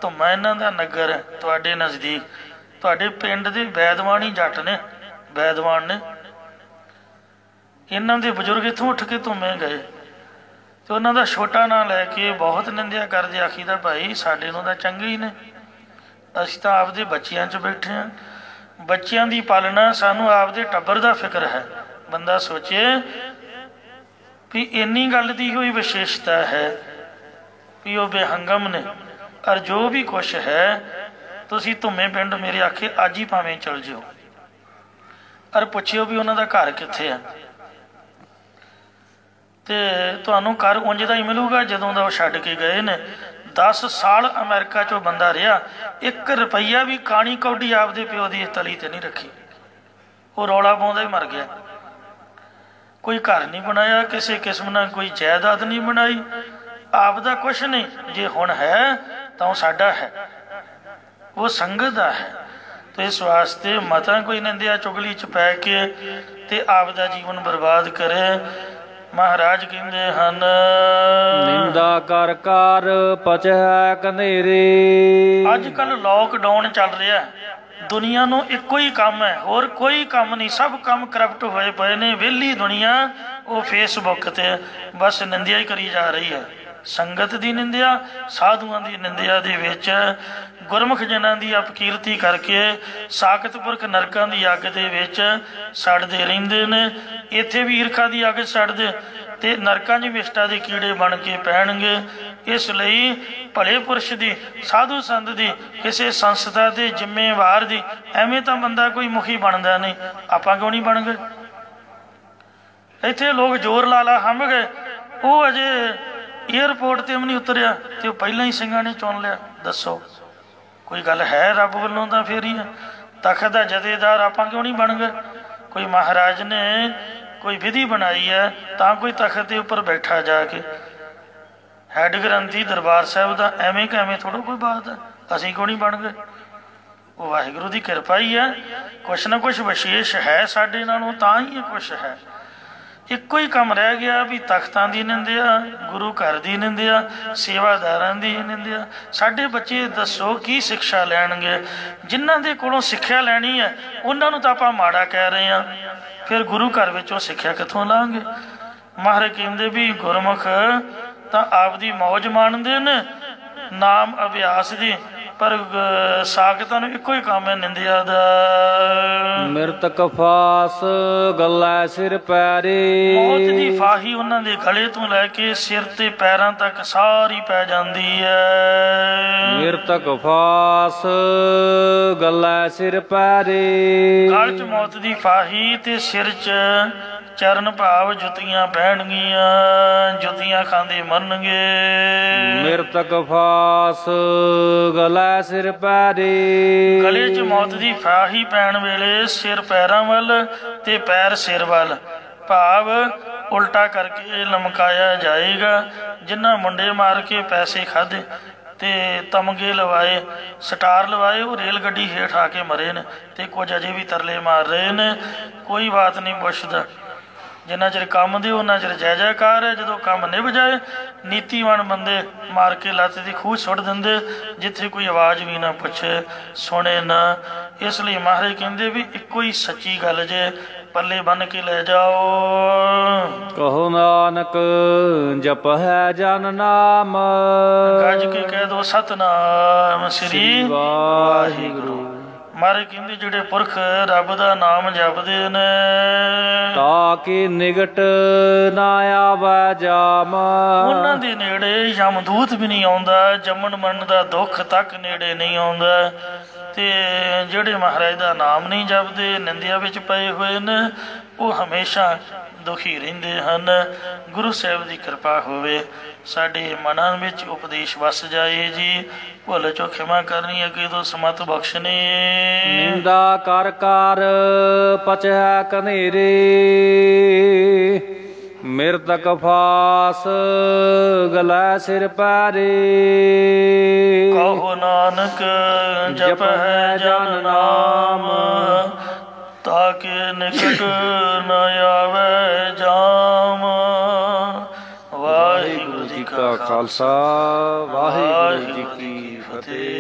[SPEAKER 2] ਧੁੰਮਾ, ਇਹਨਾਂ ਦਾ ਨਗਰ ਹੈ ਤੁਹਾਡੇ ਨਜ਼ਦੀਕ, ਤੁਹਾਡੇ ਪਿੰਡ ਦੇ ਵੈਦਵਾਨੀ ਜੱਟ ਨੇ, ਵੈਦਵਾਨ ਨੇ। ਇਹਨਾਂ ਦੇ ਬਜ਼ੁਰਗ ਇੱਥੋਂ ਉੱਠ ਕੇ ਧੁੰਮੇ ਗਏ ਤੇ ਉਹਨਾਂ ਦਾ ਛੋਟਾ ਨਾਂ ਲੈ ਕੇ ਬਹੁਤ ਨਿੰਦਿਆ ਕਰਦੇ। ਆਖੀਦਾ ਭਾਈ ਸਾਡੇ ਨੂੰ ਤਾਂ ਚੰਗੇ ਹੀ ਨੇ, ਅਸੀਂ ਤਾਂ ਆਪਦੇ ਬੱਚਿਆਂ 'ਚ ਬੈਠੇ ਹਾਂ, ਬੱਚਿਆਂ ਦੀ ਪਾਲਣਾ, ਸਾਨੂੰ ਆਪਦੇ ਟੱਬਰ ਦਾ ਫਿਕਰ ਹੈ। ਬੰਦਾ ਸੋਚੇ ਵੀ ਇੰਨੀ ਗੱਲ ਦੀ ਹੋਈ ਵਿਸ਼ੇਸ਼ਤਾ ਹੈ ਵੀ ਉਹ ਬੇਹੰਗਮ ਨੇ। ਔਰ ਜੋ ਵੀ ਕੁਛ ਹੈ, ਤੁਸੀਂ ਧੁੰਮੇ ਪਿੰਡ ਮੇਰੇ ਆਖੇ ਅੱਜ ਹੀ ਭਾਵੇਂ ਚਲ ਜਿਓ, ਔਰ ਪੁੱਛਿਓ ਵੀ ਉਹਨਾਂ ਦਾ ਘਰ ਕਿੱਥੇ ਹੈ, ਤੇ ਤੁਹਾਨੂੰ ਘਰ ਉਂਝ ਦਾ ਹੀ ਮਿਲੂਗਾ ਜਦੋਂ ਦਾ ਉਹ ਛੱਡ ਕੇ ਗਏ ਨੇ। 10 ਸਾਲ ਅਮਰੀਕਾ 'ਚੋਂ ਬੰਦਾ ਰਿਹਾ, 1 ਰੁਪਈਆ ਵੀ ਕਾਣੀ ਕੌਡੀ ਆਪਦੇ ਪਿਓ ਦੀ ਤਲੀ ਤੇ ਨਹੀਂ ਰੱਖੀ। ਉਹ ਰੌਲਾ ਪਾਉਂਦਾ ਹੀ ਮਰ ਗਿਆ। ਕੋਈ ਘਰ ਨਹੀਂ ਬਣਾਇਆ, ਕਿਸੇ ਕਿਸਮ ਨਾਲ ਕੋਈ ਜਾਇਦਾਦ ਨਹੀਂ ਬਣਾਈ, ਆਪ ਦਾ ਕੁਛ ਨਹੀਂ। ਜੇ ਹੁਣ ਹੈ ਤਾਂ ਉਹ ਸਾਡਾ ਹੈ, ਉਹ ਸੰਗਤ ਦਾ ਹੈ। ਤੇ ਇਸ ਵਾਸਤੇ ਮਤਾਂ ਕੋਈ ਨਿੰਦਿਆ ਚੁਗਲੀ 'ਚ ਪੈ ਕੇ ਤੇ ਆਪ ਦਾ ਜੀਵਨ ਬਰਬਾਦ ਕਰੇ। ਮਹਾਰਾਜ ਕਹਿੰਦੇ ਹਨ,
[SPEAKER 1] ਨਿੰਦਾ ਕਰ ਕਰ ਪਚੈ ਕਨੇਰੇ।
[SPEAKER 2] ਅੱਜ ਕੱਲ ਲੋਕਡਾਊਨ ਚੱਲ ਰਿਹਾ, ਦੁਨੀਆ ਨੂੰ ਇੱਕੋ ਹੀ ਕੰਮ ਹੈ, ਹੋਰ ਕੋਈ ਕੰਮ ਨਹੀਂ। ਸਭ ਕੰਮ ਕਰਪਟ ਹੋਏ ਪਏ ਨੇ। ਵਿਹਲੀ ਦੁਨੀਆ ਉਹ ਫੇਸਬੁੱਕ ਤੇ ਬਸ ਨਿੰਦਿਆ ਹੀ ਕਰੀ ਜਾ ਰਹੀ ਹੈ। ਸੰਗਤ ਦੀ ਨਿੰਦਿਆ, ਸਾਧੂਆਂ ਦੀ ਨਿੰਦਿਆ ਦੇ ਵਿੱਚ ਗੁਰਮੁਖ ਜਨਾਂ ਦੀ ਅਪਕੀਰਤੀ ਕਰਕੇ ਸਾਕਤ ਪੁਰਖ ਨਰਕਾਂ ਦੀ ਅੱਗ ਦੇ ਵਿੱਚ ਸੜਦੇ ਰਹਿੰਦੇ ਨੇ। ਇੱਥੇ ਵੀ ਈਰਖਾ ਦੀ ਅੱਗ ਸੜਦੇ ਤੇ ਨਰਕਾਂ 'ਚ ਵਿਸ਼ਟਾ ਦੇ ਕੀੜੇ ਬਣ ਕੇ ਪੈਣਗੇ। ਇਸ ਲਈ ਭਲੇ ਪੁਰਸ਼ ਦੀ, ਸਾਧੂ ਸੰਤ ਦੀ, ਕਿਸੇ ਸੰਸਥਾ ਦੇ ਜ਼ਿੰਮੇਵਾਰ ਦੀ ਐਵੇਂ ਤਾਂ ਬੰਦਾ ਕੋਈ ਮੁਖੀ ਬਣਦਾ ਨਹੀਂ। ਆਪਾਂ ਕਿਉਂ ਨਹੀਂ ਬਣ ਗਏ? ਇੱਥੇ ਲੋਕ ਜ਼ੋਰ ਲਾ ਲਾ ਹੰਭ ਗਏ, ਉਹ ਅਜੇ ਏਅਰਪੋਰਟ ਤੇ ਵੀ ਨਹੀਂ ਉਤਰਿਆ ਤੇ ਉਹ ਪਹਿਲਾਂ ਹੀ ਸਿੰਘਾਂ ਨੇ ਚੁਣ ਲਿਆ। ਦੱਸੋ ਕੋਈ ਗੱਲ ਹੈ? ਰੱਬ ਵੱਲੋਂ ਤਾਂ ਫੇਰ ਹੀ ਹੈ। ਤਖਤ ਦਾ ਜਥੇਦਾਰ ਆਪਾਂ ਕਿਉਂ ਨਹੀਂ ਬਣ ਗਏ? ਕੋਈ ਮਹਾਰਾਜ ਨੇ ਕੋਈ ਵਿਧੀ ਬਣਾਈ ਹੈ ਤਾਂ ਕੋਈ ਤਖਤ ਦੇ ਉੱਪਰ ਬੈਠਾ ਜਾ ਕੇ। ਹੈਡ ਗ੍ਰੰਥੀ ਦਰਬਾਰ ਸਾਹਿਬ ਦਾ ਐਵੇਂ ਕਿਵੇਂ ਥੋੜ੍ਹਾ ਕੋਈ ਬਾਤ ਹੈ। ਅਸੀਂ ਕਿਉਂ ਨਹੀਂ ਬਣ ਗਏ? ਉਹ ਵਾਹਿਗੁਰੂ ਦੀ ਕਿਰਪਾ ਹੀ ਹੈ। ਕੁਛ ਨਾ ਕੁਛ ਵਿਸ਼ੇਸ਼ ਹੈ ਸਾਡੇ ਨਾਲੋਂ, ਤਾਂ ਹੀ ਇਹ ਕੁਛ ਹੈ। ਇੱਕੋ ਹੀ ਕੰਮ ਰਹਿ ਗਿਆ ਵੀ ਤਖਤਾਂ ਦੀ ਨਿੰਦਿਆ, ਗੁਰੂ ਘਰ ਦੀ ਨਿੰਦਿਆ, ਸੇਵਾਦਾਰਾਂ ਦੀ ਨਿੰਦਿਆ। ਸਾਡੇ ਬੱਚੇ ਦੱਸੋ ਕੀ ਸਿੱਖਿਆ ਲੈਣਗੇ? ਜਿਨ੍ਹਾਂ ਦੇ ਕੋਲੋਂ ਸਿੱਖਿਆ ਲੈਣੀ ਹੈ ਉਹਨਾਂ ਨੂੰ ਤਾਂ ਆਪਾਂ ਮਾੜਾ ਕਹਿ ਰਹੇ ਹਾਂ, ਫਿਰ ਗੁਰੂ ਘਰ ਵਿੱਚੋਂ ਸਿੱਖਿਆ ਕਿੱਥੋਂ ਲਾਂਗੇ? ਮਹਾਰਾਜ ਕਹਿੰਦੇ ਵੀ ਗੁਰਮੁਖ ਤਾਂ ਆਪਦੀ ਮੌਜ ਮਾਣਦੇ ਨੇ, ਨਾਮ ਅਭਿਆਸ ਦੀ, ਪਰ ਸਾਖਤਾਂ ਨੂੰ ਇੱਕੋ ਹੀ ਕੰਮ ਹੈ ਨਿੰਦਿਆ ਦਾ।
[SPEAKER 1] ਮਿਰਤਕ ਫਾਸ ਗੱਲੇ ਸਿਰ ਪੈਰੇ।
[SPEAKER 2] ਮੌਤ ਦੀ ਫਾਹੀ ਉਹਨਾਂ ਦੇ ਗਲੇ ਤੋਂ ਲੈ ਕੇ ਸਿਰ ਤੇ ਪੈਰਾਂ ਤੱਕ ਸਾਰੀ ਪੈ ਜਾਂਦੀ ਹੈ।
[SPEAKER 1] ਮਿਰਤਕ ਫਾਸ ਗੱਲੇ ਸਿਰ ਪੈਰੇ।
[SPEAKER 2] ਗਲ 'ਚ ਮੌਤ ਦੀ ਫਾਹੀ ਤੇ ਸਿਰ 'ਚ ਚਰਨ ਭਾਵ ਜੁੱਤੀਆਂ ਪੈਣਗੀਆਂ, ਜੁੱਤੀਆਂ ਖਾਂਦੇ ਮਰਨਗੇ।
[SPEAKER 1] ਮਿਰਤਕ ਫਾਸ ਗਲੇ ਸਿਰ ਪੈਰੇ।
[SPEAKER 2] ਗਲੇ 'ਚ ਮੌਤ ਦੀ ਫਾਹੀ ਪੈਣ ਵੇਲੇ ਸਿਰ ਪੈਰਾਂ ਵੱਲ ਤੇ ਪੈਰ ਸਿਰ ਵੱਲ ਭਾਵ ਉਲਟਾ ਕਰਕੇ ਲਮਕਾਇਆ ਜਾਏਗਾ। ਜਿਨ੍ਹਾਂ ਮੁੰਡੇ ਮਾਰ ਕੇ ਪੈਸੇ ਖਾਧੇ ਤੇ ਤਮਗੇ ਲਵਾਏ, ਸਟਾਰ ਲਵਾਏ, ਉਹ ਰੇਲ ਗੱਡੀ ਹੇਠ ਆ ਕੇ ਮਰੇ ਨੇ ਤੇ ਕੁਝ ਅਜੇ ਵੀ ਤਰਲੇ ਮਾਰ ਰਹੇ ਨੇ। ਕੋਈ ਬਾਤ ਨਹੀਂ ਪੁੱਛਦਾ। ਜਿੰਨਾ ਚਿਰ ਕੰਮ ਦੇ ਉਹਨਾਂ ਚਿਰ ਜੈ ਜੈਕਾਰ ਹੈ। ਜਦੋਂ ਕੰਮ ਨਿਭ ਜਾਏ ਨੀਤੀਵਾਨ ਬੰਦੇ ਮਾਰ ਕੇ ਲੱਤ ਦੀ ਖੂਹ ਸੁੱਟ ਦਿੰਦੇ, ਜਿੱਥੇ ਕੋਈ ਆਵਾਜ਼ ਵੀ ਨਾ ਪੁੱਛੇ, ਸੁਣੇ ਨਾ। ਇਸ ਲਈ ਮਹਾਰਾਜ ਕਹਿੰਦੇ ਵੀ ਇੱਕੋ ਹੀ ਸੱਚੀ ਗੱਲ ਜੇ, ਪੱਲੇ ਬੰਨ ਕੇ ਲੈ ਜਾਓ।
[SPEAKER 1] ਕਹੋ ਨਾਨਕ ਜਪ ਹੈ ਜਨ ਨਾਮ।
[SPEAKER 2] ਗੱਜ ਕੇ ਕਹਿ ਦੋ ਸਤਨਾਮ ਸ੍ਰੀ ਵਾਹਿਗੁਰੂ। ਮਹਾਰਾਜ ਕਹਿੰਦੇ ਜਿਹੜੇ ਪੁਰਖ ਰੱਬ ਦਾ ਨਾਮ ਜਪਦੇ ਨੇ
[SPEAKER 1] ਤਾਂ ਕਿ ਨਿਗਟ ਨਾ ਆਵੈ ਜਾਮ।
[SPEAKER 2] ਉਹਨਾਂ ਦੇ ਨੇੜੇ ਯਮਦੂਤ ਵੀ ਨਹੀਂ ਆਉਂਦਾ, ਜੰਮਣ ਮਰਨ ਦਾ ਦੁੱਖ ਤੱਕ ਨੇੜੇ ਨਹੀਂ ਆਉਂਦਾ। ਤੇ ਜਿਹੜੇ ਮਹਾਰਾਜ ਦਾ ਨਾਮ ਨਹੀਂ ਜਪਦੇ, ਨਿੰਦਿਆ ਵਿੱਚ ਪਏ ਹੋਏ ਨੇ, ਉਹ ਹਮੇਸ਼ਾ ਦੁਖੀ ਰਹਿੰਦੇ ਹਨ। ਗੁਰੂ ਸਾਹਿਬ ਦੀ ਕਿਰਪਾ ਹੋਵੇ, ਸਾਡੇ ਮਨਾਂ ਵਿੱਚ ਉਪਦੇਸ਼ ਵਸ ਜਾਏ ਜੀ। ਭੁੱਲ ਚੋਂ ਖਿਮਾ ਕਰਨੀ, ਅੱਗੇ ਤੋਂ ਸਮਤ ਬਖਸ਼ਣੀ।
[SPEAKER 1] ਨਿੰਦਾ ਕਰ ਕਰ ਪਚੈ ਕਨੇਰੇ। ਮਿਰਤਕ ਫਾਸ ਗਲੇ ਸਿਰ ਪੈਰੇ।
[SPEAKER 2] ਕਹੋ ਨਾਨਕ ਜਪ ਹੈ ਜਨ ਨਾਮ, ਤਾਕੇ ਨਿਕਟ ਨ ਆਵੇ ਜਾਮ। ਵਾਹਿਗੁਰੂ ਜੀ ਕਾ ਖਾਲਸਾ, ਵਾਹਿਗੁਰੂ ਜੀ ਕੀ ਫਤਿਹ।